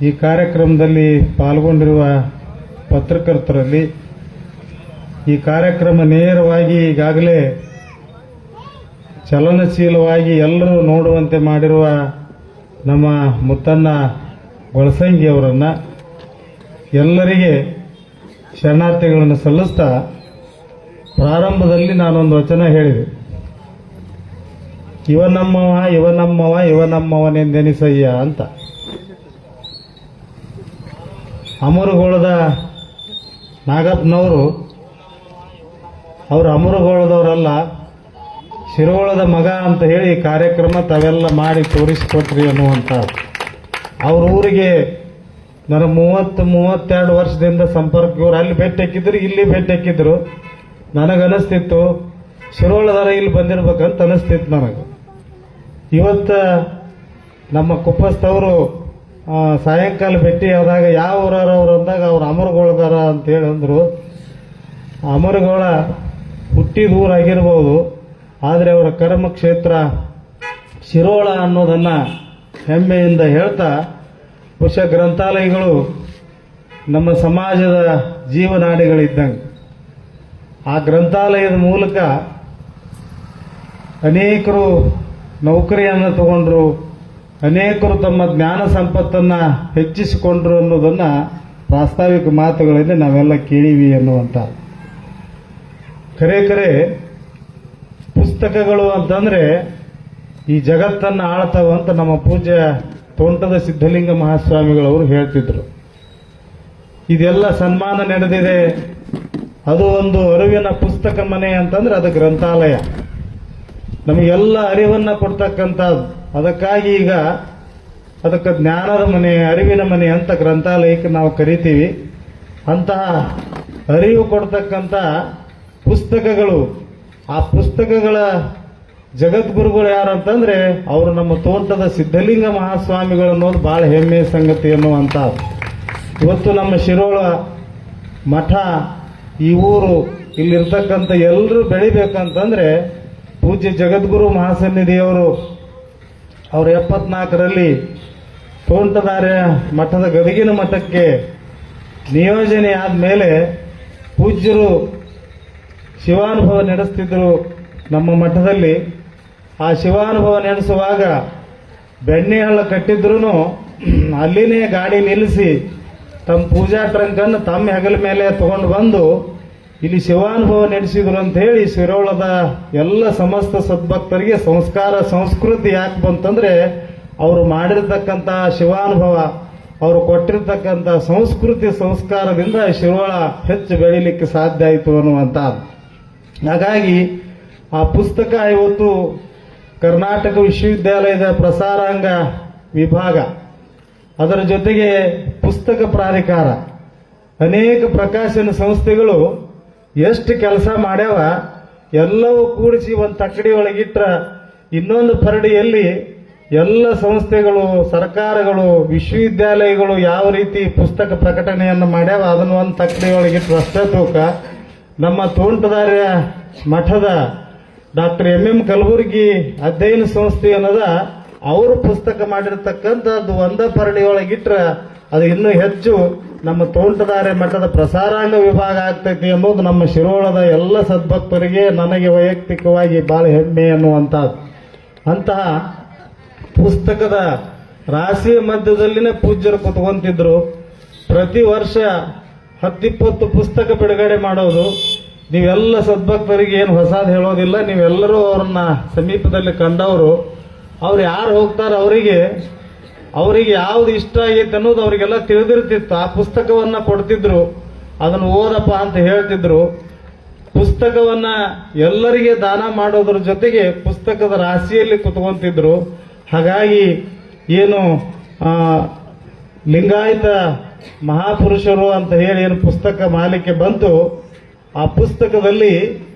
ಈ ಕಾರ್ಯಕ್ರಮದಲ್ಲಿ ಪಾಲ್ಗೊಂಡಿರುವ ಪತ್ರಕರ್ತರಲ್ಲಿ, ಈ ಕಾರ್ಯಕ್ರಮ ನೇರವಾಗಿ ಈಗಾಗಲೇ ಚಲನಶೀಲವಾಗಿ ಎಲ್ಲರೂ ನೋಡುವಂತೆ ಮಾಡಿರುವ ನಮ್ಮ ಮುತ್ತಣ್ಣ ಗೊಳಸಂಗಿ ಅವರನ್ನು ಎಲ್ಲರಿಗೆ ಶರಣಾರ್ಥಿಗಳನ್ನು ಸಲ್ಲಿಸ್ತಾ, ಪ್ರಾರಂಭದಲ್ಲಿ ನಾನೊಂದು ವಚನ ಹೇಳಿದೆ, ಇವನಮ್ಮವ ಇವನಮ್ಮವ ಇವನಮ್ಮವನೆಂದೆನಿಸಯ್ಯ ಅಂತ. ಅಮರುಗೋಳದ ನಾಗಪ್ಪನವರು ಅವರು ಅಮರುಗೋಳದವರಲ್ಲ, ಶಿರೋಳದ ಮಗ ಅಂತ ಹೇಳಿ ಕಾರ್ಯಕ್ರಮ ತಾವೆಲ್ಲ ಮಾಡಿ ತೋರಿಸಿಕೊಟ್ರಿ ಅನ್ನುವಂಥ. ಅವ್ರ ಊರಿಗೆ ನಾನು 32 ವರ್ಷದಿಂದ ಸಂಪರ್ಕ, ಇವರು ಅಲ್ಲಿ ಭೇಟಿ ಹಾಕಿದ್ರು, ಇಲ್ಲಿ ಭೇಟಿ ಹಾಕಿದ್ರು. ನನಗನಿಸ್ತಿತ್ತು ಶಿರೋಳದಾರ ಇಲ್ಲಿ ಬಂದಿರ್ಬೇಕಂತ ಅನಿಸ್ತಿತ್ತು ನನಗೆ. ಇವತ್ತು ನಮ್ಮ ಕುಪ್ಪಸ್ತವರು ಸಾಯಂಕಾಲ ಭೇಟಿ ಆದಾಗ ಯಾವ ಊರವ್ರು ಅಂದಾಗ ಅವ್ರು ಅಮರಗೋಳದಾರ ಅಂತೇಳಿ ಅಂದರು. ಅಮರಗೋಳ ಹುಟ್ಟಿದ ಊರಾಗಿರ್ಬೋದು, ಆದರೆ ಅವರ ಕರ್ಮ ಕ್ಷೇತ್ರ ಶಿರೋಳ ಅನ್ನೋದನ್ನು ಹೆಮ್ಮೆಯಿಂದ ಹೇಳ್ತಾ, ಬಹುಶಃ ಗ್ರಂಥಾಲಯಗಳು ನಮ್ಮ ಸಮಾಜದ ಜೀವನಾಡಿಗಳಿದ್ದಂಗೆ. ಆ ಗ್ರಂಥಾಲಯದ ಮೂಲಕ ಅನೇಕರು ನೌಕರಿಯನ್ನು ತಗೊಂಡ್ರು, ಅನೇಕರು ತಮ್ಮ ಜ್ಞಾನ ಸಂಪತ್ತನ್ನು ಹೆಚ್ಚಿಸಿಕೊಂಡ್ರು ಅನ್ನೋದನ್ನು ಪ್ರಾಸ್ತಾವಿಕ ಮಾತುಗಳಲ್ಲಿ ನಾವೆಲ್ಲ ಕೇಳಿವಿ ಅನ್ನುವಂಥ. ಖರೆ ಪುಸ್ತಕಗಳು ಅಂತಂದರೆ ಈ ಜಗತ್ತನ್ನು ಆಳ್ತಾವಂತ ನಮ್ಮ ಪೂಜ್ಯ ತೋಂಟದ ಸಿದ್ಧಲಿಂಗ ಮಹಾಸ್ವಾಮಿಗಳವರು ಹೇಳ್ತಿದ್ರು. ಇದೆಲ್ಲ ಸನ್ಮಾನ ನಡೆದಿದೆ, ಅದು ಒಂದು ಅರಿವಿನ ಪುಸ್ತಕ ಮನೆ ಅಂತಂದ್ರೆ ಅದು ಗ್ರಂಥಾಲಯ. ನಮಗೆಲ್ಲ ಅರಿವನ್ನು ಕೊಡ್ತಕ್ಕಂಥದ್ದು. ಅದಕ್ಕಾಗಿ ಈಗ ಅದಕ್ಕೆ ಜ್ಞಾನದ ಮನೆ, ಅರಿವಿನ ಮನೆ ಅಂತ ಗ್ರಂಥಾಲಯಕ್ಕೆ ನಾವು ಕರಿತೀವಿ. ಅಂತಹ ಅರಿವು ಕೊಡ್ತಕ್ಕಂಥ ಪುಸ್ತಕಗಳು, ಆ ಪುಸ್ತಕಗಳ ಜಗದ್ಗುರುಗಳು ಯಾರಂತಂದ್ರೆ ಅವರು ನಮ್ಮ ತೋಂಟದ ಸಿದ್ಧಲಿಂಗ ಮಹಾಸ್ವಾಮಿಗಳು ಅನ್ನೋದು ಬಹಳ ಹೆಮ್ಮೆಯ ಸಂಗತಿ ಅನ್ನುವಂಥ. ಇವತ್ತು ನಮ್ಮ ಶಿರೋಳ ಮಠ, ಈ ಊರು, ಇಲ್ಲಿರ್ತಕ್ಕಂಥ ಎಲ್ಲರೂ ಬೆಳಿಬೇಕಂತಂದ್ರೆ ಪೂಜ್ಯ ಜಗದ್ಗುರು ಮಹಾಸನ್ನಿಧಿಯವರು ಅವರು 74ರಲ್ಲಿ ತೋಂಟದಾರ್ಯ ಮಠದ ಗದಗಿನ ಮಠಕ್ಕೆ ನಿಯೋಜನೆ ಆದಮೇಲೆ ಪೂಜ್ಯರು ಶಿವಾನುಭವ ನಡೆಸ್ತಿದ್ರು ನಮ್ಮ ಮಠದಲ್ಲಿ. ಆ ಶಿವಾನುಭವ ನಡೆಸುವಾಗ ಬೆಣ್ಣೆ ಹಳ್ಳ ಕಟ್ಟಿದ್ರು ಅಲ್ಲಿನೇ ಗಾಡಿ ನಿಲ್ಲಿಸಿ ತಮ್ಮ ಪೂಜಾ ಟ್ರಂಕನ್ನು ತಮ್ಮ ಹೆಗಲ ಮೇಲೆ ತಗೊಂಡು ಬಂದು ಇಲ್ಲಿ ಶಿವಾನುಭವ ನಡೆಸಿದ್ರು ಅಂತ ಹೇಳಿ ಶಿರೋಳದ ಎಲ್ಲ ಸಮಸ್ತ ಸದ್ಭಕ್ತರಿಗೆ ಸಂಸ್ಕಾರ ಸಂಸ್ಕೃತಿ ಯಾಕೆ ಬಂತಂದ್ರೆ ಅವರು ಮಾಡಿರ್ತಕ್ಕಂಥ ಶಿವಾನುಭವ, ಅವರು ಕೊಟ್ಟಿರ್ತಕ್ಕಂಥ ಸಂಸ್ಕೃತಿ ಸಂಸ್ಕಾರದಿಂದ ಶಿರೋಳ ಹೆಚ್ಚು ಬೆಳೀಲಿಕ್ಕೆ ಸಾಧ್ಯ ಆಯಿತು ಅನ್ನುವಂಥದ್ದು. ಹಾಗಾಗಿ ಆ ಪುಸ್ತಕ ಇವತ್ತು ಕರ್ನಾಟಕ ವಿಶ್ವವಿದ್ಯಾಲಯದ ಪ್ರಸಾರಾಂಗ ವಿಭಾಗ, ಅದರ ಜೊತೆಗೆ ಪುಸ್ತಕ ಪ್ರಾಧಿಕಾರ, ಅನೇಕ ಪ್ರಕಾಶನ ಸಂಸ್ಥೆಗಳು ಎಷ್ಟು ಕೆಲಸ ಮಾಡ್ಯಾವ ಎಲ್ಲವೂ ಕೂಡಿಸಿ ಒಂದು ತಕ್ಕಡಿ ಒಳಗಿಟ್ರ ಇನ್ನೊಂದು ಪರಡಿಯಲ್ಲಿ ಎಲ್ಲ ಸಂಸ್ಥೆಗಳು, ಸರ್ಕಾರಗಳು, ವಿಶ್ವವಿದ್ಯಾಲಯಗಳು ಯಾವ ರೀತಿ ಪುಸ್ತಕ ಪ್ರಕಟಣೆಯನ್ನು ಮಾಡ್ಯಾವ ಅದನ್ನು ಒಂದು ತಕ್ಕಡಿ ಒಳಗಿಟ್ರು ಅಷ್ಟೇ ತೂಕ. ನಮ್ಮ ತೋಂಟದಾರ್ಯ ಮಠದ ಡಾಕ್ಟರ್ ಎಂ ಕಲಬುರ್ಗಿ ಅಧ್ಯಯನ ಸಂಸ್ಥೆ ಅನ್ನೋದ ಅವರು ಪುಸ್ತಕ ಮಾಡಿರ್ತಕ್ಕಂಥದ್ದು ಒಂದ ಪರಡಿ ಒಳಗಿಟ್ರ ಅದು ಇನ್ನೂ ಹೆಚ್ಚು ನಮ್ಮ ತೋಂಟದಾರ್ಯ ಮಠದ ಪ್ರಸಾರಾಂಗ ವಿಭಾಗ ಆಗ್ತೈತಿ ಅನ್ನೋದು ನಮ್ಮ ಶಿರೋಳದ ಎಲ್ಲ ಸದ್ಭಕ್ತರಿಗೆ ನನಗೆ ವೈಯಕ್ತಿಕವಾಗಿ ಬಹಳ ಹೆಮ್ಮೆ ಅನ್ನುವಂಥದ್ದು. ಅಂತಹ ಪುಸ್ತಕದ ರಾಶಿಯ ಮಧ್ಯದಲ್ಲಿನೇ ಪೂಜ್ಯರು ಕುತ್ಕೊಂತಿದ್ರು. ಪ್ರತಿ ವರ್ಷ 10-20 ಪುಸ್ತಕ ಬಿಡುಗಡೆ ಮಾಡೋದು. ನೀವೆಲ್ಲ ಸದ್ಭಕ್ತರಿಗೆ ಏನು ಹೊಸದು ಹೇಳೋದಿಲ್ಲ, ನೀವೆಲ್ಲರೂ ಅವ್ರನ್ನ ಸಮೀಪದಲ್ಲಿ ಕಂಡವರು. ಅವ್ರು ಯಾರು ಹೋಗ್ತಾರೆ ಅವರಿಗೆ ಯಾವ್ದು ಇಷ್ಟ ಆಗೈತೆ ಅನ್ನೋದು ಅವರಿಗೆಲ್ಲ ತಿಳಿದಿರ್ತಿತ್ತು. ಆ ಪುಸ್ತಕವನ್ನ ಕೊಡ್ತಿದ್ರು, ಅದನ್ನು ಓದಪ್ಪ ಅಂತ ಹೇಳ್ತಿದ್ರು. ಪುಸ್ತಕವನ್ನ ಎಲ್ಲರಿಗೆ ದಾನ ಮಾಡೋದ್ರ ಜೊತೆಗೆ ಪುಸ್ತಕದ ರಾಶಿಯಲ್ಲಿ ಕುತ್ಕೊಂತಿದ್ರು. ಹಾಗಾಗಿ ಏನು ಲಿಂಗಾಯತ ಮಹಾಪುರುಷರು ಅಂತ ಹೇಳಿ ಏನು ಪುಸ್ತಕ ಮಾಲಿಕೆ ಬಂತು, ಆ ಪುಸ್ತಕದಲ್ಲಿ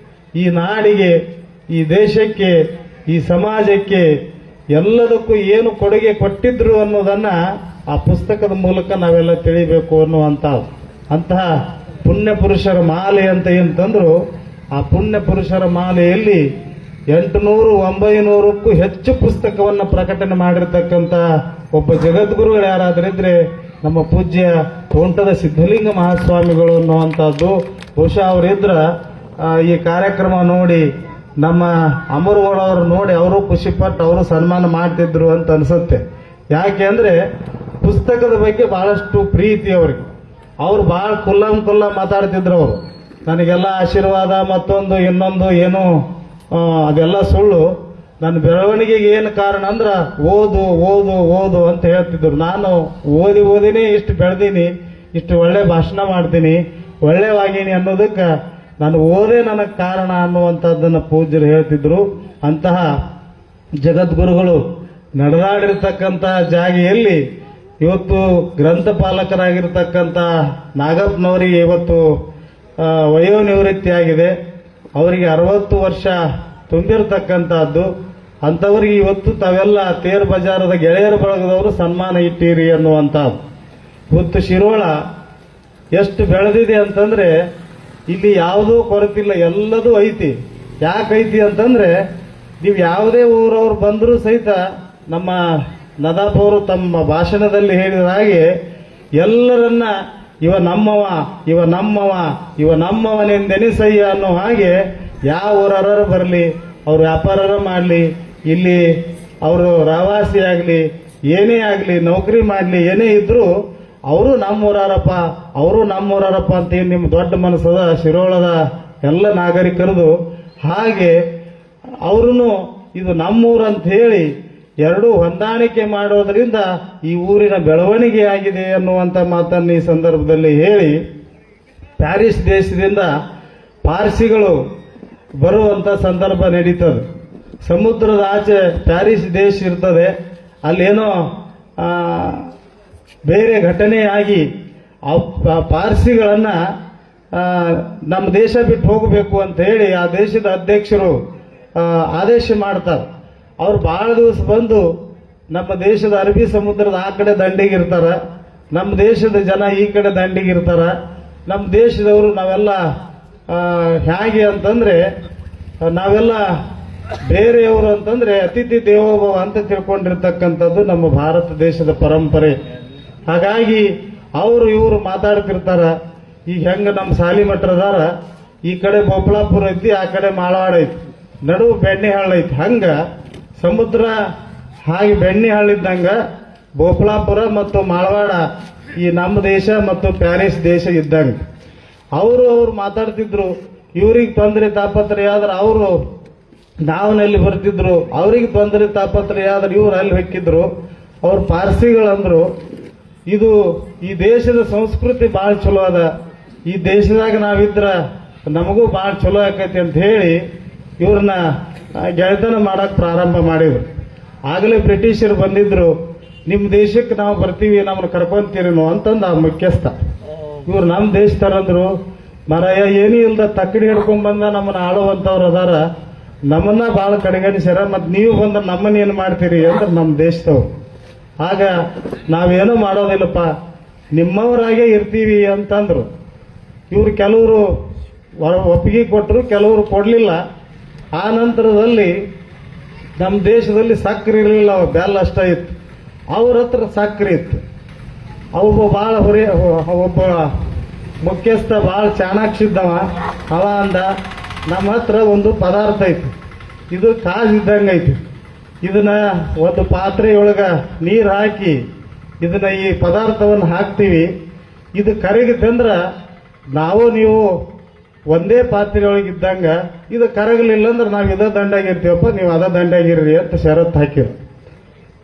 ಈ ನಾಡಿಗೆ, ಈ ದೇಶಕ್ಕೆ, ಈ ಸಮಾಜಕ್ಕೆ ಎಲ್ಲದಕ್ಕೂ ಏನು ಕೊಡುಗೆ ಕೊಟ್ಟಿದ್ರು ಅನ್ನೋದನ್ನ ಆ ಪುಸ್ತಕದ ಮೂಲಕ ನಾವೆಲ್ಲ ತಿಳಿಬೇಕು ಅಂತಹ ಪುಣ್ಯ ಪುರುಷರ ಮಾಲೆ ಅಂತ ಏನಂತಂದ್ರು. ಆ ಪುಣ್ಯ ಪುರುಷರ ಮಾಲೆಯಲ್ಲಿ 800-900ಕ್ಕೂ ಹೆಚ್ಚು ಪುಸ್ತಕವನ್ನು ಪ್ರಕಟಣೆ ಮಾಡಿರ್ತಕ್ಕಂಥ ಒಬ್ಬ ಜಗದ್ಗುರುಗಳು ಯಾರಾದ್ರಿದ್ರೆ ನಮ್ಮ ಪೂಜ್ಯ ತೋಂಟದ ಸಿದ್ಧಲಿಂಗ ಮಹಾಸ್ವಾಮಿಗಳು ಅನ್ನುವಂಥದ್ದು. ಬಹುಶಃ ಅವರಿದ್ರ ಈ ಕಾರ್ಯಕ್ರಮ ನೋಡಿ ನಮ್ಮ ಅಮರುಗಳವರು ನೋಡಿ ಅವರು ಖುಷಿಪಟ್ಟು ಅವರು ಸನ್ಮಾನ ಮಾಡ್ತಿದ್ರು ಅಂತ ಅನ್ಸುತ್ತೆ. ಯಾಕೆ ಅಂದ್ರೆ ಪುಸ್ತಕದ ಬಗ್ಗೆ ಬಹಳಷ್ಟು ಪ್ರೀತಿ ಅವ್ರಿಗೆ. ಅವ್ರು ಬಹಳ ಕುಲ್ಲ ಮಾತಾಡ್ತಿದ್ರು. ಅವರು ನನಗೆಲ್ಲ ಆಶೀರ್ವಾದ ಮತ್ತೊಂದು ಇನ್ನೊಂದು ಏನು ಅದೆಲ್ಲ ಸುಳ್ಳು. ನನ್ನ ಬೆಳವಣಿಗೆಗೆ ಏನು ಕಾರಣ ಅಂದ್ರ ಓದು ಓದು ಓದು ಅಂತ ಹೇಳ್ತಿದ್ರು. ನಾನು ಓದಿನೇ ಇಷ್ಟು ಬೆಳೆದೀನಿ, ಇಷ್ಟು ಒಳ್ಳೆ ಭಾಷಣ ಮಾಡ್ತೀನಿ, ಒಳ್ಳೆವಾಗೀನಿ ಅನ್ನೋದಕ್ಕೆ ನಾನು ಓದೇ ನನಗೆ ಕಾರಣ ಅನ್ನುವಂಥದ್ದನ್ನು ಪೂಜ್ಯರು ಹೇಳ್ತಿದ್ರು. ಅಂತಹ ಜಗದ್ಗುರುಗಳು ನಡೆದಾಡಿರ್ತಕ್ಕಂಥ ಜಾಗೆಯಲ್ಲಿ ಇವತ್ತು ಗ್ರಂಥಪಾಲಕರಾಗಿರ್ತಕ್ಕಂಥ ನಾಗಪ್ಪನವರಿಗೆ ಇವತ್ತು ವಯೋನಿವೃತ್ತಿ ಆಗಿದೆ. ಅವರಿಗೆ 60 ವರ್ಷ ತುಂಬಿರತಕ್ಕಂಥದ್ದು. ಅಂಥವ್ರಿಗೆ ಇವತ್ತು ತಾವೆಲ್ಲ ತೇರು ಬಜಾರದ ಗೆಳೆಯರ ಬಳಗದವರು ಸನ್ಮಾನ ಇಟ್ಟೀರಿ ಅನ್ನುವಂಥದ್ದು. ಇವತ್ತು ಶಿರೋಳ ಎಷ್ಟು ಬೆಳೆದಿದೆ ಅಂತಂದ್ರೆ ಇಲ್ಲಿ ಯಾವುದೂ ಕೊರತಿಲ್ಲ, ಎಲ್ಲದೂ ಐತಿ. ಯಾಕೈತಿ ಅಂತಂದ್ರೆ ನೀವು ಯಾವುದೇ ಊರವ್ರು ಬಂದರೂ ಸಹಿತ ನಮ್ಮ ನದಾಫ್ ಅವರು ತಮ್ಮ ಭಾಷಣದಲ್ಲಿ ಹೇಳಿದ ಹಾಗೆ ಎಲ್ಲರನ್ನ ಇವ ನಮ್ಮವನೆಂದೆನಿಸಯ್ಯ ಅನ್ನೋ ಹಾಗೆ ಯಾವ ಊರರ ಬರಲಿ, ಅವ್ರು ವ್ಯಾಪಾರರ ಮಾಡಲಿ, ಇಲ್ಲಿ ಅವರು ರಾವಾಸಿ ಆಗಲಿ, ಏನೇ ಆಗಲಿ, ನೌಕರಿ ಮಾಡಲಿ, ಏನೇ ಇದ್ರೂ ಅವರು ನಮ್ಮೂರಾರಪ್ಪ ಅಂತ ಏನು ನಿಮ್ಮ ದೊಡ್ಡ ಮನಸ್ಸದ ಶಿರೋಳದ ಎಲ್ಲ ನಾಗರಿಕರದು. ಹಾಗೆ ಅವ್ರೂ ಇದು ನಮ್ಮೂರು ಅಂತ ಹೇಳಿ ಎರಡೂ ಹೊಂದಾಣಿಕೆ ಮಾಡೋದ್ರಿಂದ ಈ ಊರಿನ ಬೆಳವಣಿಗೆ ಆಗಿದೆ ಅನ್ನುವಂಥ ಮಾತನ್ನು ಈ ಸಂದರ್ಭದಲ್ಲಿ ಹೇಳಿ, ಪ್ಯಾರಿಸ್ ದೇಶದಿಂದ ಪಾರ್ಸಿಗಳು ಬರುವಂತ ಸಂದರ್ಭ ನಡೀತದೆ. ಸಮುದ್ರದ ಆಚೆ ಪ್ಯಾರಿಸ್ ದೇಶ ಇರ್ತದೆ. ಅಲ್ಲೇನೋ ಬೇರೆ ಘಟನೆಯಾಗಿ ಪಾರ್ಸಿಗಳನ್ನ ನಮ್ಮ ದೇಶ ಬಿಟ್ಟು ಹೋಗಬೇಕು ಅಂತ ಹೇಳಿ ಆ ದೇಶದ ಅಧ್ಯಕ್ಷರು ಆದೇಶ ಮಾಡ್ತಾರೆ. ಅವ್ರು ಬಹಳ ದಿವಸ ಬಂದು ನಮ್ಮ ದೇಶದ ಅರಬ್ಬಿ ಸಮುದ್ರದ ಆ ಕಡೆ ದಂಡಿಗಿರ್ತಾರ, ನಮ್ಮ ದೇಶದ ಜನ ಈ ಕಡೆ ದಂಡಿಗಿರ್ತಾರ. ನಮ್ಮ ದೇಶದವರು ನಾವೆಲ್ಲ ಹೇಗೆ ಅಂತಂದ್ರೆ ನಾವೆಲ್ಲ ಬೇರೆಯವರು ಅಂತಂದ್ರೆ ಅತಿಥಿ ದೇವೋಭವ ಅಂತ ತಿಳ್ಕೊಂಡಿರ್ತಕ್ಕಂಥದ್ದು ನಮ್ಮ ಭಾರತ ದೇಶದ ಪರಂಪರೆ. ಹಾಗಾಗಿ ಇವರು ಮಾತಾಡ್ತಿರ್ತಾರ. ಈಗ ಹೆಂಗ ನಮ್ಮ ಸಾಲಿಮಠರದಾರ ಈ ಕಡೆ ಬೋಪಳಾಪುರ ಐತಿ, ಆ ಕಡೆ ಮಾಳವಾಡ ಐತಿ, ನಡುವು ಬೆಣ್ಣೆಹಳ್ಳ ಐತಿ. ಹಂಗ ಸಮುದ್ರ ಹಾಗೆ ಬೆಣ್ಣೆಹಳ್ಳಿದ್ದಂಗ ಬೋಪಳಾಪುರ ಮತ್ತು ಮಾಳವಾಡ ಈ ನಮ್ಮ ದೇಶ ಮತ್ತು ಪ್ಯಾರಿಸ್ ದೇಶ ಇದ್ದಂಗ. ಅವರು ಮಾತಾಡ್ತಿದ್ರು. ಇವ್ರಿಗೆ ತೊಂದರೆ ತಾಪತ್ರೆ ಆದ್ರೆ ಅವರು ನಾವನಲ್ಲಿ ಬರ್ತಿದ್ರು, ಅವ್ರಿಗೆ ತೊಂದರೆ ತಾಪತ್ರೆ ಆದ್ರೆ ಇವ್ರು ಅಲ್ಲಿ ಹೊಕ್ಕಿದ್ರು. ಅವ್ರು ಪಾರ್ಸಿಗಳಂದ್ರು ಇದು ಈ ದೇಶದ ಸಂಸ್ಕೃತಿ ಬಹಳ ಚಲೋ ಅದ, ಈ ದೇಶದಾಗ ನಾವಿದ್ರ ನಮಗೂ ಬಹಳ ಚಲೋ ಆಕೈತಿ ಅಂತ ಹೇಳಿ ಇವ್ರನ್ನ ಗೆಳೆತನ ಮಾಡಕ್ ಪ್ರಾರಂಭ ಮಾಡಿದ್ರು. ಆಗಲೇ ಬ್ರಿಟಿಷರು ಬಂದಿದ್ರು. ನಿಮ್ಮ ದೇಶಕ್ಕೆ ನಾವು ಬರ್ತೀವಿ, ನಮ್ಮನ್ನ ಕರ್ಕೊಂತೀರೇನೋ ಅಂತಂದ ಆ ಮುಖ್ಯಸ್ಥ. ಇವ್ರು ನಮ್ಮ ದೇಶ ತರಂದ್ರು. ಮರಾಯ ಏನೂ ಇಲ್ದ ತಕ್ಕಡಿ ಹಿಡ್ಕೊಂಡ್ ಬಂದ ನಮ್ಮನ್ನ ಆಳುವಂತವ್ರು ಅದಾರ, ನಮ್ಮನ್ನ ಬಹಳ ಕಡೆಗಣಿಸ್ಯಾರ, ಮತ್ ನೀವು ಬಂದ್ರೆ ನಮ್ಮನ್ನ ಏನ್ ಮಾಡ್ತೀರಿ ಅಂದ್ರೆ ನಮ್ಮ ದೇಶದವ್ರು. ಆಗ ನಾವೇನೋ ಮಾಡೋದಿಲ್ಲಪ್ಪ, ನಿಮ್ಮವರಾಗೆ ಇರ್ತೀವಿ ಅಂತಂದ್ರು. ಇವ್ರು ಕೆಲವರು ಒಪ್ಪಿಗೆ ಕೊಟ್ಟರು, ಕೆಲವರು ಕೊಡ್ಲಿಲ್ಲ. ಆ ನಂತರದಲ್ಲಿ ನಮ್ಮ ದೇಶದಲ್ಲಿ ಸಕ್ಕರೆ ಇರಲಿಲ್ಲ, ಬೆಲ್ಲ ಅಷ್ಟ ಇತ್ತು. ಅವ್ರ ಹತ್ರ ಸಕ್ಕರೆ ಇತ್ತು. ಒಬ್ಬ ಭಾಳ ಒಬ್ಬ ಮುಖ್ಯಸ್ಥ ಭಾಳ ಚಾಣಾಕ್ಷಿದ್ದವ. ಅವ ಅಂದ, ನಮ್ಮ ಹತ್ರ ಒಂದು ಪದಾರ್ಥ ಐತಿ, ಇದು ಕಾಜ್ ಇದ್ದಂಗೆ ಐತಿ. ಇದನ್ನ ಒಂದು ಪಾತ್ರೆಯೊಳಗೆ ನೀರು ಹಾಕಿ ಇದನ್ನ ಈ ಪದಾರ್ಥವನ್ನು ಹಾಕ್ತೀವಿ. ಇದು ಕರಗಿತಂದ್ರೆ ನಾವು ನೀವು ಒಂದೇ ಪಾತ್ರೆಯೊಳಗೆ ಇದ್ದಂಗೆ, ಇದು ಕರಗಲಿಲ್ಲ ಅಂದ್ರೆ ನಾವು ಇದೇ ದಂಡಾಗಿರ್ತೀವಪ್ಪ, ನೀವು ಅದೇ ದಂಡಾಗಿರ್ರಿ ಅಂತ ಷರತ್ತು ಹಾಕಿರು.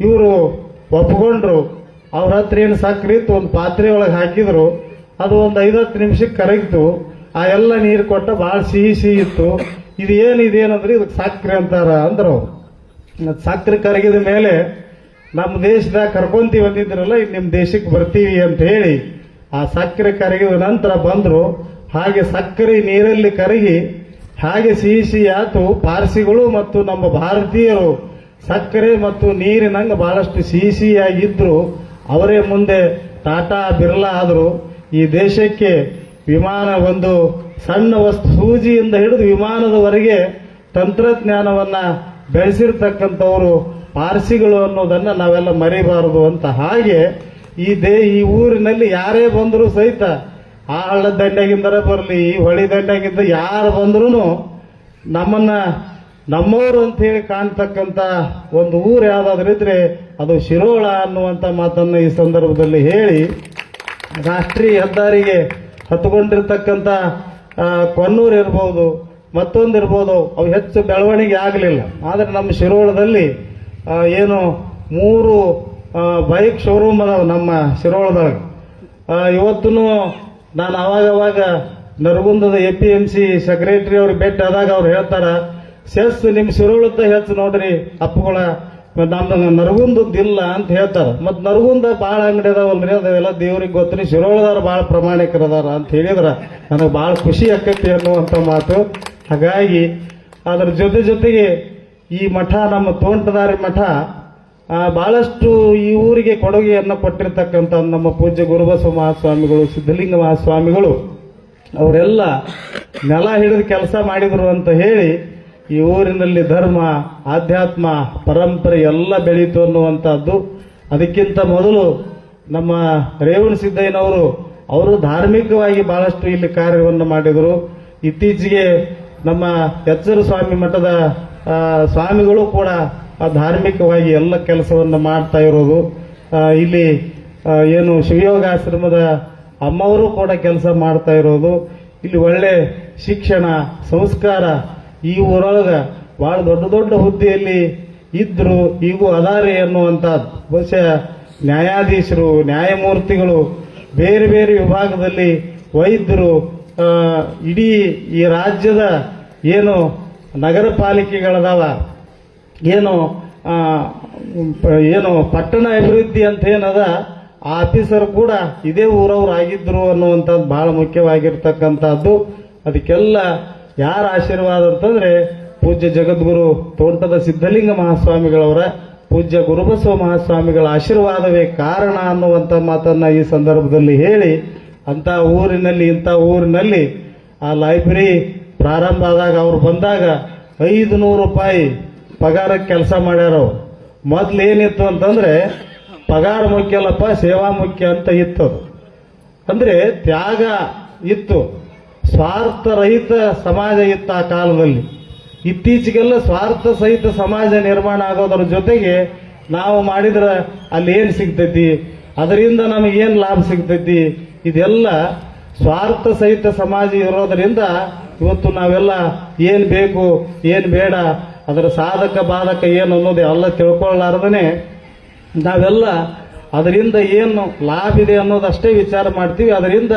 ಇವರು ಒಪ್ಕೊಂಡ್ರು. ಅವ್ರ ಹತ್ರ ಏನು ಸಕ್ಕರೆ ಇತ್ತು, ಒಂದು ಪಾತ್ರೆಯೊಳಗೆ ಹಾಕಿದ್ರು. ಅದು ಒಂದು 5-10 ನಿಮಿಷಕ್ಕೆ ಕರಗಿತು. ಆ ಎಲ್ಲ ನೀರು ಕೊಟ್ಟ ಭಾಳ ಸಿಹಿ ಇತ್ತು. ಇದೇನಂದ್ರೆ ಇದಕ್ಕೆ ಸಕ್ಕರೆ ಅಂತಾರ ಅಂದ್ರು. ಸಕ್ಕರೆ ಕರಗಿದ ಮೇಲೆ ನಮ್ಮ ದೇಶದಾಗ ಕರ್ಕೊಂತೀವಿ ಅಂದಿದ್ರಲ್ಲ, ಈಗ ನಿಮ್ಮ ದೇಶಕ್ಕೆ ಬರ್ತೀವಿ ಅಂತ ಹೇಳಿ ಆ ಸಕ್ಕರೆ ಕರಗಿದ ನಂತರ ಬಂದ್ರು. ಹಾಗೆ ಸಕ್ಕರೆ ನೀರಲ್ಲಿ ಕರಗಿ ಹಾಗೆ ಸಿಹಿ ಆತು. ಪಾರ್ಸಿಗಳು ಮತ್ತು ನಮ್ಮ ಭಾರತೀಯರು ಸಕ್ಕರೆ ಮತ್ತು ನೀರಿನಂಗೆ ಬಹಳಷ್ಟು ಸಿಹಿಯಾಗಿದ್ರು. ಅವರೇ ಮುಂದೆ ಟಾಟಾ ಬಿರ್ಲಾ ಆದರು. ಈ ದೇಶಕ್ಕೆ ವಿಮಾನ, ಒಂದು ಸಣ್ಣ ವಸ್ತು ಸೂಜಿಯಿಂದ ಹಿಡಿದು ವಿಮಾನದವರೆಗೆ ತಂತ್ರಜ್ಞಾನವನ್ನ ಬೆಳೆಸಿರ್ತಕ್ಕಂಥವರು ಪಾರ್ಸಿಗಳು ಅನ್ನೋದನ್ನ ನಾವೆಲ್ಲ ಮರಿಬಾರದು ಅಂತ. ಹಾಗೆ ಈ ಊರಿನಲ್ಲಿ ಯಾರೇ ಬಂದರೂ ಸಹಿತ, ಆ ಹಳ್ಳದ ದಂಡೆಗಿಂದರ ಬರಲಿ, ಈ ಹೊಳಿ ದಂಡೆಗಿಂದ ಯಾರು ಬಂದ್ರೂ ನಮ್ಮವರು ಅಂತ ಹೇಳಿ ಕಾಣ್ತಕ್ಕಂಥ ಒಂದು ಊರು ಯಾವ್ದಾದ್ರು ಇದ್ರೆ ಅದು ಶಿರೋಳ ಅನ್ನುವಂಥ ಮಾತನ್ನು ಈ ಸಂದರ್ಭದಲ್ಲಿ ಹೇಳಿ, ರಾಷ್ಟ್ರೀಯ ಹೆದ್ದಾರಿಗೆ ಹತ್ಕೊಂಡಿರ್ತಕ್ಕಂಥ ಕೊನ್ನೂರು ಇರ್ಬೋದು, ಮತ್ತೊಂದಿರ್ಬೋದು, ಅವು ಹೆಚ್ಚು ಬೆಳವಣಿಗೆ ಆಗಲಿಲ್ಲ. ಆದರೆ ನಮ್ಮ ಶಿರೋಳದಲ್ಲಿ ಏನು 3 ಬೈಕ್ ಶೋರೂಮ್ ಅದಾವ ನಮ್ಮ ಶಿರೋಳದಾಗ. ಇವತ್ತೂ ನಾನು ಅವಾಗ ನರಗುಂದದ APMC ಸೆಕ್ರೆಟರಿ ಅವ್ರಿಗೆ ಭೇಟಿ ಆದಾಗ ಅವ್ರು ಹೇಳ್ತಾರ, ಸೆಸ್ ನಿಮ್ಮ ಶಿರೋಳದ ಹೆಚ್ಚು ನೋಡ್ರಿ ಅಪ್ಪುಗಳ, ನಮ್ದು ನರಗುಂದದ್ದಿಲ್ಲ ಅಂತ ಹೇಳ್ತಾರ. ಮತ್ ನರಗುಂದ ಭಾಳ ಅಂಗಡಿ ಅದಾವಲ್ರಿ, ಅದೆಲ್ಲ ದೇವ್ರಿಗೆ ಗೊತ್ತ್ರಿ, ಶಿರೋಳದಾರ ಭಾಳ ಪ್ರಾಮಾಣಿಕರದಾರ ಅಂತ ಹೇಳಿದ್ರ ನನಗೆ ಭಾಳ ಖುಷಿ ಆಕೈತಿ ಅನ್ನುವಂಥ ಮಾತು. ಹಾಗಾಗಿ ಅದರ ಜೊತೆಗೆ ಈ ಮಠ, ನಮ್ಮ ತೋಂಟದಾರಿ ಮಠ ಬಹಳಷ್ಟು ಈ ಊರಿಗೆ ಕೊಡುಗೆಯನ್ನು ಕೊಟ್ಟಿರ್ತಕ್ಕಂಥ ನಮ್ಮ ಪೂಜ್ಯ ಗುರುಬಸವ ಮಹಾಸ್ವಾಮಿಗಳು, ಸಿದ್ಧಲಿಂಗ ಮಹಾಸ್ವಾಮಿಗಳು ಅವರೆಲ್ಲ ನೆಲ ಹಿಡಿದು ಕೆಲಸ ಮಾಡಿದ್ರು ಅಂತ ಹೇಳಿ ಈ ಊರಿನಲ್ಲಿ ಧರ್ಮ, ಆಧ್ಯಾತ್ಮ, ಪರಂಪರೆ ಎಲ್ಲ ಬೆಳೀತು ಅನ್ನುವಂಥದ್ದು. ಅದಕ್ಕಿಂತ ಮೊದಲು ನಮ್ಮ ರೇವಣ ಸಿದ್ದಯ್ಯನವರು ಅವರು ಧಾರ್ಮಿಕವಾಗಿ ಬಹಳಷ್ಟು ಇಲ್ಲಿ ಕಾರ್ಯವನ್ನು ಮಾಡಿದರು. ಇತ್ತೀಚೆಗೆ ನಮ್ಮ ಎಚ್ಚರ ಸ್ವಾಮಿ ಮಠದ ಸ್ವಾಮಿಗಳು ಕೂಡ ಧಾರ್ಮಿಕವಾಗಿ ಎಲ್ಲ ಕೆಲಸವನ್ನು ಮಾಡ್ತಾ ಇರೋದು. ಇಲ್ಲಿ ಏನು ಶಿವಯೋಗಾಶ್ರಮದ ಅಮ್ಮವರು ಕೂಡ ಕೆಲಸ ಮಾಡ್ತಾ ಇರೋದು. ಇಲ್ಲಿ ಒಳ್ಳೆ ಶಿಕ್ಷಣ, ಸಂಸ್ಕಾರ ಈ ಊರೊಳಗೆ ಬಹಳ ದೊಡ್ಡ ಹುದ್ದೆಯಲ್ಲಿ ಇದ್ರು, ಈಗೂ ಅದಾರೆ ಅನ್ನುವಂಥದ್ದು. ಬಹುಶಃ ನ್ಯಾಯಾಧೀಶರು, ನ್ಯಾಯಮೂರ್ತಿಗಳು, ಬೇರೆ ಬೇರೆ ವಿಭಾಗದಲ್ಲಿ ವೈದ್ಯರು, ಇಡೀ ಈ ರಾಜ್ಯದ ಏನು ನಗರ ಪಾಲಿಕೆಗಳದಾವ, ಏನು ಪಟ್ಟಣ ಅಭಿವೃದ್ಧಿ ಅಂತ ಏನದ, ಆ ಆಫೀಸರ್ ಕೂಡ ಇದೇ ಊರವ್ರು ಆಗಿದ್ರು ಅನ್ನುವಂಥದ್ದು ಬಹಳ ಮುಖ್ಯವಾಗಿರ್ತಕ್ಕಂಥದ್ದು. ಅದಕ್ಕೆಲ್ಲ ಯಾರ ಆಶೀರ್ವಾದ ಅಂತಂದ್ರೆ ಪೂಜ್ಯ ಜಗದ್ಗುರು ತೋಂಟದ ಸಿದ್ಧಲಿಂಗ ಮಹಾಸ್ವಾಮಿಗಳವರ, ಪೂಜ್ಯ ಗುರುಬಸವ ಮಹಾಸ್ವಾಮಿಗಳ ಆಶೀರ್ವಾದವೇ ಕಾರಣ ಅನ್ನುವಂಥ ಮಾತನ್ನ ಈ ಸಂದರ್ಭದಲ್ಲಿ ಹೇಳಿ, ಇಂಥ ಊರಿನಲ್ಲಿ ಆ ಲೈಬ್ರರಿ ಪ್ರಾರಂಭ ಆದಾಗ ಅವ್ರು ಬಂದಾಗ 500 ರೂಪಾಯಿ ಪಗಾರಕ್ಕೆ ಕೆಲಸ ಮಾಡ್ಯಾರ. ಮೊದ್ಲು ಏನಿತ್ತು ಅಂತಂದ್ರೆ ಪಗಾರ ಮುಖ್ಯ ಅಲ್ಲಪ್ಪ, ಸೇವಾ ಮುಖ್ಯ ಅಂತ ಇತ್ತು. ಅಂದ್ರೆ ತ್ಯಾಗ ಇತ್ತು, ಸ್ವಾರ್ಥ ರಹಿತ ಸಮಾಜ ಇತ್ತು ಆ ಕಾಲದಲ್ಲಿ. ಇತ್ತೀಚೆಗೆಲ್ಲ ಸ್ವಾರ್ಥ ಸಹಿತ ಸಮಾಜ ನಿರ್ಮಾಣ ಆಗೋದ್ರ ಜೊತೆಗೆ ನಾವು ಮಾಡಿದ್ರ ಅಲ್ಲಿ ಏನ್ ಸಿಗ್ತೈತಿ, ಅದರಿಂದ ನಮಗೇನು ಲಾಭ ಸಿಗ್ತೈತಿ, ಇದೆಲ್ಲ ಸ್ವಾರ್ಥ ಸಹಿತ ಸಮಾಜ ಇರೋದರಿಂದ ಇವತ್ತು ನಾವೆಲ್ಲ ಏನ್ ಬೇಕು ಏನ್ ಬೇಡ, ಅದರ ಸಾಧಕ ಬಾಧಕ ಏನು ಅನ್ನೋದು ಎಲ್ಲ ತಿಳ್ಕೊಳ್ಳಾರ್ದನೆ ನಾವೆಲ್ಲ ಅದರಿಂದ ಏನು ಲಾಭ ಇದೆ ಅನ್ನೋದಷ್ಟೇ ವಿಚಾರ ಮಾಡ್ತೀವಿ. ಅದರಿಂದ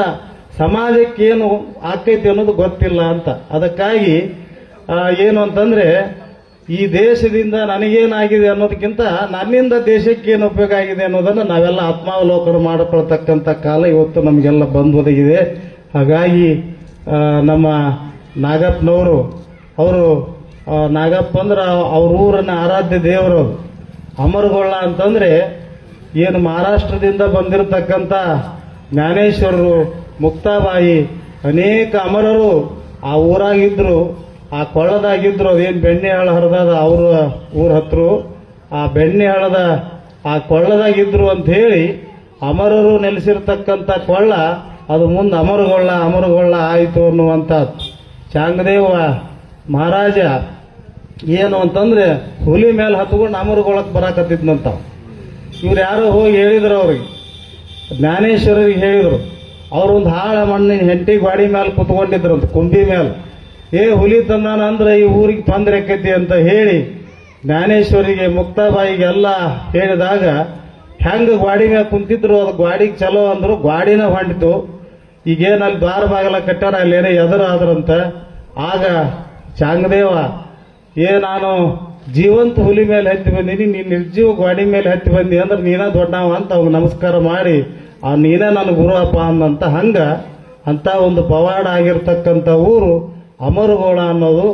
ಸಮಾಜಕ್ಕೆ ಏನು ಆಕೈತಿ ಅನ್ನೋದು ಗೊತ್ತಿಲ್ಲ ಅಂತ. ಅದಕ್ಕಾಗಿ ಏನು ಅಂತಂದ್ರೆ ಈ ದೇಶದಿಂದ ನನಗೇನಾಗಿದೆ ಅನ್ನೋದಕ್ಕಿಂತ ನನ್ನಿಂದ ದೇಶಕ್ಕೆ ಏನು ಉಪಯೋಗ ಆಗಿದೆ ಅನ್ನೋದನ್ನು ನಾವೆಲ್ಲ ಆತ್ಮಾವಲೋಕನ ಮಾಡಿಕೊಳ್ತಕ್ಕಂಥ ಕಾಲ ಇವತ್ತು ನಮಗೆಲ್ಲ ಬಂದು ಒದಗಿದೆ. ಹಾಗಾಗಿ ನಮ್ಮ ನಾಗಪ್ಪನವರು, ಅವರು ನಾಗಪ್ಪ ಅಂದ್ರೆ ಅವ್ರ ಊರನ್ನ ಆರಾಧ್ಯ ದೇವರು. ಅಮರಗೊಳ್ಳ ಅಂತಂದ್ರೆ ಏನು ಮಹಾರಾಷ್ಟ್ರದಿಂದ ಬಂದಿರತಕ್ಕಂಥ ಜ್ಞಾನೇಶ್ವರರು, ಮುಕ್ತಾಬಾಯಿ, ಅನೇಕ ಅಮರರು ಆ ಊರಾಗಿದ್ರು, ಆ ಕೊಳ್ಳದಾಗಿದ್ರು. ಅದೇನು ಬೆಣ್ಣೆಹಾಳ ಹರಿದಾದ ಅವ್ರ ಊರ ಹತ್ರ ಆ ಬೆಣ್ಣೆಹಾಳದ ಆ ಕೊಳ್ಳದಾಗಿದ್ರು ಅಂತ ಹೇಳಿ ಅಮರರು ನೆಲೆಸಿರ್ತಕ್ಕಂಥ ಕೊಳ್ಳ ಅದು ಮುಂದೆ ಅಮರಗೊಳ್ಳ ಆಯಿತು ಅನ್ನುವಂಥದ್ದು. ಚಾಂಗದೇವ ಮಹಾರಾಜ ಏನು ಅಂತಂದ್ರೆ ಹುಲಿ ಮೇಲೆ ಹತ್ಕೊಂಡು ಅಮರಗೊಳಕ್ಕೆ ಬರಾಕತ್ತಿದ್ನಂತ. ಇವ್ರು ಯಾರೋ ಹೋಗಿ ಹೇಳಿದ್ರು ಅವ್ರಿಗೆ, ಜ್ಞಾನೇಶ್ವರಿಗೆ ಹೇಳಿದ್ರು. ಅವ್ರೊಂದು ಹಾಳ ಮಣ್ಣಿನ ಹೆಂಟಿ ಗಾಡಿ ಮೇಲೆ ಕುತ್ಕೊಂಡಿದ್ರಂತ, ಕುಂಬಿ ಮೇಲೆ. ಹುಲಿ ತಂದಾನ ಅಂದ್ರೆ ಈ ಊರಿಗೆ ತೊಂದರೆ ಆಕೈತಿ ಅಂತ ಹೇಳಿ ಜ್ಞಾನೇಶ್ವರಿಗೆ ಮುಕ್ತಾಬಾಯಿಗೆಲ್ಲ ಹೇಳಿದಾಗ ಹೆಂಗ ಗಾಡಿ ಮೇಲೆ ಕುಂತಿದ್ರು, ಅದು ಗಾಡಿಗೆ ಚಲೋ ಅಂದ್ರು, ಗಾಡಿನ ಹೊಂಟಿತು. ಈಗೇನಲ್ಲಿ ದ್ವಾರ ಬಾಗಲ ಕಟ್ಟಾರ ಅಲ್ಲೇನೋ ಎದುರಾದ್ರಂತ. ಆಗ ಚಾಂಗದೇವ ನಾನು ಜೀವಂತ ಹುಲಿ ಮೇಲೆ ಹತ್ತಿ ಬಂದೀನಿ, ನೀನು ನಿರ್ಜೀವ ಗಾಡಿ ಮೇಲೆ ಹತ್ತಿ ಬಂದಿ ಅಂದ್ರೆ ನೀನ ದೊಡ್ಡವ ಅಂತ ಅವ್ನು ನಮಸ್ಕಾರ ಮಾಡಿ ನೀನೇ ನನ್ನ ಗುರು ಅಪ್ಪ ಅಂದಂತ. ಅಂತ ಒಂದು ಪವಾಡ ಆಗಿರ್ತಕ್ಕಂಥ ಊರು ಅಮರಗೋಳ ಅನ್ನೋದು.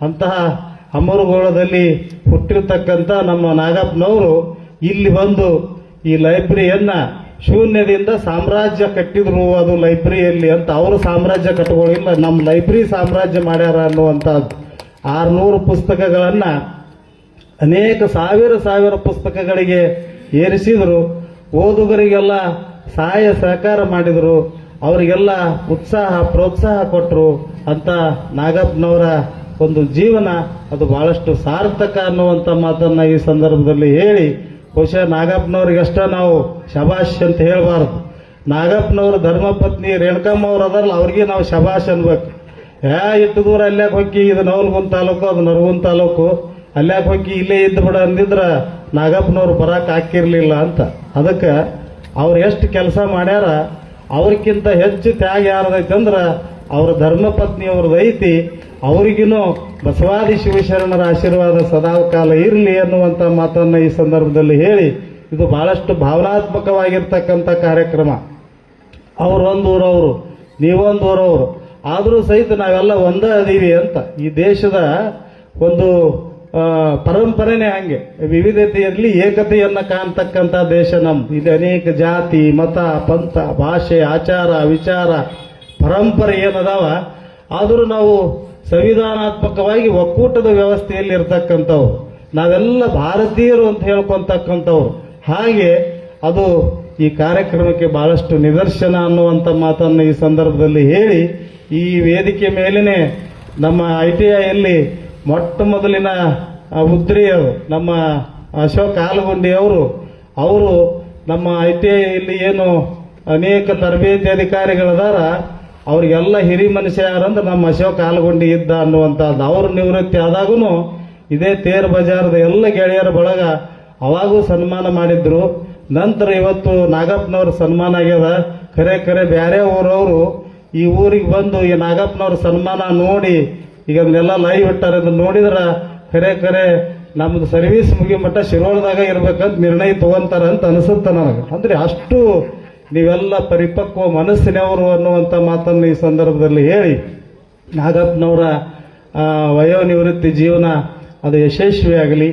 ಅಂತಹ ಅಮರಗೋಳದಲ್ಲಿ ಹುಟ್ಟಿರ್ತಕ್ಕಂಥ ನಮ್ಮ ನಾಗಪ್ಪನವರು ಇಲ್ಲಿ ಬಂದು ಈ ಲೈಬ್ರರಿಯನ್ನ ಶೂನ್ಯದಿಂದ ಸಾಮ್ರಾಜ್ಯ ಕಟ್ಟಿದ್ರು. ಅದು ಲೈಬ್ರರಿಯಲ್ಲಿ ಅಂತ ಅವರು ಸಾಮ್ರಾಜ್ಯ ಕಟ್ಕೊಳ್ಳಿಲ್ಲ, ನಮ್ಮ ಲೈಬ್ರರಿ ಸಾಮ್ರಾಜ್ಯ ಮಾಡ್ಯಾರ ಅನ್ನುವಂಥದ್ದು. 600 ಪುಸ್ತಕಗಳನ್ನ ಅನೇಕ ಸಾವಿರ ಪುಸ್ತಕಗಳಿಗೆ ಏರಿಸಿದ್ರು. ಓದುಗರಿಗೆಲ್ಲ ಸಹಾಯ ಸಹಕಾರ ಮಾಡಿದ್ರು, ಅವರಿಗೆಲ್ಲ ಉತ್ಸಾಹ ಪ್ರೋತ್ಸಾಹ ಕೊಟ್ಟರು. ಅಂತ ನಾಗಪ್ಪನವರ ಒಂದು ಜೀವನ ಅದು ಬಹಳಷ್ಟು ಸಾರ್ಥಕ ಅನ್ನುವಂಥ ಮಾತನ್ನ ಈ ಸಂದರ್ಭದಲ್ಲಿ ಹೇಳಿ, ಬಹುಶಃ ನಾಗಪ್ಪನವ್ರಿಗಷ್ಟ ನಾವು ಶಬಾಷ್ ಅಂತ ಹೇಳಬಾರ್ದು. ನಾಗಪ್ಪನವ್ರ ಧರ್ಮಪತ್ನಿ ರೇಣುಕಮ್ಮ ಅವ್ರು ಅದರಲ್ಲ, ಅವ್ರಿಗೆ ನಾವು ಶಬಾಷ್ ಅನ್ಬೇಕು. ಇಟ್ಟು ದೂರ ಅಲ್ಯಾಕೆ ಹೋಗಿ, ಇದು ನವಲಗುಂದ ತಾಲೂಕು, ಅದು ನರಗುಂದ ತಾಲೂಕು, ಅಲ್ಯಾಕೆ ಹೋಗಿ ಇಲ್ಲೇ ಇದ್ದು ಬಿಡ ಅಂದಿದ್ರ ನಾಗಪ್ಪನವ್ರು ಬರಾಕ್ ಹಾಕಿರ್ಲಿಲ್ಲ ಅಂತ. ಅದಕ್ಕೆ ಅವ್ರು ಎಷ್ಟು ಕೆಲಸ ಮಾಡ್ಯಾರ, ಅವ್ರಿಗಿಂತ ಹೆಚ್ಚು ತ್ಯಾಗ ಯಾರದೈತಿ ಅಂದ್ರ ಅವ್ರ ಧರ್ಮಪತ್ನಿ ಅವ್ರದ್ದು ಐತಿ. ಅವರಿಗಿನ್ನೂ ಬಸವಾದಿ ಶಿವಶರಣರ ಆಶೀರ್ವಾದ ಸದಾಕಾಲ ಇರಲಿ ಅನ್ನುವಂಥ ಮಾತನ್ನ ಈ ಸಂದರ್ಭದಲ್ಲಿ ಹೇಳಿ, ಇದು ಬಹಳಷ್ಟು ಭಾವನಾತ್ಮಕವಾಗಿರ್ತಕ್ಕಂಥ ಕಾರ್ಯಕ್ರಮ. ಅವ್ರೊಂದು ಊರವರು, ನೀವೊಂದು ಊರವರು, ಆದರೂ ಸಹಿತ ನಾವೆಲ್ಲ ಒಂದೇ ಅದೀವಿ ಅಂತ. ಈ ದೇಶದ ಒಂದು ಪರಂಪರೆನೇ ಹಂಗೆ, ವಿವಿಧತೆಯಲ್ಲಿ ಏಕತೆಯನ್ನ ಕಾಣ್ತಕ್ಕಂಥ ದೇಶ ನಮ್ದು. ಇಲ್ಲಿ ಅನೇಕ ಜಾತಿ, ಮತ, ಪಂಥ, ಭಾಷೆ, ಆಚಾರ, ವಿಚಾರ, ಪರಂಪರೆ ಏನದಾವ, ಆದರೂ ನಾವು ಸಂವಿಧಾನಾತ್ಮಕವಾಗಿ ಒಕ್ಕೂಟದ ವ್ಯವಸ್ಥೆಯಲ್ಲಿ ಇರ್ತಕ್ಕಂಥವ್ರು, ನಾವೆಲ್ಲ ಭಾರತೀಯರು ಅಂತ ಹೇಳ್ಕೊಂತಕ್ಕಂಥವ್ರು. ಹಾಗೆ ಅದು ಈ ಕಾರ್ಯಕ್ರಮಕ್ಕೆ ಬಹಳಷ್ಟು ನಿದರ್ಶನ ಅನ್ನುವಂಥ ಮಾತನ್ನು ಈ ಸಂದರ್ಭದಲ್ಲಿ ಹೇಳಿ, ಈ ವೇದಿಕೆ ಮೇಲೇನೆ ನಮ್ಮ ITIಯಲ್ಲಿ ಮೊಟ್ಟ ಮೊದಲಿನ ಉದ್ರಿಯರು ನಮ್ಮ ಅಶೋಕ್ ಆಲಗುಂಡಿ ಅವರು ನಮ್ಮ ITIಯಲ್ಲಿ ಏನು ಅನೇಕ ತರಬೇತಿ ಅಧಿಕಾರಿಗಳದಾರ ಅವ್ರಿಗೆಲ್ಲ ಹಿರಿ ಮನುಷ್ಯ ಯಾರಂದ್ರೆ ನಮ್ಮ ಅಶೋಕ್ ಆಲಗುಂಡಿ ಇದ್ದ ಅನ್ನುವಂಥದ್ದು. ಅವರು ನಿವೃತ್ತಿ ಆದಾಗೂ ಇದೇ ತೇರ್ ಬಜಾರದ ಎಲ್ಲ ಗೆಳೆಯರ ಬಳಗ ಅವಾಗೂ ಸನ್ಮಾನ ಮಾಡಿದ್ರು. ನಂತರ ಇವತ್ತು ನಾಗಪ್ಪನವ್ರ ಸನ್ಮಾನ ಆಗ್ಯದ. ಖರೆ ಬೇರೆ ಊರವರು ಈ ಊರಿಗೆ ಬಂದು ಈ ನಾಗಪ್ಪನವ್ರ ಸನ್ಮಾನ ನೋಡಿ ಈಗ ಅದನ್ನೆಲ್ಲ ಲೈವ್ ಇಟ್ಟಾರೆ, ಅದನ್ನ ನೋಡಿದ್ರ ಖರೆ ನಮ್ದು ಸರ್ವಿಸ್ ಮುಗಿ ಮಟ್ಟ ಶಿರೋಳದಾಗ ಇರ್ಬೇಕಂತ ನಿರ್ಣಯ ತಗೊಂತಾರ ಅಂತ ಅನಿಸುತ್ತೆ ನನಗೆ. ಅಂದ್ರೆ ಅಷ್ಟು ನೀವೆಲ್ಲ ಪರಿಪಕ್ವ ಮನಸ್ಸಿನವರು ಅನ್ನುವಂಥ ಮಾತನ್ನು ಈ ಸಂದರ್ಭದಲ್ಲಿ ಹೇಳಿ, ನಾಗಪ್ಪನವರ ವಯೋನಿವೃತ್ತಿ ಜೀವನ ಅದು ಯಶಸ್ವಿಯಾಗಲಿ,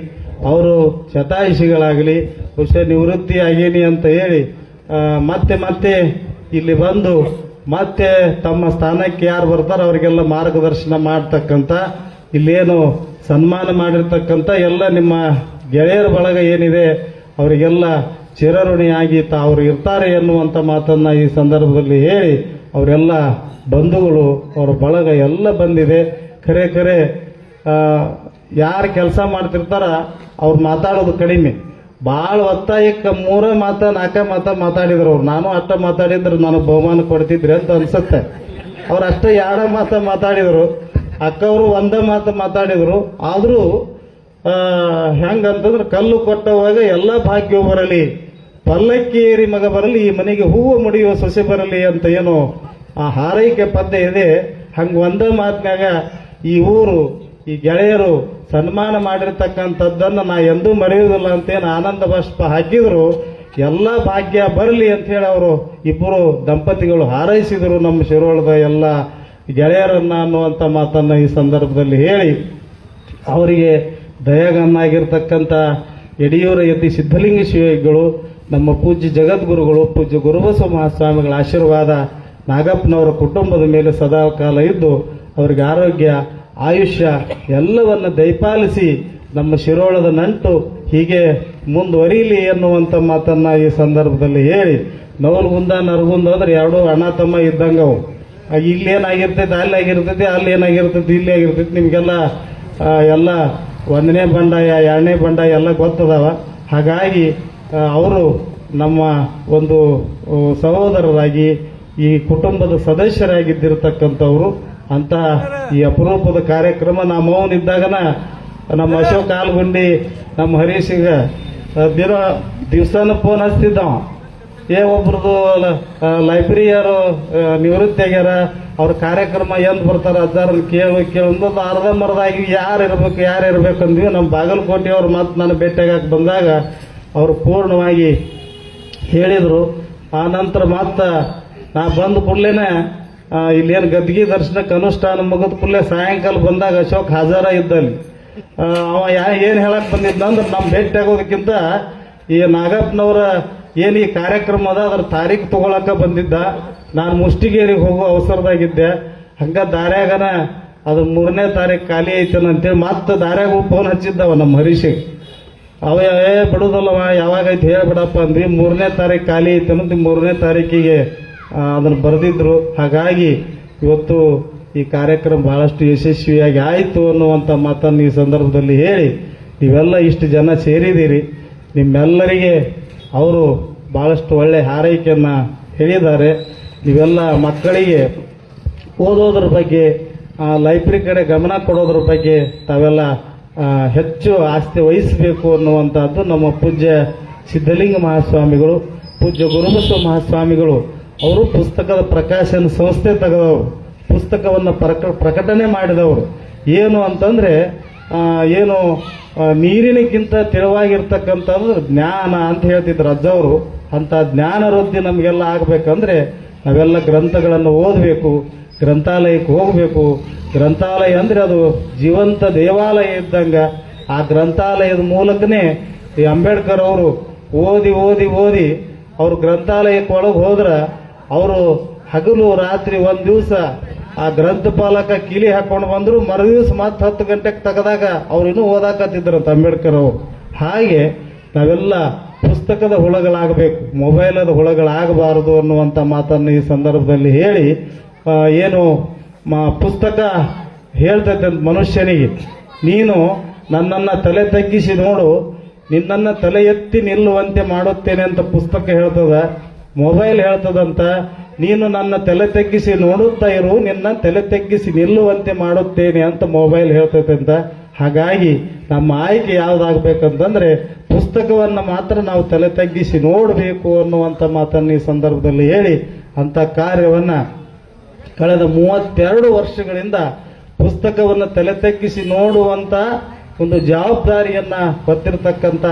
ಅವರು ಶತಾಯುಷಿಗಳಾಗಲಿ, ಬಹುಶಃ ನಿವೃತ್ತಿ ಆಗೇನಿ ಅಂತ ಹೇಳಿ ಮತ್ತೆ ಇಲ್ಲಿ ಬಂದು ಮತ್ತೆ ತಮ್ಮ ಸ್ಥಾನಕ್ಕೆ ಯಾರು ಬರ್ತಾರೋ ಅವರಿಗೆಲ್ಲ ಮಾರ್ಗದರ್ಶನ ಮಾಡ್ತಕ್ಕಂಥ, ಇಲ್ಲೇನು ಸನ್ಮಾನ ಮಾಡಿರ್ತಕ್ಕಂಥ ಎಲ್ಲ ನಿಮ್ಮ ಗೆಳೆಯರ ಬಳಗ ಏನಿದೆ ಅವರಿಗೆಲ್ಲ ಚಿರಋಣಿಯಾಗಿ ಅವರು ಇರ್ತಾರೆ ಎನ್ನುವಂಥ ಮಾತನ್ನ ಈ ಸಂದರ್ಭದಲ್ಲಿ ಹೇಳಿ, ಅವರೆಲ್ಲ ಬಂಧುಗಳು ಅವರ ಬಳಗ ಎಲ್ಲ ಬಂದಿದೆ. ಖರೆ ಯಾರು ಕೆಲಸ ಮಾಡ್ತಿರ್ತಾರ ಅವ್ರು ಮಾತಾಡೋದು ಕಡಿಮೆ, ಭಾಳ ಒತ್ತಾಯಕ್ಕೆ 3 ಮಾತ 4 ಮಾತ ಮಾತಾಡಿದ್ರು ಅವ್ರು. ನಾನು ಅಷ್ಟ ಮಾತಾಡಿದ್ರೆ ನನಗೆ ಬಹುಮಾನ ಕೊಡ್ತಿದ್ರಿ ಅಂತ ಅನ್ಸುತ್ತೆ. ಅವ್ರು ಅಷ್ಟೇ 2 ಮಾತ ಮಾತಾಡಿದ್ರು, ಅಕ್ಕವರು 1 ಮಾತು ಮಾತಾಡಿದ್ರು. ಆದರೂ ಹೆಂಗಂತಂದ್ರೆ ಕಲ್ಲು ಕೊಟ್ಟವಾಗ ಎಲ್ಲ ಭಾಗ್ಯ ಬರಲಿ, ಪಲ್ಲಕ್ಕಿ ಏರಿ ಮಗ ಬರಲಿ, ಈ ಮನೆಗೆ ಹೂವು ಮುಡಿಯುವ ಸೊಸೆ ಬರಲಿ ಅಂತ ಏನು ಆ ಹಾರೈಕೆ ಪದ್ಯ ಇದೆ. ಹಂಗೆ 1 ಮಾತಿನಾಗ ಈ ಊರು ಈ ಗೆಳೆಯರು ಸನ್ಮಾನ ಮಾಡಿರ್ತಕ್ಕಂಥದ್ದನ್ನು ನಾ ಎಂದೂ ಮರೆಯುವುದಿಲ್ಲ ಅಂತೇನು ಆನಂದ ಬಾಷ್ಪ ಹಾಕಿದ್ರು. ಎಲ್ಲ ಭಾಗ್ಯ ಬರಲಿ ಅಂತ ಹೇಳಿ ಅವರು ಇಬ್ಬರು ದಂಪತಿಗಳು ಹಾರೈಸಿದರು ನಮ್ಮ ಶಿರೋಳದ ಎಲ್ಲ ಗೆಳೆಯರನ್ನ ಅನ್ನುವಂಥ ಮಾತನ್ನ ಈ ಸಂದರ್ಭದಲ್ಲಿ ಹೇಳಿ, ಅವರಿಗೆ ದಯಾಗನ್ನಾಗಿರ್ತಕ್ಕಂಥ ಯಡಿಯೂರ ಯತಿ ಸಿದ್ಧಲಿಂಗ ಶಿವಗಳು, ನಮ್ಮ ಪೂಜ್ಯ ಜಗದ್ಗುರುಗಳು, ಪೂಜ್ಯ ಗುರುಬಸವ ಮಹಾಸ್ವಾಮಿಗಳ ಆಶೀರ್ವಾದ ನಾಗಪ್ಪನವರ ಕುಟುಂಬದ ಮೇಲೆ ಸದಾ ಕಾಲ ಇದ್ದು ಅವರಿಗೆ ಆರೋಗ್ಯ ಆಯುಷ್ಯ ಎಲ್ಲವನ್ನು ದಯಪಾಲಿಸಿ ನಮ್ಮ ಶಿರೋಳದ ನಂಟು ಹೀಗೆ ಮುಂದುವರಿಯಲಿ ಎನ್ನುವಂಥ ಮಾತನ್ನ ಈ ಸಂದರ್ಭದಲ್ಲಿ ಹೇಳಿ, ನವಲಗುಂದ ನರಗುಂದ ಅಂದ್ರೆ ಎರಡು ಅಣ್ಣ ತಮ್ಮ ಇದ್ದಂಗೆ ಅವು. ಇಲ್ಲೇನಾಗಿರ್ತೈತೆ ಅಲ್ಲಿ ಆಗಿರ್ತೈತಿ, ಅಲ್ಲಿ ಏನಾಗಿರ್ತೈತಿ ಇಲ್ಲಿ ಆಗಿರ್ತೈತಿ. ನಿಮಗೆಲ್ಲ ಎಲ್ಲ 1ನೇ ಬಂಡಾಯ 2ನೇ ಬಂಡಾಯ ಎಲ್ಲ ಗೊತ್ತದಾವ. ಹಾಗಾಗಿ ಅವರು ನಮ್ಮ ಒಂದು ಸಹೋದರರಾಗಿ ಈ ಕುಟುಂಬದ ಸದಸ್ಯರಾಗಿದ್ದಿರತಕ್ಕಂಥವ್ರು. ಅಂತ ಈ ಅಪರೂಪದ ಕಾರ್ಯಕ್ರಮ ನಮ್ಮವನಿದ್ದಾಗನ ನಮ್ಮ ಅಶೋಕ್ ಆಲ್ಗುಂಡಿ ನಮ್ಮ ಹರೀಶಿಗ ದಿವಸನ ಫೋನ್ ಹಚ್ತಿದ್ದವ, ಒಬ್ರದ್ದು ಲೈಬ್ರರಿಯರು ನಿವೃತ್ತಿ ಆಗ್ಯಾರ, ಅವ್ರ ಕಾರ್ಯಕ್ರಮ ಎಂದು ಬರ್ತಾರೆ ಅಜ್ಜಾರನ್ನು ಕೇಳೊಂದು ಅರ್ಧಂಬರ್ಧಾಗಿ ಯಾರು ಇರ್ಬೇಕು ಅಂದ್ವಿ. ನಮ್ಮ ಬಾಗಲಕೋಟೆಯವ್ರು ಮತ್ತೆ ನಾನು ಭೇಟಿಯಾಗಕ್ಕೆ ಬಂದಾಗ ಅವರು ಪೂರ್ಣವಾಗಿ ಹೇಳಿದರು. ಆ ನಂತರ ಮತ್ತೆ ನಾ ಬಂದ ಕೂಡಲೇನೆ ಇಲ್ಲೇನು ಗದ್ಗಿ ದರ್ಶನಕ್ಕೆ ಅನುಷ್ಠಾನ ಮುಗಿದ ಕೂಡಲೇ ಸಾಯಂಕಾಲ ಬಂದಾಗ ಅಶೋಕ್ ಹಾಜರ ಇದ್ದಲ್ಲಿ ಅವ ಏನು ಹೇಳಕ್ ಬಂದಿದ್ದಂದ್ರೆ ನಮ್ಮ ಭೇಟಿ ಆಗೋದಕ್ಕಿಂತ ಈ ನಾಗಪ್ಪನವರ ಏನು ಈ ಕಾರ್ಯಕ್ರಮ ಅದ ಅದ್ರ ತಾರೀಖು ತಗೊಳಕ ಬಂದಿದ್ದ. ನಾನು ಮುಷ್ಟಿಗೇರಿಗೆ ಹೋಗೋ ಅವಸರದಾಗಿದ್ದೆ. ಹಂಗ ದಾರ್ಯಾಗನ ಅದು 3ನೇ ತಾರೀಕು ಖಾಲಿ ಐತೇನ ಅಂತೇಳಿ ಮತ್ತೆ ದಾರ್ಯಾಗ ಫೋನ್ ಹಚ್ಚಿದ್ದವ ನಮ್ಮ ಹರೀಶಿಗೆ. ಅವ ಬಿಡುದಲ್ಲವ ಯಾವಾಗ ಐತಿ ಹೇಳ್ಬಿಡಪ್ಪ ಅಂದ್ವಿ. 3ನೇ ತಾರೀಕು ಖಾಲಿ ಐತೇನ 3ನೇ ತಾರೀಕಿಗೆ ಅದನ್ನು ಬರೆದಿದ್ರು. ಹಾಗಾಗಿ ಇವತ್ತು ಈ ಕಾರ್ಯಕ್ರಮ ಬಹಳಷ್ಟು ಯಶಸ್ವಿಯಾಗಿ ಆಯಿತು ಅನ್ನುವಂಥ ಮಾತನ್ನು ಈ ಸಂದರ್ಭದಲ್ಲಿ ಹೇಳಿ, ನೀವೆಲ್ಲ ಇಷ್ಟು ಜನ ಸೇರಿದ್ದೀರಿ, ನಿಮ್ಮೆಲ್ಲರಿಗೆ ಅವರು ಬಹಳಷ್ಟು ಒಳ್ಳೆ ಹಾರೈಕೆಯನ್ನು ಹೇಳಿದ್ದಾರೆ. ನೀವೆಲ್ಲ ಮಕ್ಕಳಿಗೆ ಓದೋದ್ರ ಬಗ್ಗೆ, ಲೈಬ್ರರಿ ಕಡೆ ಗಮನ ಕೊಡೋದ್ರ ಬಗ್ಗೆ ತಾವೆಲ್ಲ ಹೆಚ್ಚು ಆಸ್ತಿ ವಹಿಸಬೇಕು ಅನ್ನುವಂಥದ್ದು ನಮ್ಮ ಪೂಜ್ಯ ಸಿದ್ಧಲಿಂಗ ಮಹಾಸ್ವಾಮಿಗಳು, ಪೂಜ್ಯ ಗುರುಬಸವ ಮಹಾಸ್ವಾಮಿಗಳು ಅವರು ಪುಸ್ತಕದ ಪ್ರಕಾಶನ ಸಂಸ್ಥೆ ತೆಗೆದವರು, ಪುಸ್ತಕವನ್ನು ಪ್ರಕಟಣೆ ಮಾಡಿದವರು. ಏನು ಅಂತಂದ್ರೆ ಏನು ನೀರಿನಕ್ಕಿಂತ ತೆಳುವಾಗಿರ್ತಕ್ಕಂಥದ್ದು ಜ್ಞಾನ ಅಂತ ಹೇಳ್ತಿದ್ರು ಅಜ್ಜವರು. ಅಂತ ಜ್ಞಾನ ವೃದ್ಧಿ ನಮಗೆಲ್ಲ ಆಗಬೇಕಂದ್ರೆ ನಾವೆಲ್ಲ ಗ್ರಂಥಗಳನ್ನು ಓದಬೇಕು, ಗ್ರಂಥಾಲಯಕ್ಕೆ ಹೋಗಬೇಕು. ಗ್ರಂಥಾಲಯ ಅಂದ್ರೆ ಅದು ಜೀವಂತ ದೇವಾಲಯ ಇದ್ದಂಗ. ಆ ಗ್ರಂಥಾಲಯದ ಮೂಲಕನೇ ಈ ಅಂಬೇಡ್ಕರ್ ಅವರು ಓದಿ ಓದಿ ಓದಿ ಅವರು ಗ್ರಂಥಾಲಯಕ್ಕೆ ಒಳಗೆ ಹೋದ್ರ ಅವರು ಹಗಲು ರಾತ್ರಿ ಒಂದ್ ದಿವಸ ಆ ಗ್ರಂಥಪಾಲಕ ಕೀಲಿ ಹಾಕೊಂಡು ಬಂದ್ರು, ಮರುದಿವಸ ಮತ್ತೆ 10 ಗಂಟೆಗೆ ತೆಗೆದಾಗ ಅವ್ರು ಇನ್ನೂ ಓದಾಕತ್ತಿದ್ರಂತ ಅಂಬೇಡ್ಕರ್ ಅವರು. ಹಾಗೆ ನಾವೆಲ್ಲ ಪುಸ್ತಕದ ಹುಳಗಳಾಗಬೇಕು, ಮೊಬೈಲದ ಹುಳಗಳಾಗಬಾರದು ಅನ್ನುವಂಥ ಮಾತನ್ನು ಈ ಸಂದರ್ಭದಲ್ಲಿ ಹೇಳಿ, ಏನು ಪುಸ್ತಕ ಹೇಳ್ತೈತೆ ಮನುಷ್ಯನಿಗೆ, ನೀನು ನನ್ನನ್ನು ತಲೆ ತಗ್ಗಿಸಿ ನೋಡು, ನಿನ್ನನ್ನು ತಲೆ ಎತ್ತಿ ನಿಲ್ಲುವಂತೆ ಮಾಡುತ್ತೇನೆ ಅಂತ ಪುಸ್ತಕ ಹೇಳ್ತದ. ಮೊಬೈಲ್ ಹೇಳ್ತದಂತ ನೀನು ನನ್ನ ತಲೆ ತಗ್ಗಿಸಿ ನೋಡುತ್ತಾ ಇರು, ನಿನ್ನ ತಲೆ ತಗ್ಗಿಸಿ ನಿಲ್ಲುವಂತೆ ಮಾಡುತ್ತೇನೆ ಅಂತ ಮೊಬೈಲ್ ಹೇಳ್ತೈತೆ ಅಂತ. ಹಾಗಾಗಿ ನಮ್ಮ ಆಯ್ಕೆ ಯಾವ್ದಾಗಬೇಕಂತಂದ್ರೆ ಪುಸ್ತಕವನ್ನು ಮಾತ್ರ ನಾವು ತಲೆ ತಗ್ಗಿಸಿ ನೋಡಬೇಕು ಅನ್ನುವಂಥ ಮಾತನ್ನು ಈ ಸಂದರ್ಭದಲ್ಲಿ ಹೇಳಿ, ಅಂತ ಕಾರ್ಯವನ್ನ ಕಳೆದ 32 ವರ್ಷಗಳಿಂದ ಪುಸ್ತಕವನ್ನು ತಲೆ ತಗ್ಗಿಸಿ ನೋಡುವಂತ ಒಂದು ಜವಾಬ್ದಾರಿಯನ್ನ ಹೊತ್ತಿರತಕ್ಕಂಥ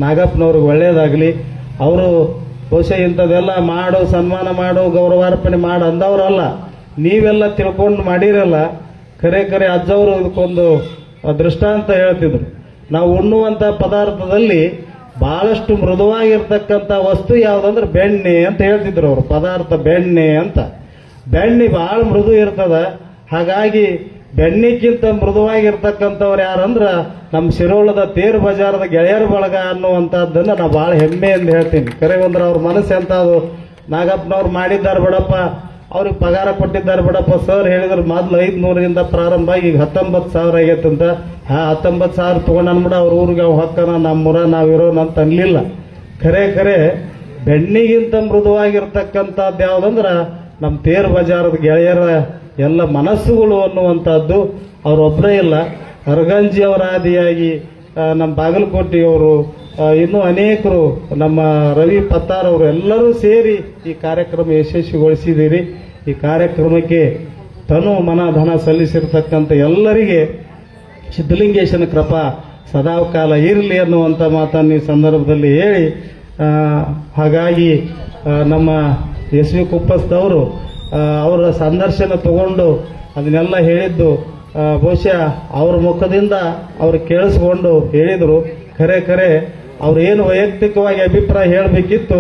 ನಾಗಪ್ಪನವ್ರಿಗೆ ಒಳ್ಳೇದಾಗಲಿ. ಅವರು ಬಹುಶಃ ಇಂಥದ್ದೆಲ್ಲ ಮಾಡು, ಸನ್ಮಾನ ಮಾಡು, ಗೌರವಾರ್ಪಣೆ ಮಾಡು ಅಂದವರಲ್ಲ, ನೀವೆಲ್ಲ ತಿಳ್ಕೊಂಡು ಮಾಡಿರಲ್ಲ. ಖರೆ ಅಜ್ಜವರು ಇದಕ್ಕೊಂದು ದೃಷ್ಟಾಂತ ಹೇಳ್ತಿದ್ರು. ನಾವು ಉಣ್ಣುವಂಥ ಪದಾರ್ಥದಲ್ಲಿ ಬಹಳಷ್ಟು ಮೃದುವಾಗಿರ್ತಕ್ಕಂಥ ವಸ್ತು ಯಾವುದಂದ್ರೆ ಬೆಣ್ಣೆ ಅಂತ ಹೇಳ್ತಿದ್ರು ಅವರು. ಪದಾರ್ಥ ಬೆಣ್ಣೆ ಅಂತ. ಬೆಣ್ಣೆ ಬಹಳ ಮೃದು ಇರ್ತದ. ಹಾಗಾಗಿ ಬೆಣ್ಣಿಕ್ಕಿಂತ ಮೃದುವಾಗಿರ್ತಕ್ಕಂಥವ್ರು ಯಾರಂದ್ರ ನಮ್ಮ ಶಿರೋಳದ ತೇರು ಬಜಾರದ ಗೆಳೆಯರ ಬಳಗ ಅನ್ನುವಂಥದ್ದನ್ನು ನಾ ಬಹಳ ಹೆಮ್ಮೆಯಿಂದ ಹೇಳ್ತೀನಿ. ಕರೆ ಅಂದ್ರೆ ಅವ್ರ ಮನಸ್ಸು ಎಂತ ಅದು, ನಾಗಪ್ಪನವ್ರು ಮಾಡಿದ್ದಾರೆ ಬಿಡಪ್ಪ, ಅವ್ರಿಗೆ ಪಗಾರ ಕೊಟ್ಟಿದ್ದಾರೆ ಬಿಡಪ್ಪ. ಸರ್ ಹೇಳಿದ್ರು ಮೊದಲು 500ರಿಂದ ಪ್ರಾರಂಭ ಆಗಿ ಈಗ 19,000 ಆಗೈತಂತ. 19,000 ತಗೊಂಡನ್ಬಿಡ ಅವ್ರ ಊರಿಗೆ ಅವ್ ಹೊಕ್ಕನ, ನಮ್ಮೂರ ನಾವಿರೋಣ ಅಂತ ಅನ್ಲಿಲ್ಲ. ಖರೆ ಬೆಣ್ಣಿಗಿಂತ ಮೃದುವಾಗಿರ್ತಕ್ಕಂಥದ್ದು ಯಾವ್ದಂದ್ರ ನಮ್ಮ ತೇರು ಬಜಾರದ ಗೆಳೆಯರ ಎಲ್ಲ ಮನಸ್ಸುಗಳು ಅನ್ನುವಂಥದ್ದು. ಅವರೊಬ್ಬರೇ ಇಲ್ಲ, ಅರಗಂಜಿ ಅವರ ಆದಿಯಾಗಿ ನಮ್ಮ ಬಾಗಲಕೋಟೆಯವರು, ಇನ್ನೂ ಅನೇಕರು, ನಮ್ಮ ರವಿ ಪತ್ತಾರ್ ಅವರು ಎಲ್ಲರೂ ಸೇರಿ ಈ ಕಾರ್ಯಕ್ರಮ ಯಶಸ್ವಿಗೊಳಿಸಿದ್ದೀರಿ. ಈ ಕಾರ್ಯಕ್ರಮಕ್ಕೆ ತನು ಮನ ಧನ ಸಲ್ಲಿಸಿರ್ತಕ್ಕಂಥ ಎಲ್ಲರಿಗೆ ಸಿದ್ಧಲಿಂಗೇಶನ ಕೃಪಾ ಸದಾಕಾಲ ಇರಲಿ ಅನ್ನುವಂಥ ಮಾತನ್ನು ಈ ಸಂದರ್ಭದಲ್ಲಿ ಹೇಳಿ, ಹಾಗಾಗಿ ನಮ್ಮ ಎಸ್ ವಿ ಕುಪ್ಪಸ್ದವರು ಅವರ ಸಂದರ್ಶನ ತಗೊಂಡು ಅದನ್ನೆಲ್ಲ ಹೇಳಿದ್ದು ಬಹುಶಃ ಅವ್ರ ಮುಖದಿಂದ ಅವರು ಕೇಳಿಸ್ಕೊಂಡು ಹೇಳಿದರು. ಖರೆ ಅವ್ರು ಏನು ವೈಯಕ್ತಿಕವಾಗಿ ಅಭಿಪ್ರಾಯ ಹೇಳಬೇಕಿತ್ತು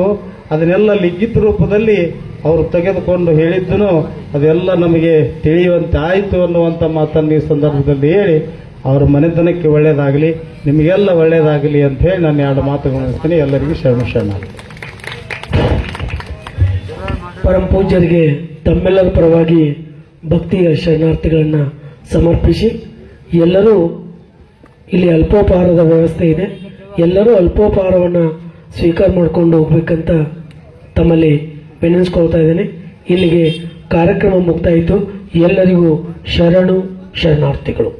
ಅದನ್ನೆಲ್ಲ ಲಿಖಿತ ರೂಪದಲ್ಲಿ ಅವರು ತೆಗೆದುಕೊಂಡು ಹೇಳಿದ್ದನು ಅದೆಲ್ಲ ನಮಗೆ ತಿಳಿಯುವಂತೆ ಆಯಿತು ಅನ್ನುವಂಥ ಮಾತನ್ನು ಈ ಸಂದರ್ಭದಲ್ಲಿ ಹೇಳಿ, ಅವರ ಮನೆತನಕ್ಕೆ ಒಳ್ಳೆಯದಾಗಲಿ, ನಿಮಗೆಲ್ಲ ಒಳ್ಳೆಯದಾಗಲಿ ಅಂತ ಹೇಳಿ ನಾನು 2 ಮಾತುಗಳು ಹೇಳ್ತೀನಿ. ಎಲ್ಲರಿಗೂ ಶರಣ. ಪರಮ ಪೂಜ್ಯರಿಗೆ ತಮ್ಮೆಲ್ಲರ ಪರವಾಗಿ ಭಕ್ತಿಯ ಶರಣಾರ್ಥಿಗಳನ್ನು ಸಮರ್ಪಿಸಿ, ಎಲ್ಲರೂ ಇಲ್ಲಿ ಅಲ್ಪೋಪಹಾರದ ವ್ಯವಸ್ಥೆ ಇದೆ, ಎಲ್ಲರೂ ಅಲ್ಪೋಪಹಾರವನ್ನು ಸ್ವೀಕಾರ ಮಾಡಿಕೊಂಡು ಹೋಗ್ಬೇಕಂತ ತಮ್ಮಲ್ಲಿ ವಿನಂತಿಸ್ಕೊಳ್ತಾ ಇದ್ದೇನೆ. ಇಲ್ಲಿಗೆ ಕಾರ್ಯಕ್ರಮ ಮುಕ್ತಾಯಿತು. ಎಲ್ಲರಿಗೂ ಶರಣಾರ್ಥಿಗಳು.